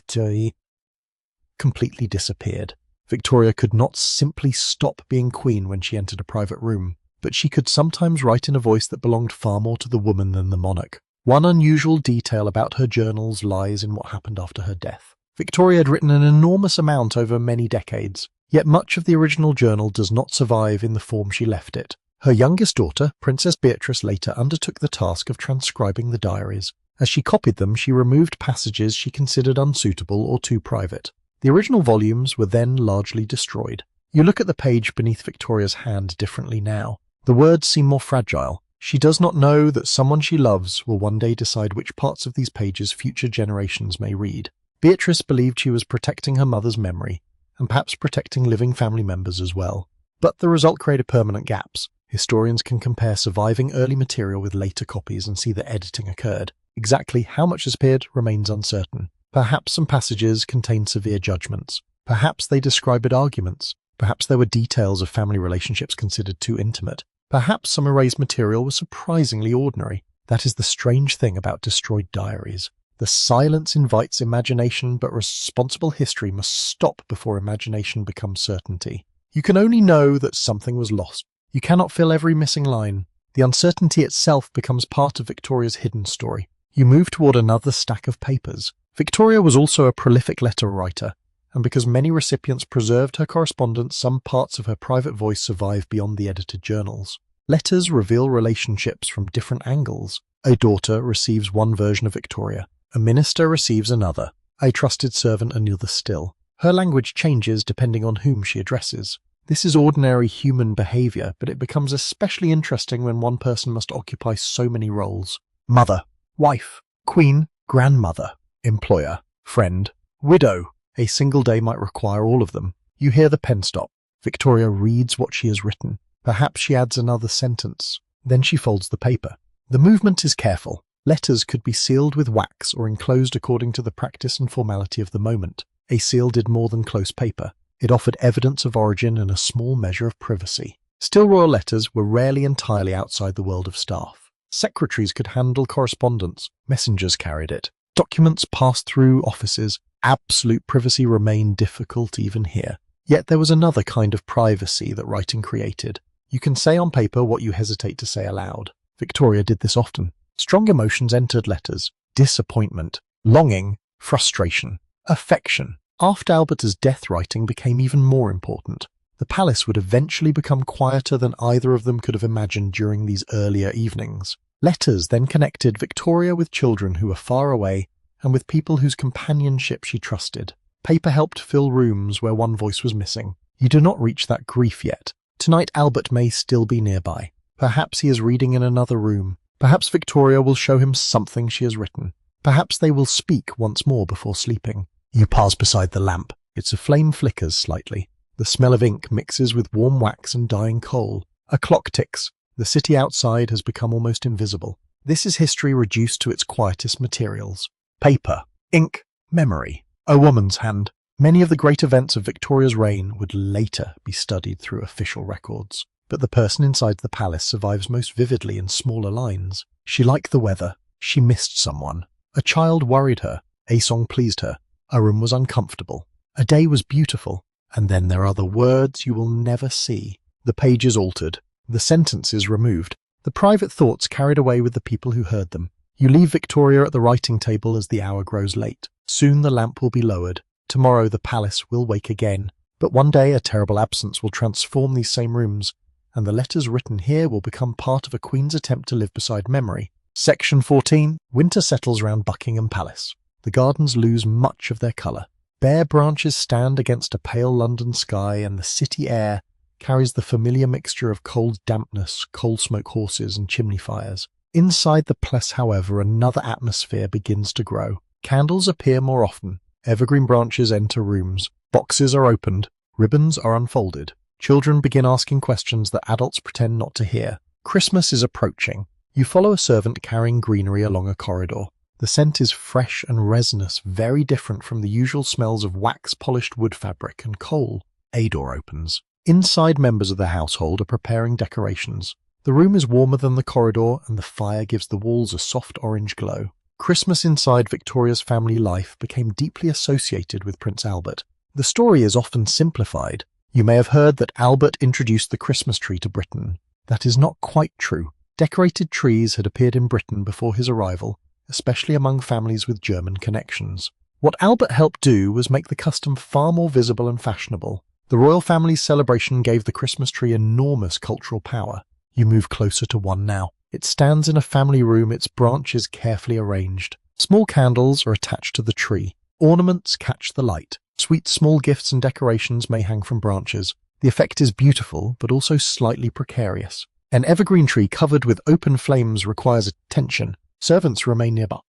disappeared. Victoria could not simply stop being queen when she entered a private room, but she could sometimes write in a voice that belonged far more to the woman than the monarch. One unusual detail about her journals lies in what happened after her death. Victoria had written an enormous amount over many decades, yet much of the original journal does not survive in the form she left it. Her youngest daughter, Princess Beatrice, later undertook the task of transcribing the diaries. As she copied them, she removed passages she considered unsuitable or too private. The original volumes were then largely destroyed. You look at the page beneath Victoria's hand differently now. The words seem more fragile. She does not know that someone she loves will one day decide which parts of these pages future generations may read. Beatrice believed she was protecting her mother's memory, and perhaps protecting living family members as well. But the result created permanent gaps. Historians can compare surviving early material with later copies and see that editing occurred. Exactly how much has appeared remains uncertain. Perhaps some passages contained severe judgments. Perhaps they described arguments. Perhaps there were details of family relationships considered too intimate. Perhaps some erased material was surprisingly ordinary. That is the strange thing about destroyed diaries. The silence invites imagination, but responsible history must stop before imagination becomes certainty. You can only know that something was lost. You cannot fill every missing line. The uncertainty itself becomes part of Victoria's hidden story. You move toward another stack of papers. Victoria was also a prolific letter writer, and because many recipients preserved her correspondence, some parts of her private voice survive beyond the edited journals. Letters reveal relationships from different angles. A daughter receives one version of Victoria. A minister receives another. A trusted servant another still. Her language changes depending on whom she addresses. This is ordinary human behavior, but it becomes especially interesting when one person must occupy so many roles. Mother, wife, queen, grandmother, employer, friend, widow. A single day might require all of them. You hear the pen stop. Victoria reads what she has written. Perhaps she adds another sentence. Then she folds the paper. The movement is careful. Letters could be sealed with wax or enclosed according to the practice and formality of the moment. A seal did more than close paper. It offered evidence of origin and a small measure of privacy. Still, royal letters were rarely entirely outside the world of staff. Secretaries could handle correspondence. Messengers carried it. Documents passed through offices. Absolute privacy remained difficult even here. Yet there was another kind of privacy that writing created. You can say on paper what you hesitate to say aloud. Victoria did this often. Strong emotions entered letters. Disappointment, longing, frustration, affection. After Alberta's death, writing became even more important. The palace would eventually become quieter than either of them could have imagined during these earlier evenings. Letters then connected Victoria with children who were far away and with people whose companionship she trusted. Paper helped fill rooms where one voice was missing. You do not reach that grief yet. Tonight Albert may still be nearby. Perhaps he is reading in another room. Perhaps Victoria will show him something she has written. Perhaps they will speak once more before sleeping. You pass beside the lamp. Its flame flickers slightly. The smell of ink mixes with warm wax and dying coal. A clock ticks. The city outside has become almost invisible. This is history reduced to its quietest materials. Paper, ink, memory. A woman's hand. Many of the great events of Victoria's reign would later be studied through official records. But the person inside the palace survives most vividly in smaller lines. She liked the weather. She missed someone. A child worried her. A song pleased her. A room was uncomfortable. A day was beautiful. And then there are the words you will never see. The pages altered. The sentences removed. The private thoughts carried away with the people who heard them. You leave Victoria at the writing table as the hour grows late. Soon the lamp will be lowered. Tomorrow the palace will wake again. But one day a terrible absence will transform these same rooms, and the letters written here will become part of a queen's attempt to live beside memory. Section 14. Winter settles round Buckingham Palace. The gardens lose much of their colour. Bare branches stand against a pale London sky, and the city air carries the familiar mixture of cold dampness, coal smoke horses and chimney fires. Inside the palace, however, another atmosphere begins to grow. Candles appear more often. Evergreen branches enter rooms. Boxes are opened. Ribbons are unfolded. Children begin asking questions that adults pretend not to hear. Christmas is approaching. You follow a servant carrying greenery along a corridor. The scent is fresh and resinous, very different from the usual smells of wax-polished wood fabric and coal. A door opens. Inside, members of the household are preparing decorations. The room is warmer than the corridor, and the fire gives the walls a soft orange glow. Christmas inside Victoria's family life became deeply associated with Prince Albert. The story is often simplified. You may have heard that Albert introduced the Christmas tree to Britain. That is not quite true. Decorated trees had appeared in Britain before his arrival, especially among families with German connections. What Albert helped do was make the custom far more visible and fashionable. The royal family's celebration gave the Christmas tree enormous cultural power. You move closer to one now. It stands in a family room, its branches carefully arranged. Small candles are attached to the tree. Ornaments catch the light. Sweet small gifts and decorations may hang from branches. The effect is beautiful, but also slightly precarious. An evergreen tree covered with open flames requires attention. Servants remain nearby.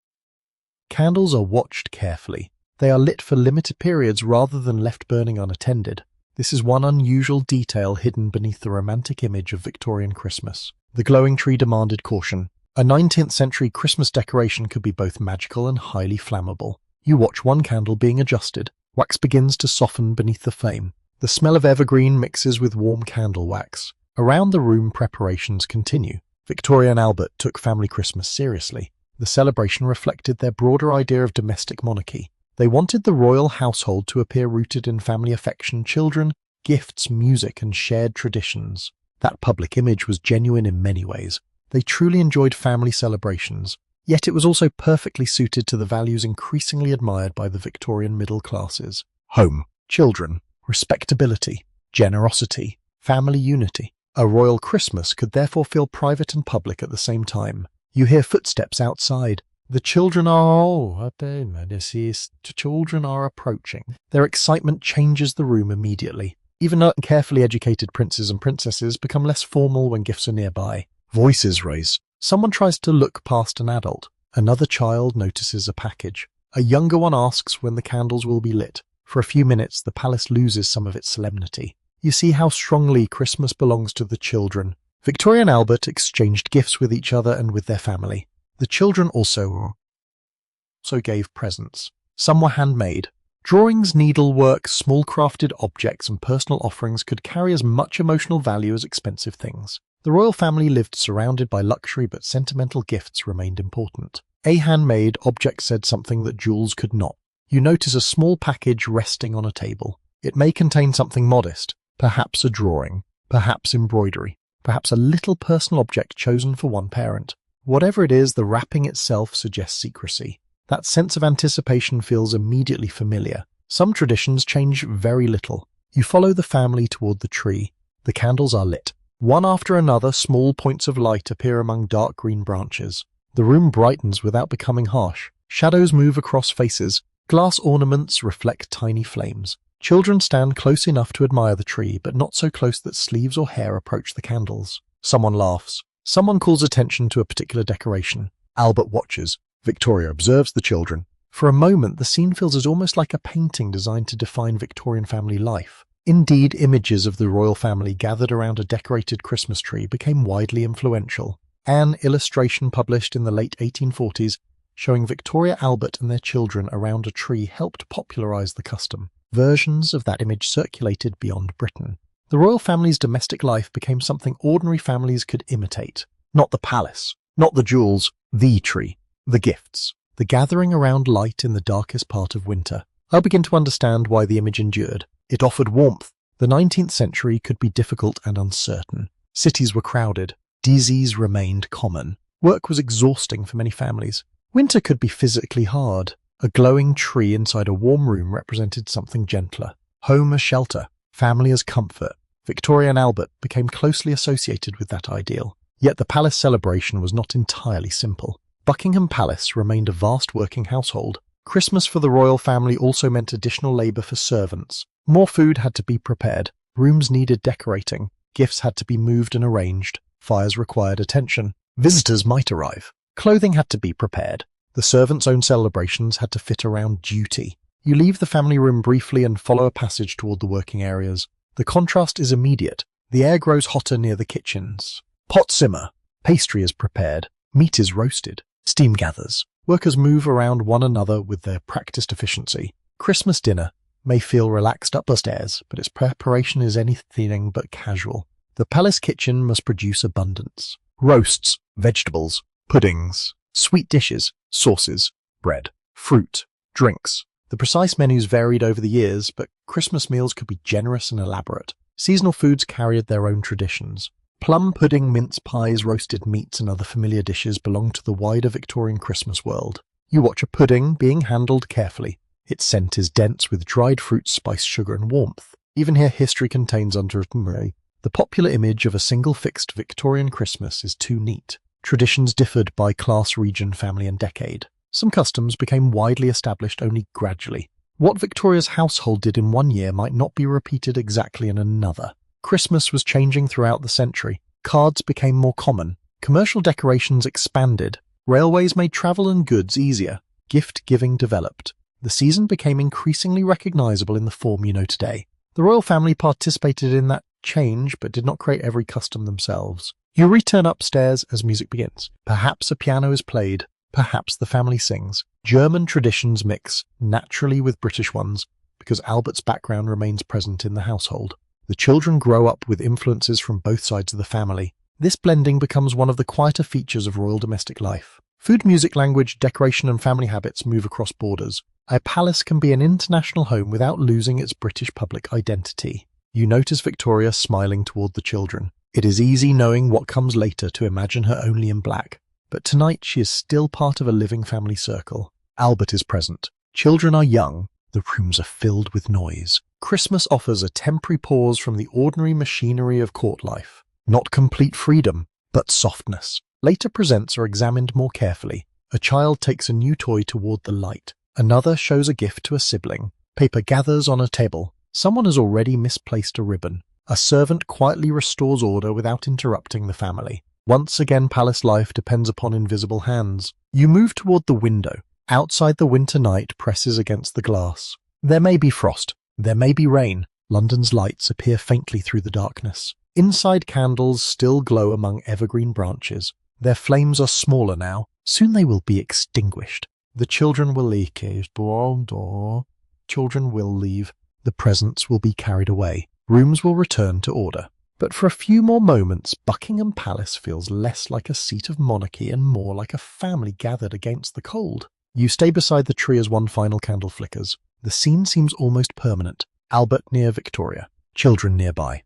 Candles are watched carefully. They are lit for limited periods rather than left burning unattended. This is one unusual detail hidden beneath the romantic image of Victorian Christmas. The glowing tree demanded caution. A 19th century Christmas decoration could be both magical and highly flammable. You watch one candle being adjusted. Wax begins to soften beneath the flame. The smell of evergreen mixes with warm candle wax. Around the room, preparations continue. Victoria and Albert took family Christmas seriously. The celebration reflected their broader idea of domestic monarchy. They wanted the royal household to appear rooted in family affection, children, gifts, music, and shared traditions. That public image was genuine in many ways. They truly enjoyed family celebrations, yet it was also perfectly suited to the values increasingly admired by the Victorian middle classes: home, children, respectability, generosity, family unity. A royal Christmas could therefore feel private and public at the same time. You hear footsteps outside. The children are approaching. Their excitement changes the room immediately. Even carefully educated princes and princesses become less formal when gifts are nearby. Voices raise. Someone tries to look past an adult. Another child notices a package. A younger one asks when the candles will be lit. For a few minutes, the palace loses some of its solemnity. You see how strongly Christmas belongs to the children. Victoria and Albert exchanged gifts with each other and with their family. The children also gave presents. Some were handmade. Drawings, needlework, small crafted objects, and personal offerings could carry as much emotional value as expensive things. The royal family lived surrounded by luxury, but sentimental gifts remained important. A handmade object said something that jewels could not. You notice a small package resting on a table. It may contain something modest, perhaps a drawing, perhaps embroidery, perhaps a little personal object chosen for one parent. Whatever it is, the wrapping itself suggests secrecy. That sense of anticipation feels immediately familiar. Some traditions change very little. You follow the family toward the tree. The candles are lit. One after another, small points of light appear among dark green branches. The room brightens without becoming harsh. Shadows move across faces. Glass ornaments reflect tiny flames. Children stand close enough to admire the tree, but not so close that sleeves or hair approach the candles. Someone laughs. Someone calls attention to a particular decoration. Albert watches. Victoria observes the children. For a moment, the scene feels as almost like a painting designed to define Victorian family life. Indeed, images of the royal family gathered around a decorated Christmas tree became widely influential. An illustration published in the late 1840s showing Victoria, Albert and their children around a tree helped popularize the custom. Versions of that image circulated beyond Britain. The royal family's domestic life became something ordinary families could imitate. Not the palace, not the jewels, the tree, the gifts, the gathering around light in the darkest part of winter. I'll begin to understand why the image endured. It offered warmth. The 19th century could be difficult and uncertain. Cities were crowded. Disease remained common. Work was exhausting for many families. Winter could be physically hard. A glowing tree inside a warm room represented something gentler. Home as shelter, family as comfort. Victoria and Albert became closely associated with that ideal. Yet the palace celebration was not entirely simple. Buckingham Palace remained a vast working household. Christmas for the royal family also meant additional labour for servants. More food had to be prepared. Rooms needed decorating. Gifts had to be moved and arranged. Fires required attention. Visitors might arrive. Clothing had to be prepared. The servants' own celebrations had to fit around duty. You leave the family room briefly and follow a passage toward the working areas. The contrast is immediate. The air grows hotter near the kitchens. Pots simmer. Pastry is prepared. Meat is roasted. Steam gathers. Workers move around one another with their practiced efficiency. Christmas dinner may feel relaxed upstairs, but its preparation is anything but casual. The palace kitchen must produce abundance. Roasts, vegetables, puddings, sweet dishes, sauces, bread, fruit, drinks. The precise menus varied over the years, but Christmas meals could be generous and elaborate. Seasonal foods carried their own traditions. Plum pudding, mince pies, roasted meats, and other familiar dishes belonged to the wider Victorian Christmas world. You watch a pudding being handled carefully. Its scent is dense with dried fruit, spice, sugar, and warmth. Even here, history contains underwritten. The popular image of a single fixed Victorian Christmas is too neat. Traditions differed by class, region, family, and decade. Some customs became widely established only gradually. What Victoria's household did in one year might not be repeated exactly in another. Christmas was changing throughout the century. Cards became more common. Commercial decorations expanded. Railways made travel and goods easier. Gift-giving developed. The season became increasingly recognizable in the form you know today. The royal family participated in that change, but did not create every custom themselves. You return upstairs as music begins. Perhaps a piano is played. Perhaps the family sings. German traditions mix naturally with British ones because Albert's background remains present in the household. The children grow up with influences from both sides of the family. This blending becomes one of the quieter features of royal domestic life. Food, music, language, decoration and family habits move across borders. A palace can be an international home without losing its British public identity. You notice Victoria smiling toward the children. It is easy, knowing what comes later, to imagine her only in black. But tonight she is still part of a living family circle. Albert is present. Children are young. The rooms are filled with noise. Christmas offers a temporary pause from the ordinary machinery of court life. Not complete freedom, but softness. Later presents are examined more carefully. A child takes a new toy toward the light. Another shows a gift to a sibling. Paper gathers on a table. Someone has already misplaced a ribbon. A servant quietly restores order without interrupting the family. Once again, palace life depends upon invisible hands. You move toward the window. Outside, the winter night presses against the glass. There may be frost. There may be rain. London's lights appear faintly through the darkness. Inside, candles still glow among evergreen branches. Their flames are smaller now. Soon they will be extinguished. The children will leave. Children will leave. The presents will be carried away. Rooms will return to order. But for a few more moments, Buckingham Palace feels less like a seat of monarchy and more like a family gathered against the cold. You stay beside the tree as one final candle flickers. The scene seems almost permanent. Albert near Victoria. Children nearby.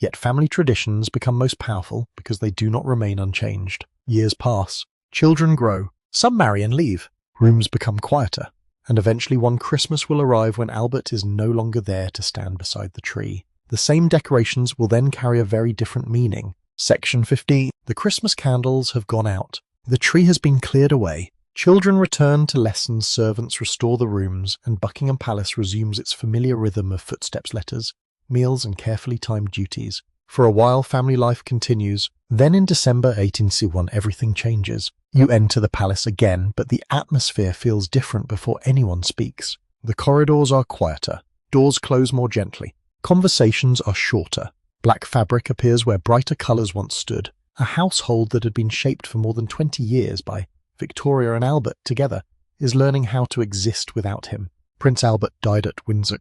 Yet family traditions become most powerful because they do not remain unchanged. Years pass. Children grow. Some marry and leave. Rooms become quieter. And eventually one Christmas will arrive when Albert is no longer there to stand beside the tree. The same decorations will then carry a very different meaning. Section 15. The Christmas candles have gone out. The tree has been cleared away. Children return to lessons, servants restore the rooms, and Buckingham Palace resumes its familiar rhythm of footsteps, letters, meals, and carefully timed duties. For a while, family life continues. Then in December 1861, everything changes. You enter the palace again, but the atmosphere feels different before anyone speaks. The corridors are quieter. Doors close more gently. Conversations are shorter. Black fabric appears where brighter colours once stood. A household that had been shaped for more than 20 years by Victoria and Albert together is learning how to exist without him. Prince Albert died at Windsor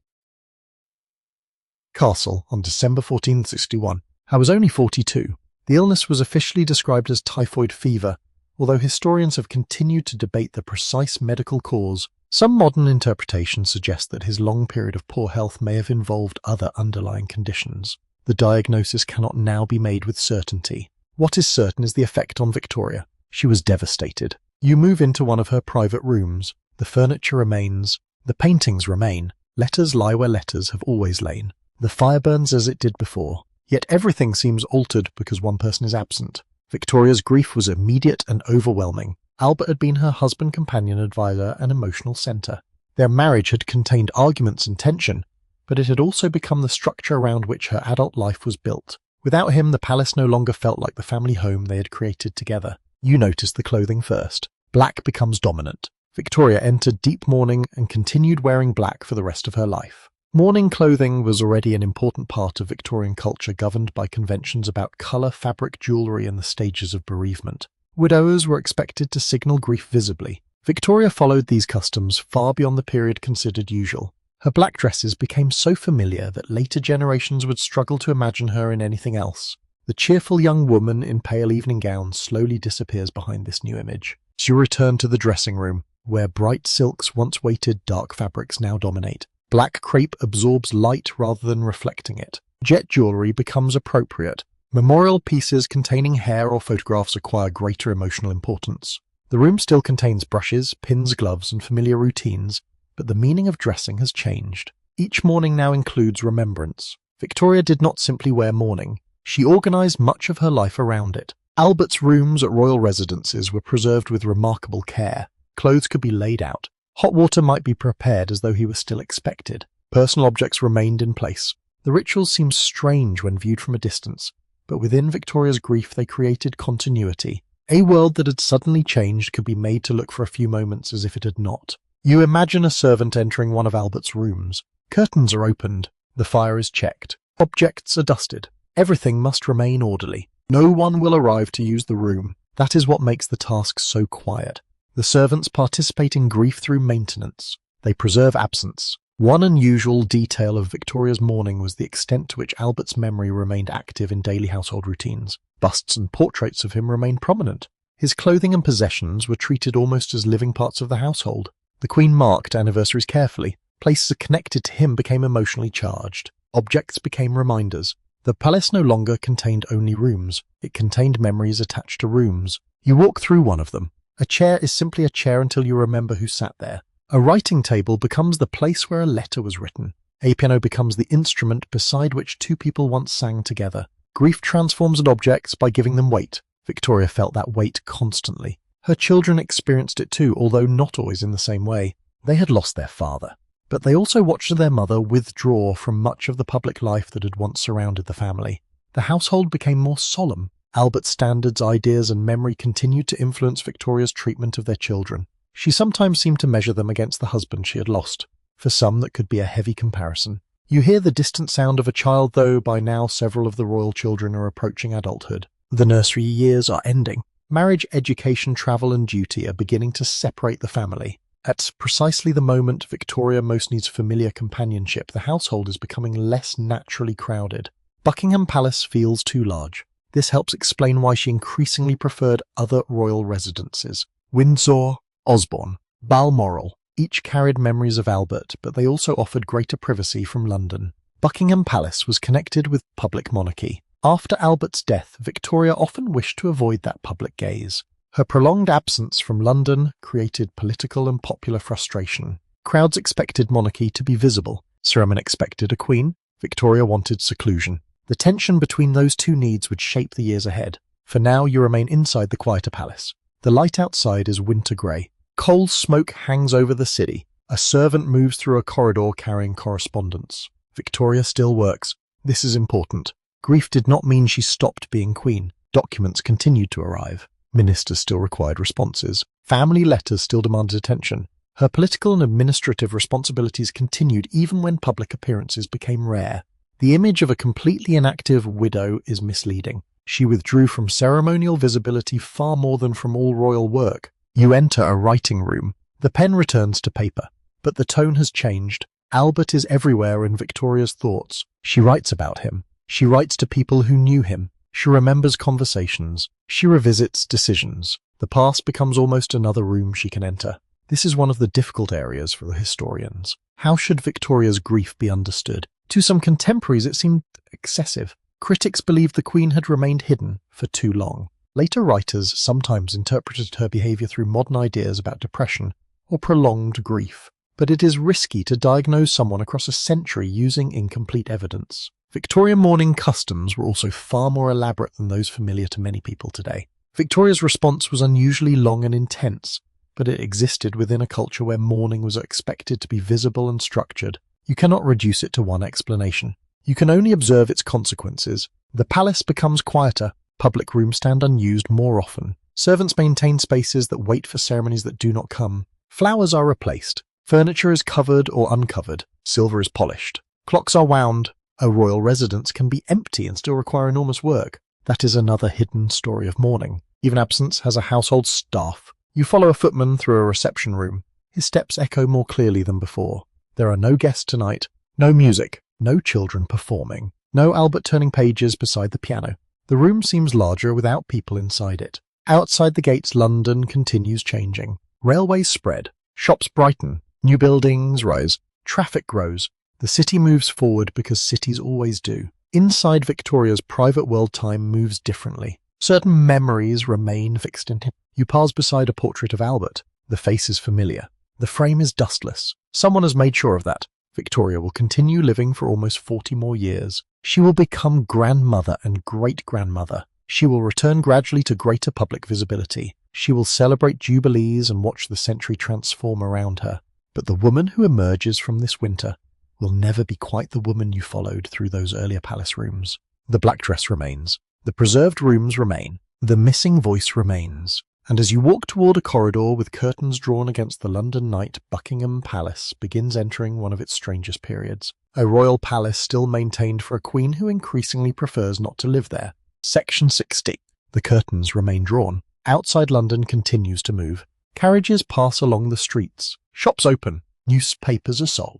Castle on December 1461. I was only 42. The illness was officially described as typhoid fever, although historians have continued to debate the precise medical cause. Some modern interpretations suggest that his long period of poor health may have involved other underlying conditions. The diagnosis cannot now be made with certainty. What is certain is the effect on Victoria. She was devastated. You move into one of her private rooms. The furniture remains. The paintings remain. Letters lie where letters have always lain. The fire burns as it did before. Yet everything seems altered because one person is absent. Victoria's grief was immediate and overwhelming. Albert had been her husband, companion, advisor, and emotional centre. Their marriage had contained arguments and tension, but it had also become the structure around which her adult life was built. Without him, the palace no longer felt like the family home they had created together. You notice the clothing first. Black becomes dominant. Victoria entered deep mourning and continued wearing black for the rest of her life. Mourning clothing was already an important part of Victorian culture, governed by conventions about colour, fabric, jewellery, and the stages of bereavement. Widowers were expected to signal grief visibly. Victoria followed these customs far beyond the period considered usual. Her black dresses became so familiar that later generations would struggle to imagine her in anything else. The cheerful young woman in pale evening gowns slowly disappears behind this new image. She returned to the dressing room, where bright silks once waited, dark fabrics now dominate. Black crepe absorbs light rather than reflecting it. Jet jewellery becomes appropriate. Memorial pieces containing hair or photographs acquire greater emotional importance. The room still contains brushes, pins, gloves, and familiar routines, but the meaning of dressing has changed. Each mourning now includes remembrance. Victoria did not simply wear mourning. She organised much of her life around it. Albert's rooms at royal residences were preserved with remarkable care. Clothes could be laid out. Hot water might be prepared as though he was still expected. Personal objects remained in place. The rituals seemed strange when viewed from a distance, but within Victoria's grief they created continuity. A world that had suddenly changed could be made to look for a few moments as if it had not. You imagine a servant entering one of Albert's rooms. Curtains are opened. The fire is checked. Objects are dusted. Everything must remain orderly. No one will arrive to use the room. That is what makes the task so quiet. The servants participate in grief through maintenance. They preserve absence. One unusual detail of Victoria's mourning was the extent to which Albert's memory remained active in daily household routines. Busts and portraits of him remained prominent. His clothing and possessions were treated almost as living parts of the household. The Queen marked anniversaries carefully. Places connected to him became emotionally charged. Objects became reminders. The palace no longer contained only rooms. It contained memories attached to rooms. You walk through one of them. A chair is simply a chair until you remember who sat there. A writing table becomes the place where a letter was written. A piano becomes the instrument beside which two people once sang together. Grief transforms objects by giving them weight. Victoria felt that weight constantly. Her children experienced it too, although not always in the same way. They had lost their father, but they also watched their mother withdraw from much of the public life that had once surrounded the family. The household became more solemn. Albert's standards, ideas, and memory continued to influence Victoria's treatment of their children. She sometimes seemed to measure them against the husband she had lost. For some, that could be a heavy comparison. You hear the distant sound of a child, though by now several of the royal children are approaching adulthood. The nursery years are ending. Marriage, education, travel, and duty are beginning to separate the family. At precisely the moment Victoria most needs familiar companionship, the household is becoming less naturally crowded. Buckingham Palace feels too large. This helps explain why she increasingly preferred other royal residences. Windsor, Osborne, Balmoral, each carried memories of Albert, but they also offered greater privacy from London. Buckingham Palace was connected with public monarchy. After Albert's death, Victoria often wished to avoid that public gaze. Her prolonged absence from London created political and popular frustration. Crowds expected monarchy to be visible. Ceremony expected a queen. Victoria wanted seclusion. The tension between those two needs would shape the years ahead. For now, you remain inside the quieter palace. The light outside is winter grey. Coal smoke hangs over the city. A servant moves through a corridor carrying correspondence. Victoria still works. This is important. Grief did not mean she stopped being queen. Documents continued to arrive. Ministers still required responses. Family letters still demanded attention. Her political and administrative responsibilities continued even when public appearances became rare. The image of a completely inactive widow is misleading. She withdrew from ceremonial visibility far more than from all royal work. You enter a writing room. The pen returns to paper. But the tone has changed. Albert is everywhere in Victoria's thoughts. She writes about him. She writes to people who knew him. She remembers conversations. She revisits decisions. The past becomes almost another room she can enter. This is one of the difficult areas for the historians. How should Victoria's grief be understood? To some contemporaries it seemed excessive. Critics believed the Queen had remained hidden for too long. Later writers sometimes interpreted her behaviour through modern ideas about depression or prolonged grief. But it is risky to diagnose someone across a century using incomplete evidence. Victorian mourning customs were also far more elaborate than those familiar to many people today. Victoria's response was unusually long and intense, but it existed within a culture where mourning was expected to be visible and structured. You cannot reduce it to one explanation. You can only observe its consequences. The palace becomes quieter. Public rooms stand unused more often. Servants maintain spaces that wait for ceremonies that do not come. Flowers are replaced. Furniture is covered or uncovered. Silver is polished. Clocks are wound. A royal residence can be empty and still require enormous work. That is another hidden story of mourning. Even absence has a household staff. You follow a footman through a reception room. His steps echo more clearly than before. There are no guests tonight. No music. No children performing. No Albert turning pages beside the piano. The room seems larger without people inside it. Outside the gates, London continues changing. Railways spread. Shops brighten. New buildings rise. Traffic grows. The city moves forward because cities always do. Inside Victoria's private world, time moves differently. Certain memories remain fixed in him. You pass beside a portrait of Albert. The face is familiar. The frame is dustless. Someone has made sure of that. Victoria will continue living for almost 40 more years. She will become grandmother and great-grandmother. She will return gradually to greater public visibility. She will celebrate jubilees and watch the century transform around her. But the woman who emerges from this winter will never be quite the woman you followed through those earlier palace rooms. The black dress remains. The preserved rooms remain. The missing voice remains. And as you walk toward a corridor with curtains drawn against the London night, Buckingham Palace begins entering one of its strangest periods. A royal palace still maintained for a queen who increasingly prefers not to live there. Section 60. The curtains remain drawn. Outside London continues to move. Carriages pass along the streets. Shops open. Newspapers are sold.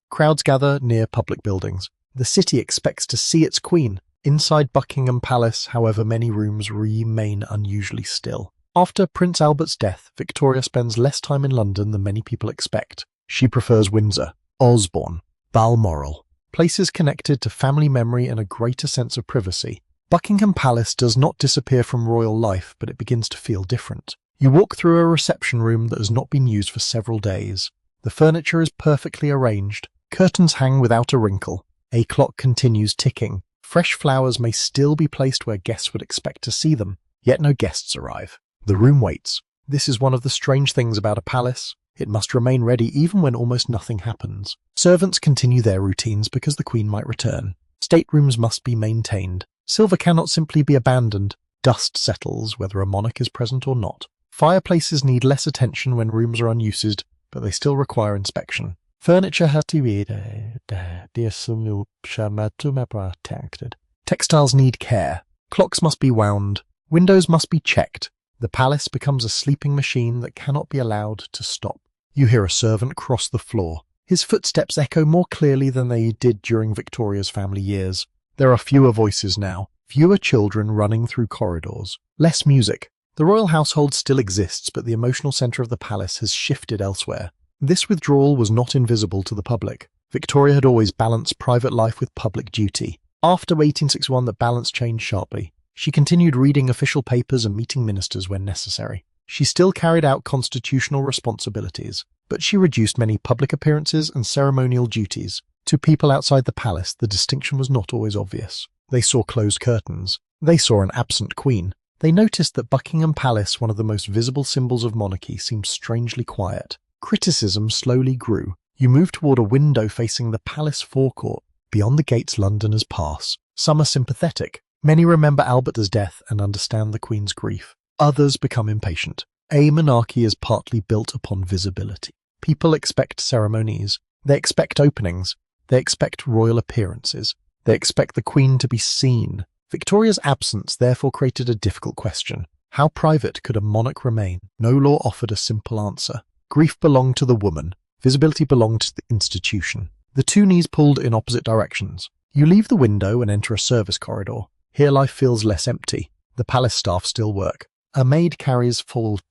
Crowds gather near public buildings. The city expects to see its queen. Inside Buckingham Palace, however, many rooms remain unusually still. After Prince Albert's death, Victoria spends less time in London than many people expect. She prefers Windsor, Osborne, Balmoral, places connected to family memory and a greater sense of privacy. Buckingham Palace does not disappear from royal life, but it begins to feel different. You walk through a reception room that has not been used for several days. The furniture is perfectly arranged. Curtains hang without a wrinkle. A clock continues ticking. Fresh flowers may still be placed where guests would expect to see them, yet no guests arrive. The room waits. This is one of the strange things about a palace. It must remain ready even when almost nothing happens. Servants continue their routines because the Queen might return. Staterooms must be maintained. Silver cannot simply be abandoned. Dust settles whether a monarch is present or not. Fireplaces need less attention when rooms are unused, but they still require inspection. Furniture has to be protected. Textiles need care. Clocks must be wound. Windows must be checked. The palace becomes a sleeping machine that cannot be allowed to stop. You hear a servant cross the floor. His footsteps echo more clearly than they did during Victoria's family years. There are fewer voices now, fewer children running through corridors, less music. The royal household still exists, but the emotional centre of the palace has shifted elsewhere. This withdrawal was not invisible to the public. Victoria had always balanced private life with public duty. After 1861, that balance changed sharply. She continued reading official papers and meeting ministers when necessary. She still carried out constitutional responsibilities, but she reduced many public appearances and ceremonial duties. To people outside the palace, the distinction was not always obvious. They saw closed curtains. They saw an absent queen. They noticed that Buckingham Palace, one of the most visible symbols of monarchy, seemed strangely quiet. Criticism slowly grew. You move toward a window facing the palace forecourt. Beyond the gates, Londoners pass. Some are sympathetic. Many remember Albert's death and understand the Queen's grief. Others become impatient. A monarchy is partly built upon visibility. People expect ceremonies. They expect openings. They expect royal appearances. They expect the Queen to be seen. Victoria's absence therefore created a difficult question. How private could a monarch remain? No law offered a simple answer. Grief belonged to the woman. Visibility belonged to the institution. The two knees pulled in opposite directions. You leave the window and enter a service corridor. Here life feels less empty. The palace staff still work. A maid carries folded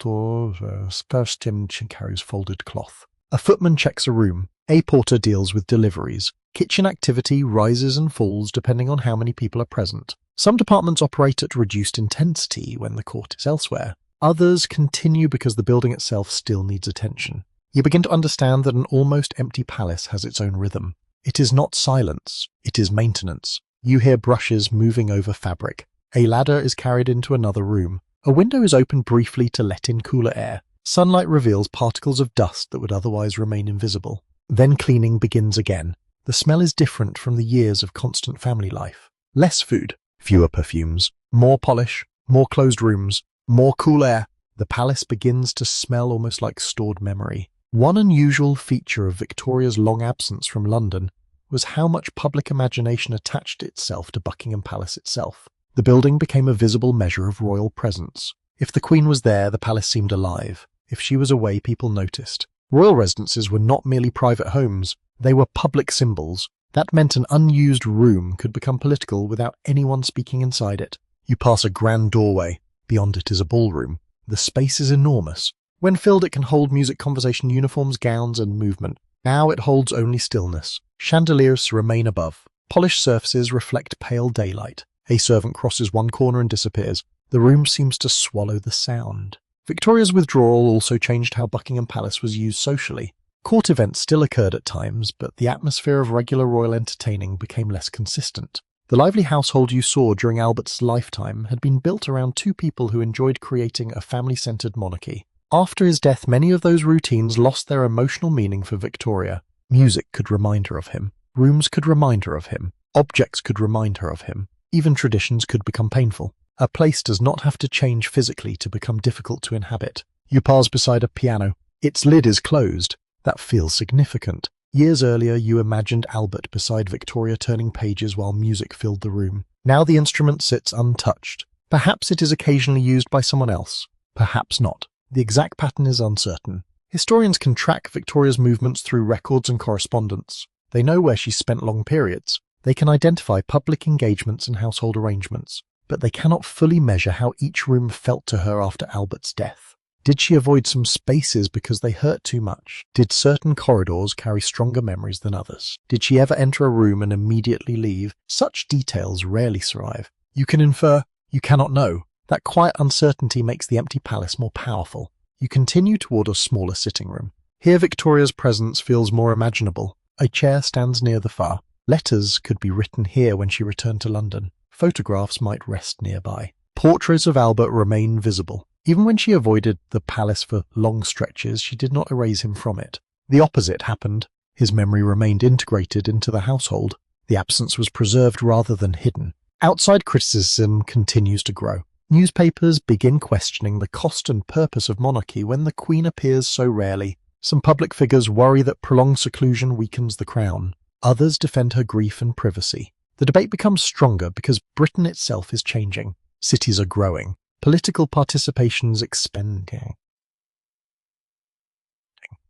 cloth. A footman checks a room. A porter deals with deliveries. Kitchen activity rises and falls depending on how many people are present. Some departments operate at reduced intensity when the court is elsewhere. Others continue because the building itself still needs attention. You begin to understand that an almost empty palace has its own rhythm. It is not silence, it is maintenance. You hear brushes moving over fabric. A ladder is carried into another room. A window is opened briefly to let in cooler air. Sunlight reveals particles of dust that would otherwise remain invisible. Then cleaning begins again. The smell is different from the years of constant family life. Less food, fewer perfumes, more polish, more closed rooms, more cool air. The palace begins to smell almost like stored memory. One unusual feature of Victoria's long absence from London was how much public imagination attached itself to Buckingham Palace itself. The building became a visible measure of royal presence. If the Queen was there, the palace seemed alive. If she was away, people noticed. Royal residences were not merely private homes, they were public symbols. That meant an unused room could become political without anyone speaking inside it. You pass a grand doorway. Beyond it is a ballroom. The space is enormous. When filled, it can hold music, conversation, uniforms, gowns, and movement. Now it holds only stillness. Chandeliers remain above. Polished surfaces reflect pale daylight. A servant crosses one corner and disappears. The room seems to swallow the sound. Victoria's withdrawal also changed how Buckingham Palace was used socially. Court events still occurred at times, but the atmosphere of regular royal entertaining became less consistent. The lively household you saw during Albert's lifetime had been built around two people who enjoyed creating a family-centered monarchy. After his death, many of those routines lost their emotional meaning for Victoria. Music could remind her of him. Rooms could remind her of him. Objects could remind her of him. Even traditions could become painful. A place does not have to change physically to become difficult to inhabit. You pass beside a piano. Its lid is closed. That feels significant. Years earlier, you imagined Albert beside Victoria turning pages while music filled the room. Now the instrument sits untouched. Perhaps it is occasionally used by someone else. Perhaps not. The exact pattern is uncertain. Historians can track Victoria's movements through records and correspondence. They know where she spent long periods. They can identify public engagements and household arrangements, but they cannot fully measure how each room felt to her after Albert's death. Did she avoid some spaces because they hurt too much? Did certain corridors carry stronger memories than others? Did she ever enter a room and immediately leave? Such details rarely survive. You can infer, you cannot know. That quiet uncertainty makes the empty palace more powerful. You continue toward a smaller sitting room. Here Victoria's presence feels more imaginable. A chair stands near the fire. Letters could be written here when she returned to London. Photographs might rest nearby. Portraits of Albert remain visible. Even when she avoided the palace for long stretches, she did not erase him from it. The opposite happened. His memory remained integrated into the household. The absence was preserved rather than hidden. Outside criticism continues to grow. Newspapers begin questioning the cost and purpose of monarchy when the Queen appears so rarely. Some public figures worry that prolonged seclusion weakens the crown. Others defend her grief and privacy. The debate becomes stronger because Britain itself is changing. Cities are growing. Political participation is expanding.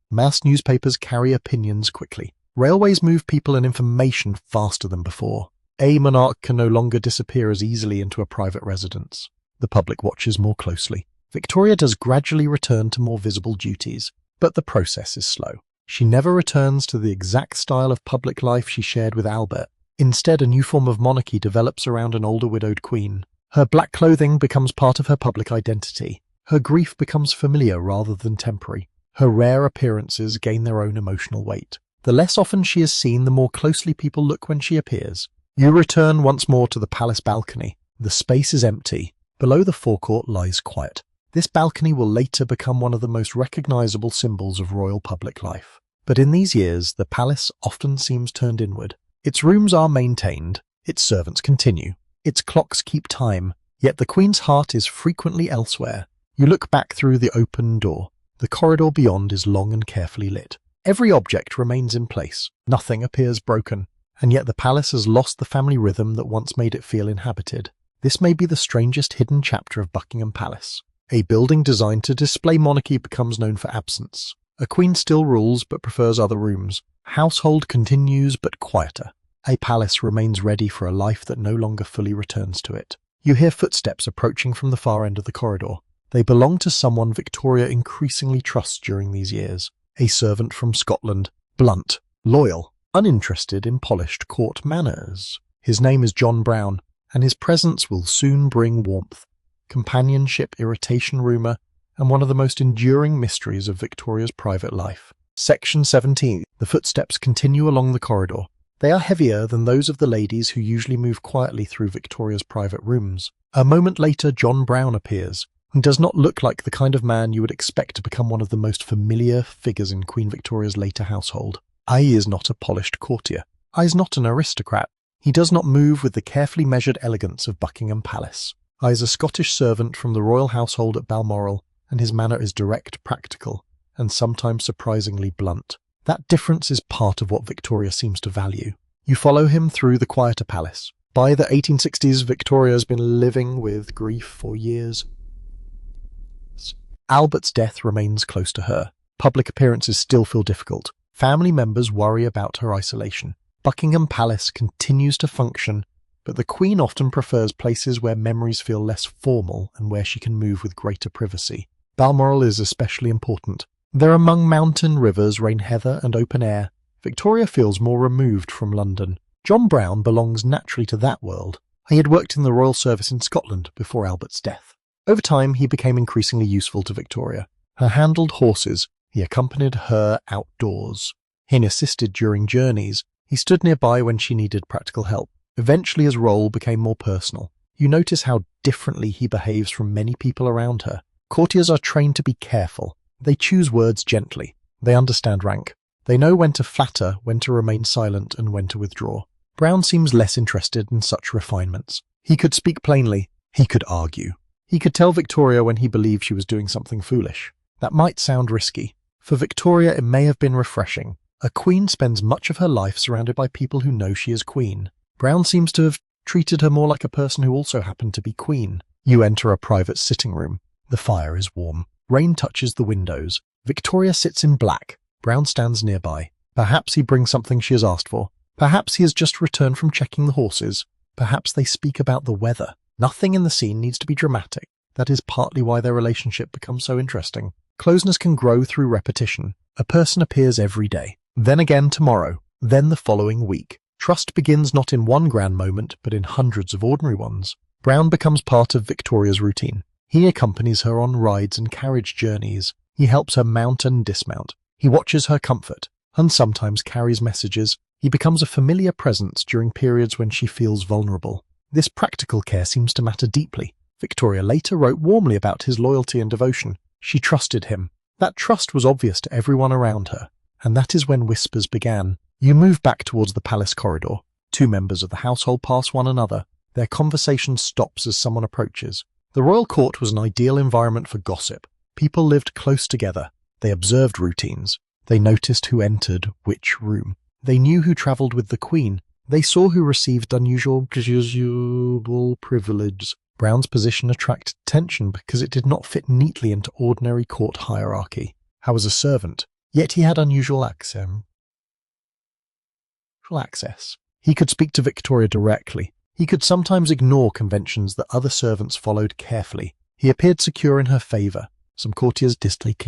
Mass newspapers carry opinions quickly. Railways move people and information faster than before. A monarch can no longer disappear as easily into a private residence. The public watches more closely. Victoria does gradually return to more visible duties, but the process is slow. She never returns to the exact style of public life she shared with Albert. Instead, a new form of monarchy develops around an older widowed queen. Her black clothing becomes part of her public identity. Her grief becomes familiar rather than temporary. Her rare appearances gain their own emotional weight. The less often she is seen, the more closely people look when she appears. You return once more to the palace balcony. The space is empty. Below the forecourt lies quiet. This balcony will later become one of the most recognizable symbols of royal public life. But in these years, the palace often seems turned inward. Its rooms are maintained. Its servants continue. Its clocks keep time, yet the Queen's heart is frequently elsewhere. You look back through the open door. The corridor beyond is long and carefully lit. Every object remains in place. Nothing appears broken, and yet the palace has lost the family rhythm that once made it feel inhabited. This may be the strangest hidden chapter of Buckingham Palace. A building designed to display monarchy becomes known for absence. A queen still rules but prefers other rooms. Household continues but quieter. A palace remains ready for a life that no longer fully returns to it. You hear footsteps approaching from the far end of the corridor. They belong to someone Victoria increasingly trusts during these years. A servant from Scotland, blunt, loyal, uninterested in polished court manners. His name is John Brown, and his presence will soon bring warmth, companionship, irritation, rumour, and one of the most enduring mysteries of Victoria's private life. Section 17. The footsteps continue along the corridor. They are heavier than those of the ladies who usually move quietly through Victoria's private rooms. A moment later, John Brown appears. He does not look like the kind of man you would expect to become one of the most familiar figures in Queen Victoria's later household. He is not a polished courtier. He is not an aristocrat. He does not move with the carefully measured elegance of Buckingham Palace. He is a Scottish servant from the royal household at Balmoral, and his manner is direct, practical, and sometimes surprisingly blunt. That difference is part of what Victoria seems to value. You follow him through the quieter palace. By the 1860s, Victoria has been living with grief for years. Albert's death remains close to her. Public appearances still feel difficult. Family members worry about her isolation. Buckingham Palace continues to function, but the Queen often prefers places where memories feel less formal and where she can move with greater privacy. Balmoral is especially important. There among mountain rivers reign heather and open air. Victoria feels more removed from London. John Brown belongs naturally to that world. He had worked in the royal service in Scotland before Albert's death. Over time, he became increasingly useful to Victoria. Her handled horses, he accompanied her outdoors. He assisted during journeys. He stood nearby when she needed practical help. Eventually, his role became more personal. You notice how differently he behaves from many people around her. Courtiers are trained to be careful. They choose words gently. They understand rank. They know when to flatter, when to remain silent, and when to withdraw. Brown seems less interested in such refinements. He could speak plainly. He could argue. He could tell Victoria when he believed she was doing something foolish. That might sound risky. For Victoria, it may have been refreshing. A queen spends much of her life surrounded by people who know she is queen. Brown seems to have treated her more like a person who also happened to be queen. You enter a private sitting room. The fire is warm. Rain touches the windows. Victoria sits in black. Brown stands nearby. Perhaps he brings something she has asked for. Perhaps he has just returned from checking the horses. Perhaps they speak about the weather. Nothing in the scene needs to be dramatic. That is partly why their relationship becomes so interesting. Closeness can grow through repetition. A person appears every day, then again tomorrow, then the following week. Trust begins not in one grand moment, but in hundreds of ordinary ones. Brown becomes part of Victoria's routine. He accompanies her on rides and carriage journeys. He helps her mount and dismount. He watches her comfort, and sometimes carries messages. He becomes a familiar presence during periods when she feels vulnerable. This practical care seems to matter deeply. Victoria later wrote warmly about his loyalty and devotion. She trusted him. That trust was obvious to everyone around her, and that is when whispers began. You move back towards the palace corridor. Two members of the household pass one another. Their conversation stops as someone approaches. The royal court was an ideal environment for gossip. People lived close together. They observed routines. They noticed who entered which room. They knew who travelled with the Queen. They saw who received unusual privileges. Brown's position attracted attention because it did not fit neatly into ordinary court hierarchy. How was a servant, yet he had unusual access. He could speak to Victoria directly. He could sometimes ignore conventions that other servants followed carefully. He appeared secure in her favour. Some courtiers disliked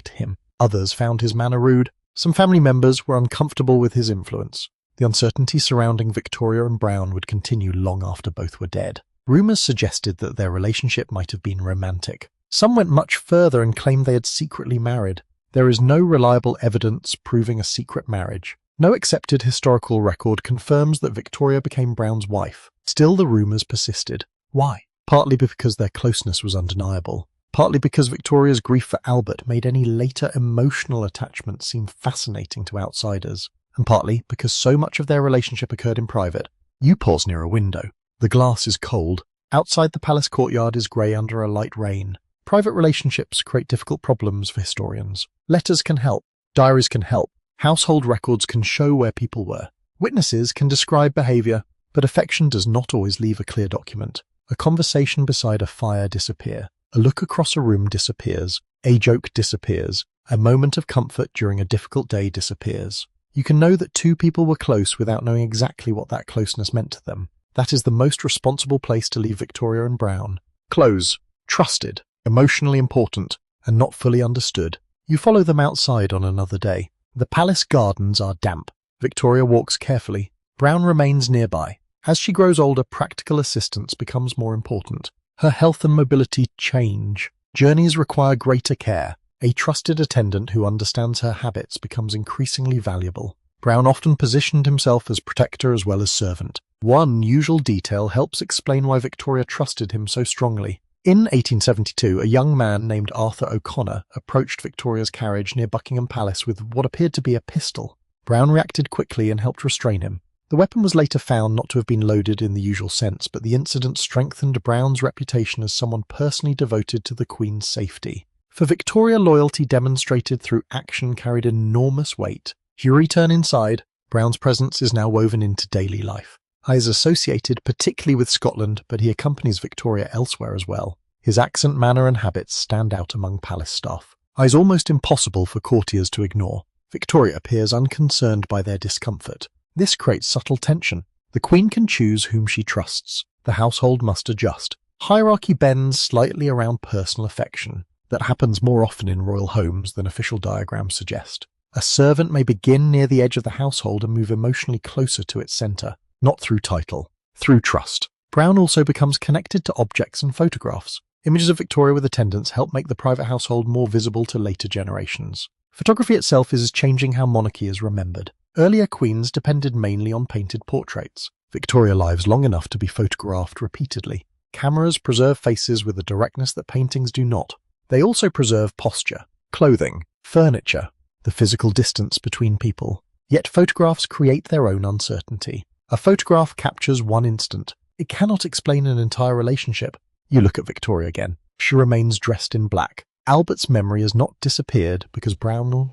him. Others found his manner rude. Some family members were uncomfortable with his influence. The uncertainty surrounding Victoria and Brown would continue long after both were dead. Rumours suggested that their relationship might have been romantic. Some went much further and claimed they had secretly married. There is no reliable evidence proving a secret marriage. No accepted historical record confirms that Victoria became Brown's wife. Still, the rumours persisted. Why? Partly because their closeness was undeniable. Partly because Victoria's grief for Albert made any later emotional attachment seem fascinating to outsiders. And partly because so much of their relationship occurred in private. You pause near a window. The glass is cold. Outside the palace courtyard is grey under a light rain. Private relationships create difficult problems for historians. Letters can help. Diaries can help. Household records can show where people were. Witnesses can describe behaviour, but affection does not always leave a clear document. A conversation beside a fire disappears. A look across a room disappears. A joke disappears. A moment of comfort during a difficult day disappears. You can know that two people were close without knowing exactly what that closeness meant to them. That is the most responsible place to leave Victoria and Brown. Close, trusted, emotionally important, and not fully understood. You follow them outside on another day. The palace gardens are damp. Victoria walks carefully. Brown remains nearby. As she grows older, practical assistance becomes more important. Her health and mobility change. Journeys require greater care. A trusted attendant who understands her habits becomes increasingly valuable. Brown often positioned himself as protector as well as servant. One usual detail helps explain why Victoria trusted him so strongly. In 1872, a young man named Arthur O'Connor approached Victoria's carriage near Buckingham Palace with what appeared to be a pistol. Brown reacted quickly and helped restrain him. The weapon was later found not to have been loaded in the usual sense, but the incident strengthened Brown's reputation as someone personally devoted to the Queen's safety. For Victoria, loyalty demonstrated through action carried enormous weight. You return inside. Brown's presence is now woven into daily life. He is associated particularly with Scotland, but he accompanies Victoria elsewhere as well. His accent, manner and habits stand out among palace staff. He is almost impossible for courtiers to ignore. Victoria appears unconcerned by their discomfort. This creates subtle tension. The Queen can choose whom she trusts. The household must adjust. Hierarchy bends slightly around personal affection. That happens more often in royal homes than official diagrams suggest. A servant may begin near the edge of the household and move emotionally closer to its centre, not through title, through trust. Brown also becomes connected to objects and photographs. Images of Victoria with attendants help make the private household more visible to later generations. Photography itself is changing how monarchy is remembered. Earlier queens depended mainly on painted portraits. Victoria lives long enough to be photographed repeatedly. Cameras preserve faces with a directness that paintings do not. They also preserve posture, clothing, furniture, the physical distance between people. Yet photographs create their own uncertainty. A photograph captures one instant. It cannot explain an entire relationship. You look at Victoria again. She remains dressed in black. Albert's memory has not disappeared because Brown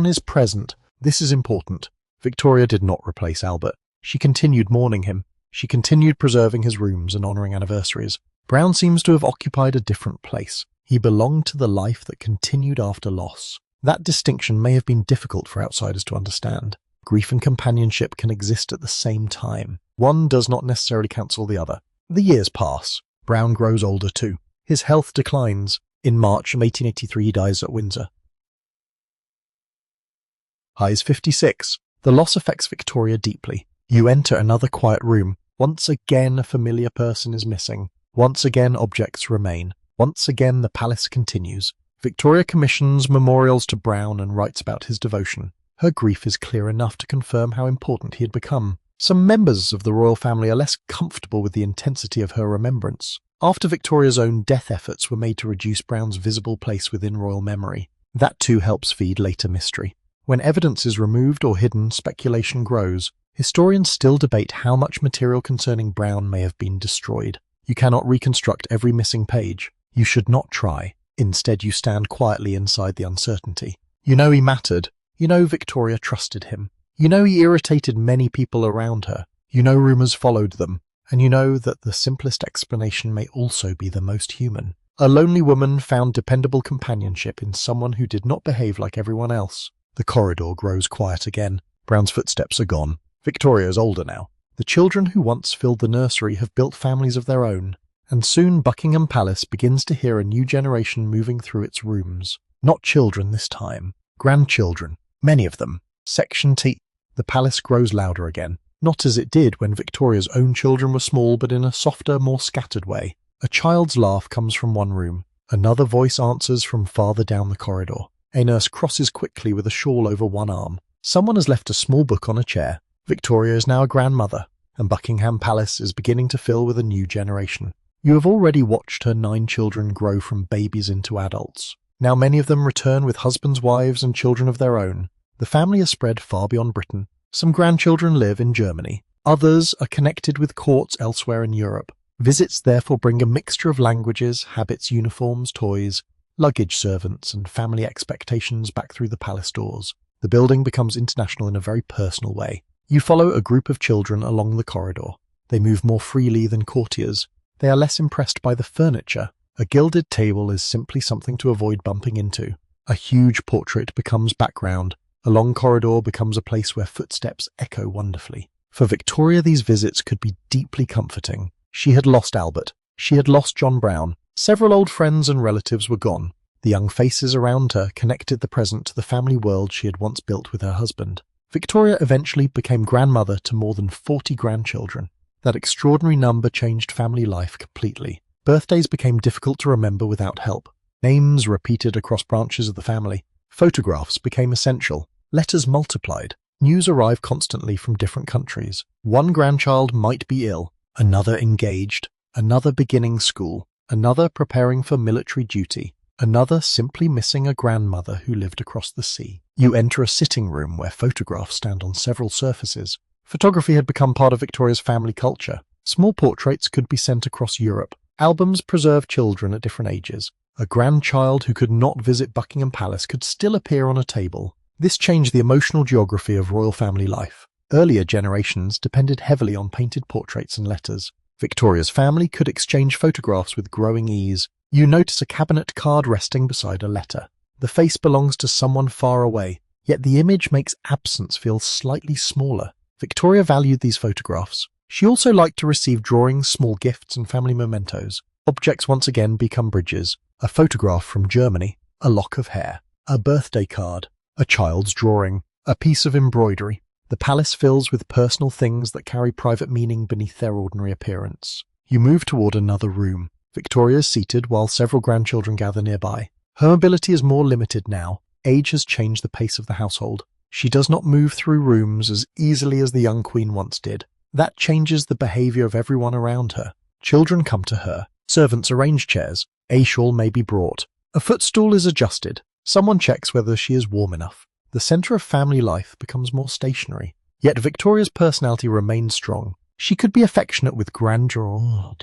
is present. This is important. Victoria did not replace Albert. She continued mourning him. She continued preserving his rooms and honouring anniversaries. Brown seems to have occupied a different place. He belonged to the life that continued after loss. That distinction may have been difficult for outsiders to understand. Grief and companionship can exist at the same time. One does not necessarily cancel the other. The years pass. Brown grows older too. His health declines. In March of 1883 he dies at Windsor. He is 56. The loss affects Victoria deeply. You enter another quiet room. Once again a familiar person is missing. Once again objects remain. Once again the palace continues. Victoria commissions memorials to Brown and writes about his devotion. Her grief is clear enough to confirm how important he had become. Some members of the royal family are less comfortable with the intensity of her remembrance. After Victoria's own death efforts were made to reduce Brown's visible place within royal memory, that too helps feed later mystery. When evidence is removed or hidden, speculation grows. Historians still debate how much material concerning Brown may have been destroyed. You cannot reconstruct every missing page. You should not try. Instead, you stand quietly inside the uncertainty. You know he mattered. You know Victoria trusted him. You know he irritated many people around her. You know rumours followed them. And you know that the simplest explanation may also be the most human. A lonely woman found dependable companionship in someone who did not behave like everyone else. The corridor grows quiet again. Brown's footsteps are gone. Victoria is older now. The children who once filled the nursery have built families of their own. And soon Buckingham Palace begins to hear a new generation moving through its rooms. Not children this time. Grandchildren. Many of them. Section T. The palace grows louder again. Not as it did when Victoria's own children were small, but in a softer, more scattered way. A child's laugh comes from one room. Another voice answers from farther down the corridor. A nurse crosses quickly with a shawl over one arm. Someone has left a small book on a chair. Victoria is now a grandmother, and Buckingham Palace is beginning to fill with a new generation. You have already watched her 9 children grow from babies into adults. Now many of them return with husbands, wives, and children of their own. The family is spread far beyond Britain. Some grandchildren live in Germany. Others are connected with courts elsewhere in Europe. Visits therefore bring a mixture of languages, habits, uniforms, toys, luggage servants, and family expectations back through the palace doors. The building becomes international in a very personal way. You follow a group of children along the corridor. They move more freely than courtiers. They are less impressed by the furniture. A gilded table is simply something to avoid bumping into. A huge portrait becomes background. A long corridor becomes a place where footsteps echo wonderfully. For Victoria, these visits could be deeply comforting. She had lost Albert. She had lost John Brown. Several old friends and relatives were gone. The young faces around her connected the present to the family world she had once built with her husband. Victoria eventually became grandmother to more than 40 grandchildren. That extraordinary number changed family life completely. Birthdays became difficult to remember without help. Names repeated across branches of the family. Photographs became essential. Letters multiplied. News arrived constantly from different countries. One grandchild might be ill, another engaged, another beginning school, another preparing for military duty, another simply missing a grandmother who lived across the sea. You enter a sitting room where photographs stand on several surfaces. Photography had become part of Victoria's family culture. Small portraits could be sent across Europe. Albums preserved children at different ages. A grandchild who could not visit Buckingham Palace could still appear on a table. This changed the emotional geography of royal family life. Earlier generations depended heavily on painted portraits and letters. Victoria's family could exchange photographs with growing ease. You notice a cabinet card resting beside a letter. The face belongs to someone far away, yet the image makes absence feel slightly smaller. Victoria valued these photographs. She also liked to receive drawings, small gifts, and family mementos. Objects once again become bridges. A photograph from Germany, a lock of hair, a birthday card, a child's drawing, a piece of embroidery. The palace fills with personal things that carry private meaning beneath their ordinary appearance. You move toward another room. Victoria is seated while several grandchildren gather nearby. Her mobility is more limited now. Age has changed the pace of the household. She does not move through rooms as easily as the young queen once did. That changes the behavior of everyone around her. Children come to her. Servants arrange chairs. A shawl may be brought. A footstool is adjusted. Someone checks whether she is warm enough. The centre of family life becomes more stationary. Yet Victoria's personality remains strong. She could be affectionate with grandchildren.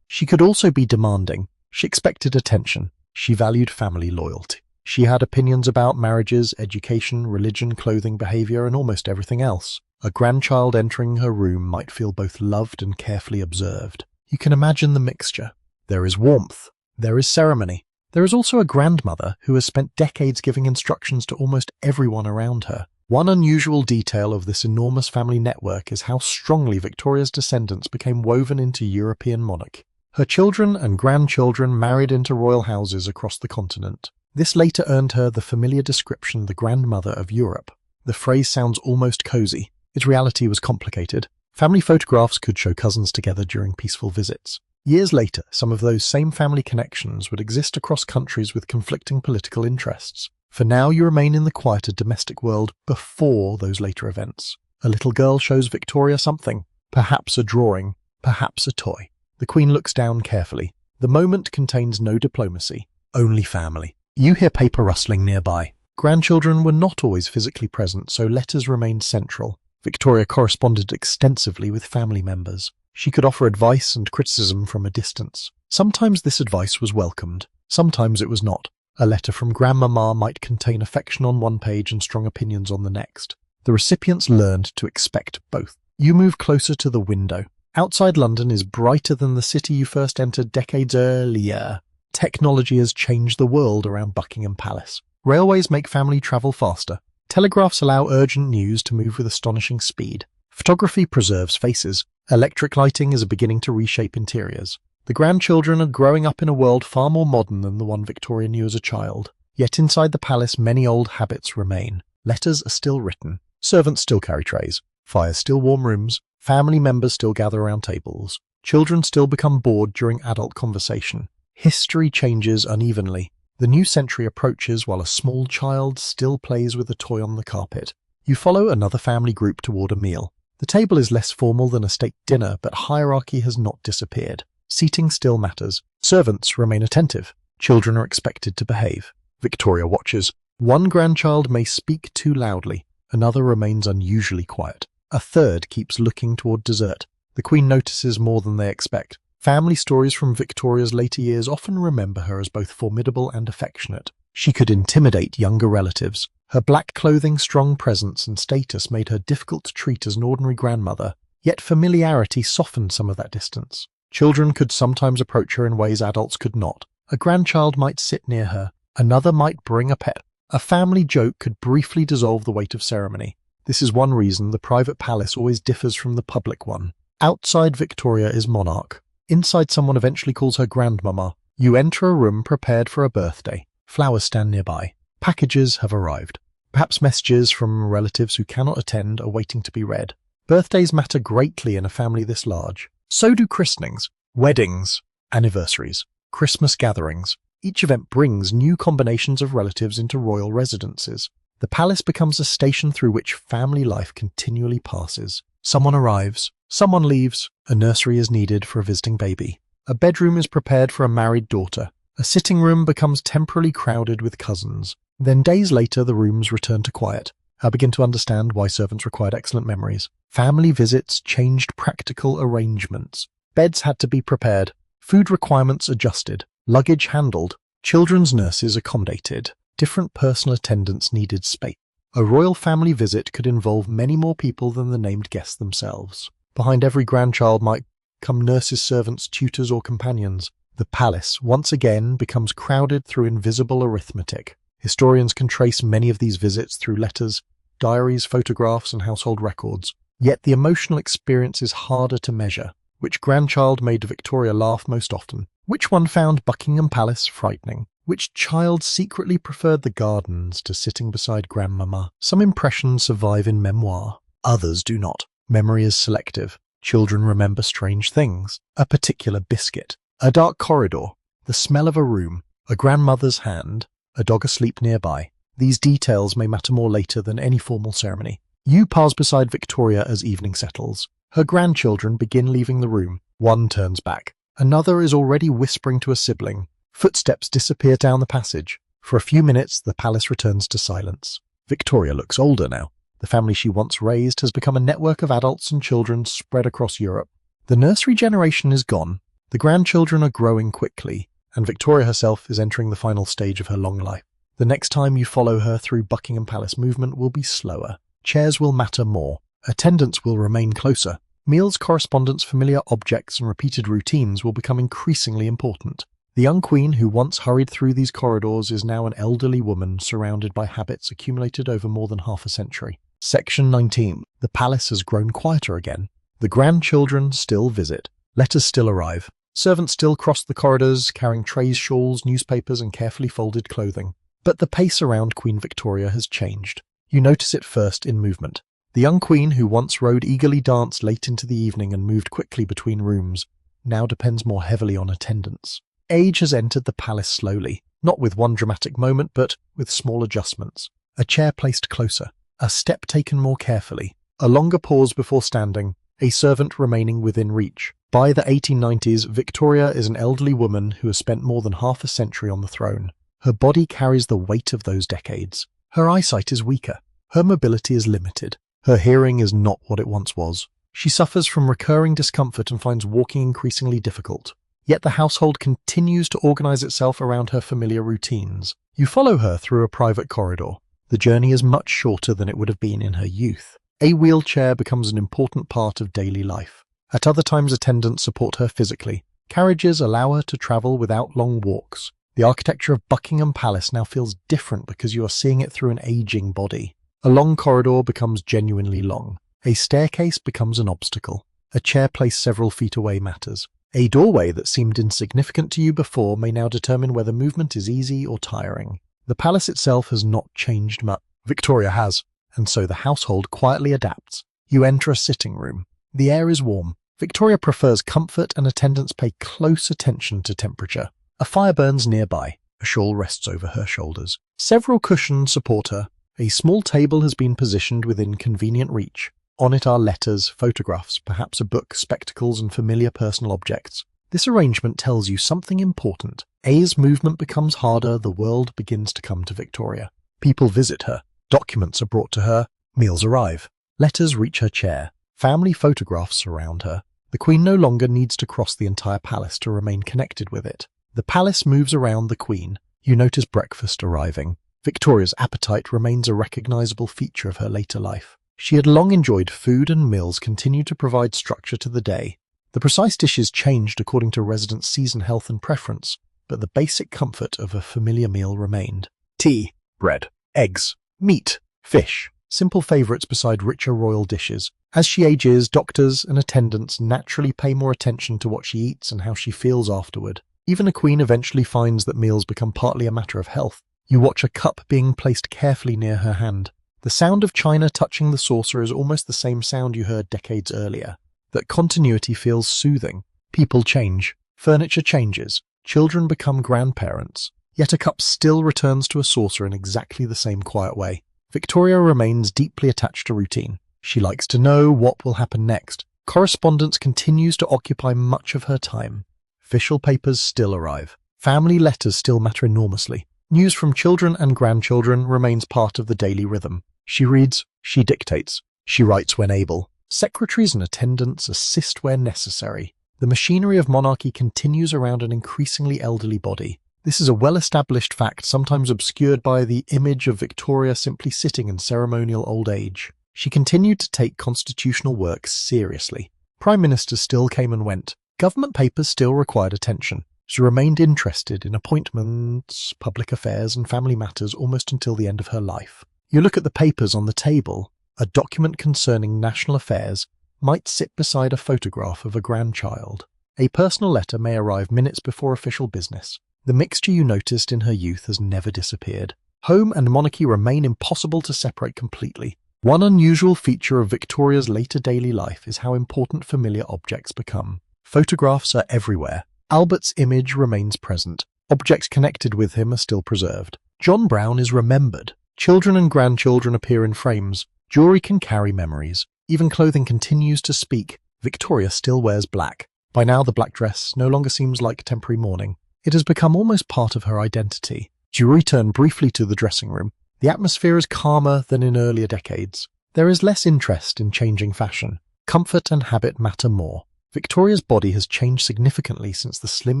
She could also be demanding. She expected attention. She valued family loyalty. She had opinions about marriages, education, religion, clothing, behaviour, and almost everything else. A grandchild entering her room might feel both loved and carefully observed. You can imagine the mixture. There is warmth. There is ceremony. There is also a grandmother who has spent decades giving instructions to almost everyone around her. One unusual detail of this enormous family network is how strongly Victoria's descendants became woven into European monarchy. Her children and grandchildren married into royal houses across the continent. This later earned her the familiar description the grandmother of Europe. The phrase sounds almost cozy. Its reality was complicated. Family photographs could show cousins together during peaceful visits. Years later, some of those same family connections would exist across countries with conflicting political interests. For now, you remain in the quieter domestic world before those later events. A little girl shows Victoria something, perhaps a drawing, perhaps a toy. The Queen looks down carefully. The moment contains no diplomacy, only family. You hear paper rustling nearby. Grandchildren were not always physically present, so letters remained central. Victoria corresponded extensively with family members. She could offer advice and criticism from a distance. Sometimes this advice was welcomed, sometimes it was not. A letter from Grandmama might contain affection on one page and strong opinions on the next. The recipients learned to expect both. You move closer to the window. Outside London is brighter than the city you first entered decades earlier. Technology has changed the world around Buckingham Palace. Railways make family travel faster. Telegraphs allow urgent news to move with astonishing speed. Photography preserves faces. Electric lighting is beginning to reshape interiors. The grandchildren are growing up in a world far more modern than the one Victoria knew as a child. Yet inside the palace, many old habits remain. Letters are still written. Servants still carry trays. Fires still warm rooms. Family members still gather around tables. Children still become bored during adult conversation. History changes unevenly. The new century approaches while a small child still plays with a toy on the carpet. You follow another family group toward a meal. The table is less formal than a state dinner, but hierarchy has not disappeared. Seating still matters. Servants remain attentive. Children are expected to behave. Victoria watches. One grandchild may speak too loudly. Another remains unusually quiet. A third keeps looking toward dessert. The Queen notices more than they expect. Family stories from Victoria's later years often remember her as both formidable and affectionate. She could intimidate younger relatives. Her black clothing, strong presence, and status made her difficult to treat as an ordinary grandmother, yet familiarity softened some of that distance. Children could sometimes approach her in ways adults could not. A grandchild might sit near her. Another might bring a pet. A family joke could briefly dissolve the weight of ceremony. This is one reason the private palace always differs from the public one. Outside Victoria is monarch. Inside, someone eventually calls her grandmama. You enter a room prepared for a birthday. Flowers stand nearby. Packages have arrived. Perhaps messages from relatives who cannot attend are waiting to be read. Birthdays matter greatly in a family this large. So do christenings, weddings, anniversaries, Christmas gatherings. Each event brings new combinations of relatives into royal residences. The palace becomes a station through which family life continually passes. Someone arrives, someone leaves, a nursery is needed for a visiting baby. A bedroom is prepared for a married daughter. A sitting room becomes temporarily crowded with cousins. Then days later, the rooms return to quiet. I begin to understand why servants required excellent memories. Family visits changed practical arrangements. Beds had to be prepared, food requirements adjusted, luggage handled, children's nurses accommodated. Different personal attendants needed space. A royal family visit could involve many more people than the named guests themselves. Behind every grandchild might come nurses, servants, tutors, or companions. The palace, once again, becomes crowded through invisible arithmetic. Historians can trace many of these visits through letters, diaries, photographs, and household records. Yet the emotional experience is harder to measure. Which grandchild made Victoria laugh most often? Which one found Buckingham Palace frightening? Which child secretly preferred the gardens to sitting beside grandmama? Some impressions survive in memoir. Others do not. Memory is selective. Children remember strange things. A particular biscuit. A dark corridor. The smell of a room. A grandmother's hand. A dog asleep nearby. These details may matter more later than any formal ceremony. You pass beside Victoria as evening settles. Her grandchildren begin leaving the room. One turns back. Another is already whispering to a sibling. Footsteps disappear down the passage. For a few minutes, the palace returns to silence. Victoria looks older now. The family she once raised has become a network of adults and children spread across Europe. The nursery generation is gone. The grandchildren are growing quickly, and Victoria herself is entering the final stage of her long life. The next time you follow her through Buckingham Palace movement will be slower. Chairs will matter more. Attendance will remain closer. Meals, correspondence, familiar objects, and repeated routines will become increasingly important. The young queen who once hurried through these corridors is now an elderly woman surrounded by habits accumulated over more than half a century. Section 19. The palace has grown quieter again. The grandchildren still visit. Letters still arrive. Servants still cross the corridors, carrying trays, shawls, newspapers, and carefully folded clothing. But the pace around Queen Victoria has changed. You notice it first in movement. The young queen who once rode eagerly danced late into the evening and moved quickly between rooms, now depends more heavily on attendance. Age has entered the palace slowly, not with one dramatic moment, but with small adjustments. A chair placed closer, a step taken more carefully, a longer pause before standing, a servant remaining within reach. By the 1890s, Victoria is an elderly woman who has spent more than half a century on the throne. Her body carries the weight of those decades. Her eyesight is weaker. Her mobility is limited. Her hearing is not what it once was. She suffers from recurring discomfort and finds walking increasingly difficult. Yet the household continues to organize itself around her familiar routines. You follow her through a private corridor. The journey is much shorter than it would have been in her youth. A wheelchair becomes an important part of daily life. At other times, attendants support her physically. Carriages allow her to travel without long walks. The architecture of Buckingham Palace now feels different because you are seeing it through an aging body. A long corridor becomes genuinely long. A staircase becomes an obstacle. A chair placed several feet away matters. A doorway that seemed insignificant to you before may now determine whether movement is easy or tiring. The palace itself has not changed much. Victoria has, and so the household quietly adapts. You enter a sitting room. The air is warm. Victoria prefers comfort and attendants pay close attention to temperature. A fire burns nearby. A shawl rests over her shoulders. Several cushions support her. A small table has been positioned within convenient reach. On it are letters, photographs, perhaps a book, spectacles, and familiar personal objects. This arrangement tells you something important. As movement becomes harder, the world begins to come to Victoria. People visit her. Documents are brought to her. Meals arrive. Letters reach her chair. Family photographs surround her. The Queen no longer needs to cross the entire palace to remain connected with it. The palace moves around the Queen. You notice breakfast arriving. Victoria's appetite remains a recognizable feature of her later life. She had long enjoyed food, and meals continue to provide structure to the day. The precise dishes changed according to residents' season, health, and preference, but the basic comfort of a familiar meal remained. Tea, bread, eggs, meat, fish, simple favorites beside richer royal dishes. As she ages, doctors and attendants naturally pay more attention to what she eats and how she feels afterward. Even a queen eventually finds that meals become partly a matter of health. You watch a cup being placed carefully near her hand. The sound of china touching the saucer is almost the same sound you heard decades earlier. That continuity feels soothing. People change. Furniture changes. Children become grandparents. Yet a cup still returns to a saucer in exactly the same quiet way. Victoria remains deeply attached to routine. She likes to know what will happen next. Correspondence continues to occupy much of her time. Official papers still arrive. Family letters still matter enormously. News from children and grandchildren remains part of the daily rhythm. She reads, she dictates, she writes when able. Secretaries and attendants assist where necessary. The machinery of monarchy continues around an increasingly elderly body. This is a well-established fact, sometimes obscured by the image of Victoria simply sitting in ceremonial old age. She continued to take constitutional work seriously. Prime ministers still came and went. Government papers still required attention. She remained interested in appointments, public affairs, and family matters almost until the end of her life. You look at the papers on the table. A document concerning national affairs might sit beside a photograph of a grandchild. A personal letter may arrive minutes before official business. The mixture you noticed in her youth has never disappeared. Home and monarchy remain impossible to separate completely. One unusual feature of Victoria's later daily life is how important familiar objects become. Photographs are everywhere. Albert's image remains present. Objects connected with him are still preserved. John Brown is remembered. Children and grandchildren appear in frames. Jewelry can carry memories. Even clothing continues to speak. Victoria still wears black. By now, the black dress no longer seems like temporary mourning. It has become almost part of her identity. You return briefly to the dressing room. The atmosphere is calmer than in earlier decades. There is less interest in changing fashion. Comfort and habit matter more. Victoria's body has changed significantly since the slim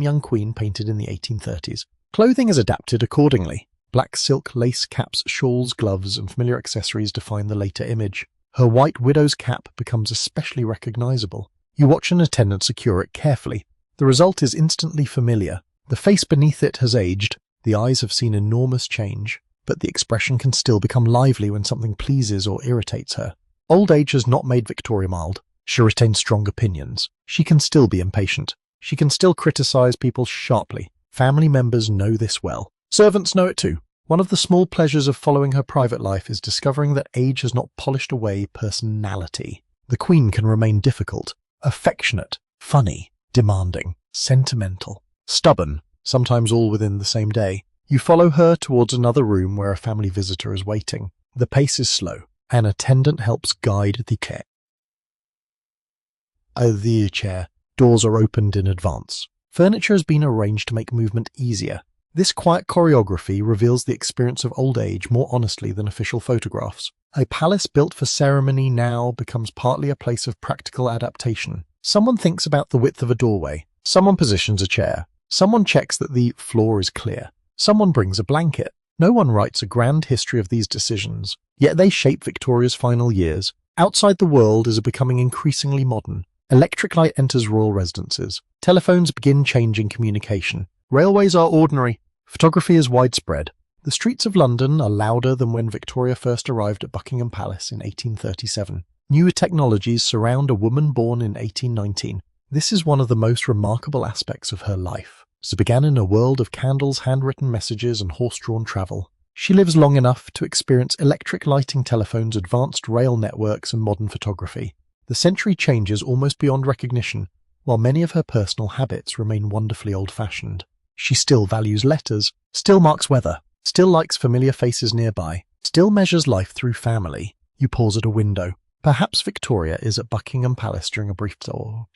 young queen painted in the 1830s. Clothing is adapted accordingly. Black silk, lace, caps, shawls, gloves, and familiar accessories define the later image. Her white widow's cap becomes especially recognizable. You watch an attendant secure it carefully. The result is instantly familiar. The face beneath it has aged, the eyes have seen enormous change, but the expression can still become lively when something pleases or irritates her. Old age has not made Victoria mild. She retains strong opinions. She can still be impatient. She can still criticize people sharply. Family members know this well. Servants know it too. One of the small pleasures of following her private life is discovering that age has not polished away personality. The Queen can remain difficult, affectionate, funny, demanding, sentimental, stubborn, sometimes all within the same day. You follow her towards another room where a family visitor is waiting. The pace is slow. An attendant helps guide the chair. Doors are opened in advance. Furniture has been arranged to make movement easier. This quiet choreography reveals the experience of old age more honestly than official photographs. A palace built for ceremony now becomes partly a place of practical adaptation. Someone thinks about the width of a doorway. Someone positions a chair. Someone checks that the floor is clear. Someone brings a blanket. No one writes a grand history of these decisions, yet they shape Victoria's final years. Outside the world is becoming increasingly modern. Electric light enters royal residences. Telephones begin changing communication. Railways are ordinary. Photography is widespread. The streets of London are louder than when Victoria first arrived at Buckingham Palace in 1837. New technologies surround a woman born in 1819. This is one of the most remarkable aspects of her life. She began in a world of candles, handwritten messages, and horse-drawn travel. She lives long enough to experience electric lighting telephones, advanced rail networks, and modern photography. The century changes almost beyond recognition, while many of her personal habits remain wonderfully old-fashioned. She still values letters, still marks weather, still likes familiar faces nearby, still measures life through family. You pause at a window. Perhaps Victoria is at Buckingham Palace during a brief store.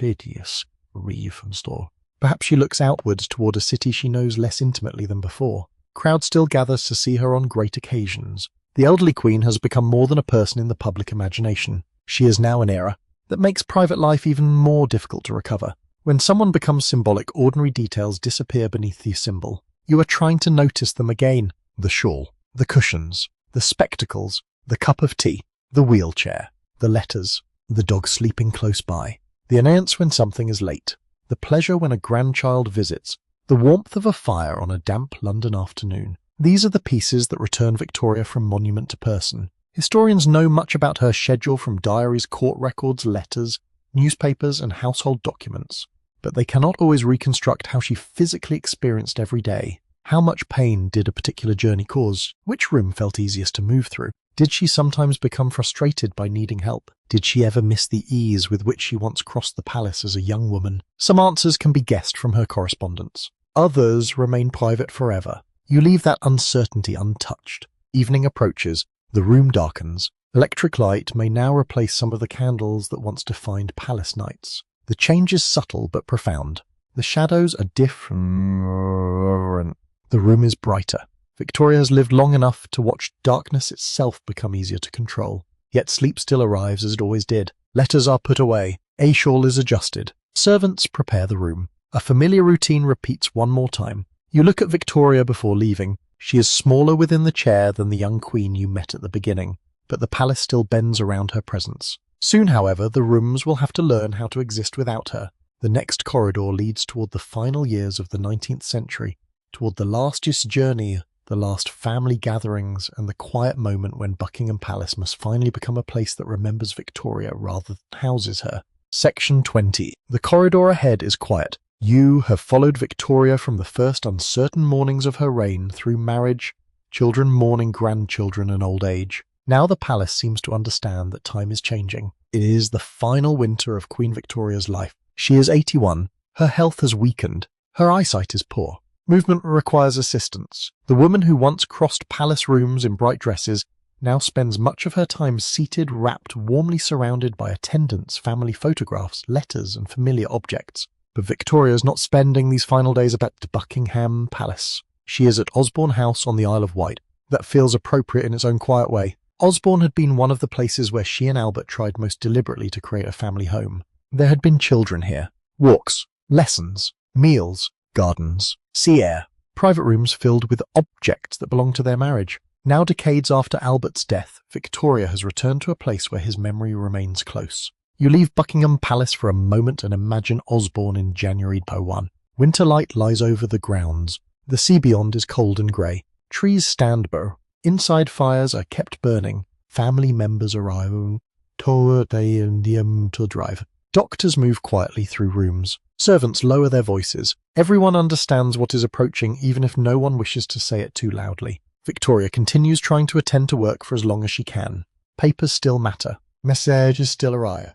Perhaps she looks outwards toward a city she knows less intimately than before. Crowd still gathers to see her on great occasions. The elderly Queen has become more than a person in the public imagination. She is now an era that makes private life even more difficult to recover. When someone becomes symbolic, ordinary details disappear beneath the symbol. You are trying to notice them again. The shawl, the cushions, the spectacles, the cup of tea, the wheelchair, the letters, the dog sleeping close by, the annoyance when something is late, the pleasure when a grandchild visits, the warmth of a fire on a damp London afternoon. These are the pieces that return Victoria from monument to person. Historians know much about her schedule from diaries, court records, letters, newspapers, and household documents, but they cannot always reconstruct how she physically experienced every day. How much pain did a particular journey cause? Which room felt easiest to move through? Did she sometimes become frustrated by needing help? Did she ever miss the ease with which she once crossed the palace as a young woman? Some answers can be guessed from her correspondence. Others remain private forever. You leave that uncertainty untouched. Evening approaches. The room darkens. Electric light may now replace some of the candles that once defined palace nights. The change is subtle but profound. The shadows are different. The room is brighter. Victoria has lived long enough to watch darkness itself become easier to control. Yet sleep still arrives as it always did. Letters are put away. A shawl is adjusted. Servants prepare the room. A familiar routine repeats one more time. You look at Victoria before leaving. She is smaller within the chair than the young queen you met at the beginning, but the palace still bends around her presence. Soon, however, the rooms will have to learn how to exist without her. The next corridor leads toward the final years of the 19th century, toward the lastest journey, the last family gatherings, and the quiet moment when Buckingham Palace must finally become a place that remembers Victoria rather than houses her. Section 20. The corridor ahead is quiet. You have followed Victoria from the first uncertain mornings of her reign through marriage, children mourning, grandchildren, and old age. Now the palace seems to understand that time is changing. It is the final winter of Queen Victoria's life. She is 81. Her health has weakened. Her eyesight is poor. Movement requires assistance. The woman who once crossed palace rooms in bright dresses now spends much of her time seated, wrapped, warmly surrounded by attendants, family photographs, letters, and familiar objects. But Victoria is not spending these final days at Buckingham Palace. She is at Osborne House on the Isle of Wight. That feels appropriate in its own quiet way. Osborne had been one of the places where she and Albert tried most deliberately to create a family home. There had been children here. Walks, lessons, meals, gardens, sea air, private rooms filled with objects that belonged to their marriage. Now, decades after Albert's death, Victoria has returned to a place where his memory remains close. You leave Buckingham Palace for a moment and imagine Osborne in January 2001. Winter light lies over the grounds. The sea beyond is cold and grey. Trees stand bare. Inside fires are kept burning. Family members arrive to drive. Doctors move quietly through rooms. Servants lower their voices. Everyone understands what is approaching, even if no one wishes to say it too loudly. Victoria continues trying to attend to work for as long as she can. Papers still matter. Messages still arrive.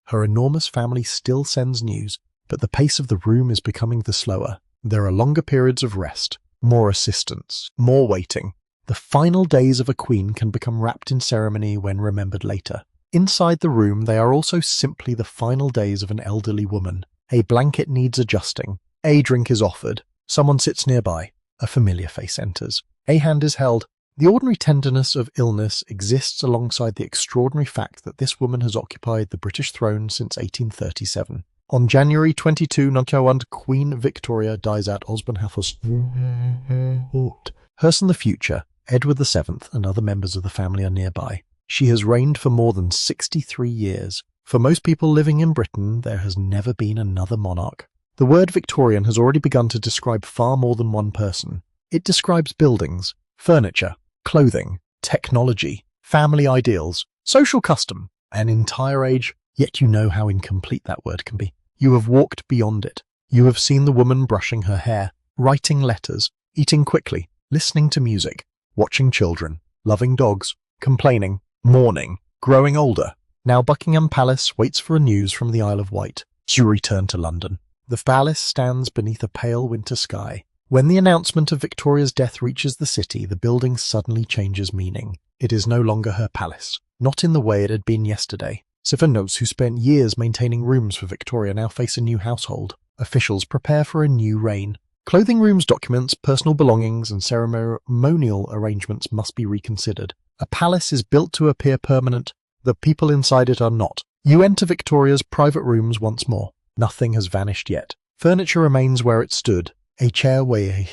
Her enormous family still sends news, but the pace of the room is becoming the slower. There are longer periods of rest, more assistance, more waiting. The final days of a queen can become wrapped in ceremony when remembered later. Inside the room, they are also simply the final days of an elderly woman. A blanket needs adjusting. A drink is offered. Someone sits nearby. A familiar face enters. A hand is held. The ordinary tenderness of illness exists alongside the extraordinary fact that this woman has occupied the British throne since 1837. On January 22, 1901, Queen Victoria dies at Osborne-House. Hearse in the future, Edward VII and other members of the family are nearby. She has reigned for more than 63 years. For most people living in Britain, there has never been another monarch. The word Victorian has already begun to describe far more than one person. It describes buildings, furniture, clothing, technology, family ideals, social custom, an entire age, yet you know how incomplete that word can be. You have walked beyond it. You have seen the woman brushing her hair, writing letters, eating quickly, listening to music, watching children, loving dogs, complaining, mourning, growing older. Now Buckingham Palace waits for news from the Isle of Wight. You return to London. The palace stands beneath a pale winter sky. When the announcement of Victoria's death reaches the city, the building suddenly changes meaning. It is no longer her palace, not in the way it had been yesterday. Sifanos, who spent years maintaining rooms for Victoria, now face a new household. Officials prepare for a new reign. Clothing rooms, documents, personal belongings, and ceremonial arrangements must be reconsidered. A palace is built to appear permanent. The people inside it are not. You enter Victoria's private rooms once more. Nothing has vanished yet. Furniture remains where it stood. A chair waits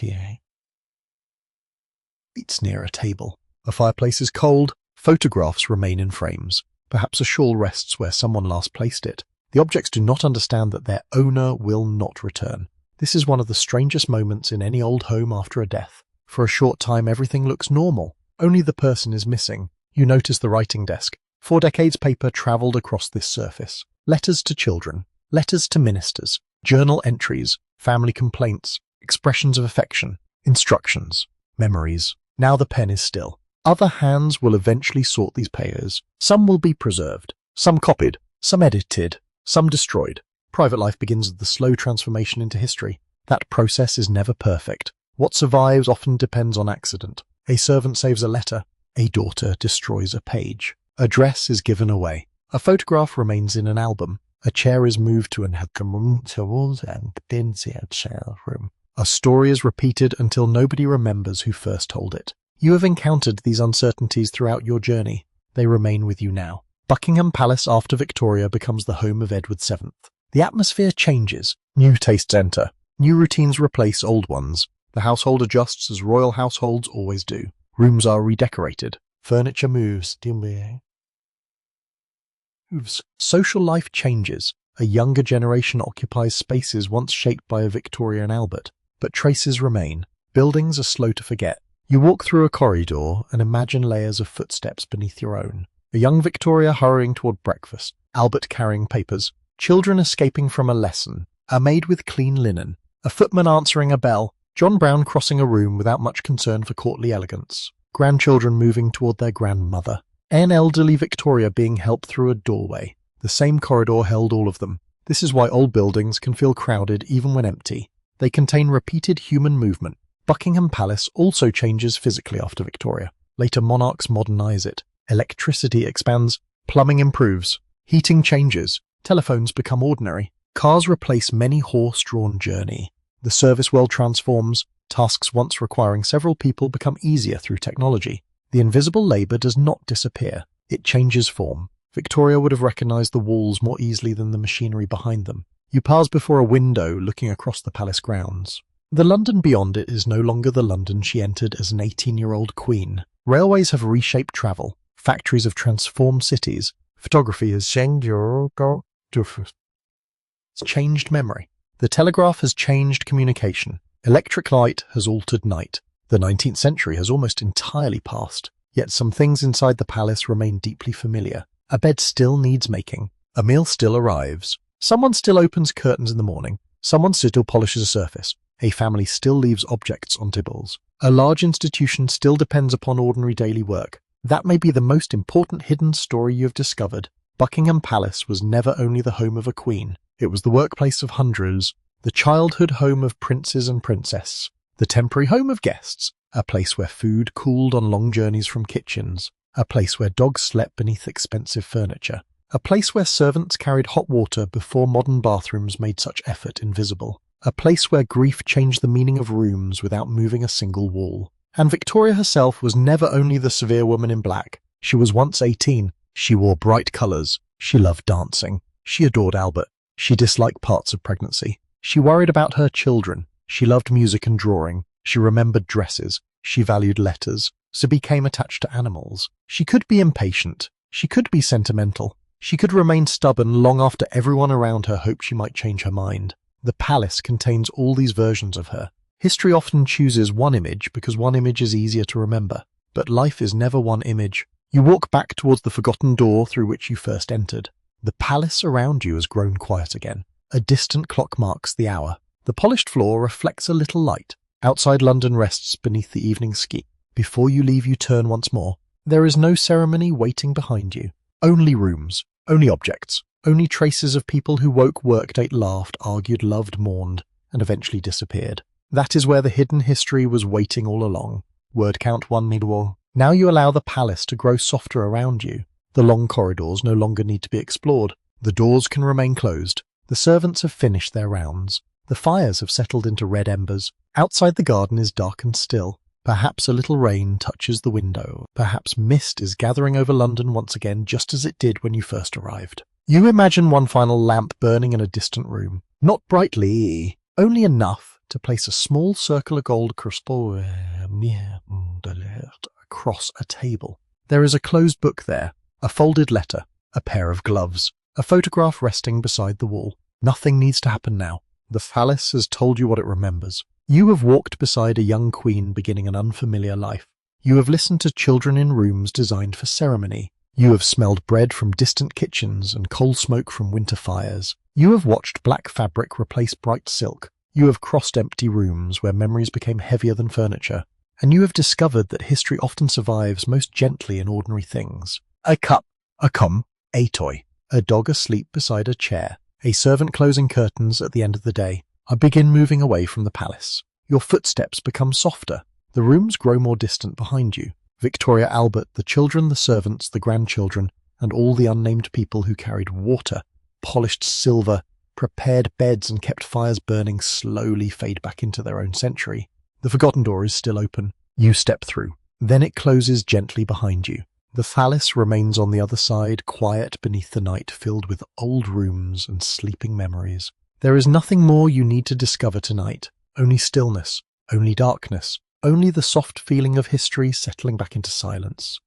near a table. A fireplace is cold. Photographs remain in frames. Perhaps a shawl rests where someone last placed it. The objects do not understand that their owner will not return. This is one of the strangest moments in any old home after a death. For a short time, everything looks normal. Only the person is missing. You notice the writing desk. 4 decades paper travelled across this surface. Letters to children. Letters to ministers. Journal entries. Family complaints. Expressions of affection. Instructions. Memories. Now the pen is still. Other hands will eventually sort these pages. Some will be preserved. Some copied. Some edited. Some destroyed. Private life begins with the slow transformation into history. That process is never perfect. What survives often depends on accident. A servant saves a letter. A daughter destroys a page. A dress is given away. A photograph remains in an album. A chair is moved to an room. A story is repeated until nobody remembers who first told it. You have encountered these uncertainties throughout your journey. They remain with you now. Buckingham Palace after Victoria becomes the home of Edward VII. The atmosphere changes. New tastes enter. New routines replace old ones. The household adjusts as royal households always do. Rooms are redecorated. Furniture moves. Social life changes. A younger generation occupies spaces once shaped by a Victoria and Albert, but traces remain. Buildings are slow to forget. You walk through a corridor and imagine layers of footsteps beneath your own. A young Victoria hurrying toward breakfast. Albert carrying papers. Children escaping from a lesson. A maid with clean linen. A footman answering a bell. John Brown crossing a room without much concern for courtly elegance. Grandchildren moving toward their grandmother. An elderly Victoria being helped through a doorway. The same corridor held all of them. This is why old buildings can feel crowded even when empty. They contain repeated human movement. Buckingham Palace also changes physically after Victoria. Later monarchs modernize it. Electricity expands. Plumbing improves. Heating changes. Telephones become ordinary. Cars replace many horse-drawn journey. The service world transforms. Tasks once requiring several people become easier through technology. The invisible labour does not disappear. It changes form. Victoria would have recognised the walls more easily than the machinery behind them. You pass before a window looking across the palace grounds. The London beyond it is no longer the London she entered as an 18-year-old queen. Railways have reshaped travel. Factories have transformed cities. Photography has changed your It's changed memory. The telegraph has changed communication. Electric light has altered night. The 19th century has almost entirely passed, yet some things inside the palace remain deeply familiar. A bed still needs making. A meal still arrives. Someone still opens curtains in the morning. Someone still polishes a surface. A family still leaves objects on tables. A large institution still depends upon ordinary daily work. That may be the most important hidden story you have discovered. Buckingham Palace was never only the home of a queen. It was the workplace of hundreds, the childhood home of princes and princesses, the temporary home of guests, a place where food cooled on long journeys from kitchens, a place where dogs slept beneath expensive furniture, a place where servants carried hot water before modern bathrooms made such effort invisible, a place where grief changed the meaning of rooms without moving a single wall. And Victoria herself was never only the severe woman in black. She was once 18. She wore bright colours. She loved dancing. She adored Albert. She disliked parts of pregnancy. She worried about her children. She loved music and drawing. She remembered dresses. She valued letters. She became attached to animals. She could be impatient. She could be sentimental. She could remain stubborn long after everyone around her hoped she might change her mind. The palace contains all these versions of her. History often chooses one image because one image is easier to remember. But life is never one image. You walk back towards the forgotten door through which you first entered. The palace around you has grown quiet again. A distant clock marks the hour. The polished floor reflects a little light. Outside London rests beneath the evening sky. Before you leave, you turn once more. There is no ceremony waiting behind you. Only rooms. Only objects. Only traces of people who woke, worked, ate, laughed, argued, loved, mourned, and eventually disappeared. That is where the hidden history was waiting all along. Word count 1 midwall. Now you allow the palace to grow softer around you. The long corridors no longer need to be explored. The doors can remain closed. The servants have finished their rounds. The fires have settled into red embers. Outside the garden is dark and still. Perhaps a little rain touches the window. Perhaps mist is gathering over London once again, just as it did when you first arrived. You imagine one final lamp burning in a distant room. Not brightly, only enough to place a small circle of gold crystal across a table. There is a closed book there, a folded letter, a pair of gloves, a photograph resting beside the wall. Nothing needs to happen now. The palace has told you what it remembers. You have walked beside a young queen beginning an unfamiliar life. You have listened to children in rooms designed for ceremony. You have smelled bread from distant kitchens and coal smoke from winter fires. You have watched black fabric replace bright silk. You have crossed empty rooms where memories became heavier than furniture. And you have discovered that history often survives most gently in ordinary things. A cup, a comb, a toy, a dog asleep beside a chair, a servant closing curtains at the end of the day. I begin moving away from the palace. Your footsteps become softer. The rooms grow more distant behind you. Victoria, Albert, the children, the servants, the grandchildren, and all the unnamed people who carried water, polished silver, prepared beds and kept fires burning slowly fade back into their own century. The forgotten door is still open. You step through. Then it closes gently behind you. The palace remains on the other side, quiet beneath the night, filled with old rooms and sleeping memories. There is nothing more you need to discover tonight. Only stillness, only darkness, only the soft feeling of history settling back into silence.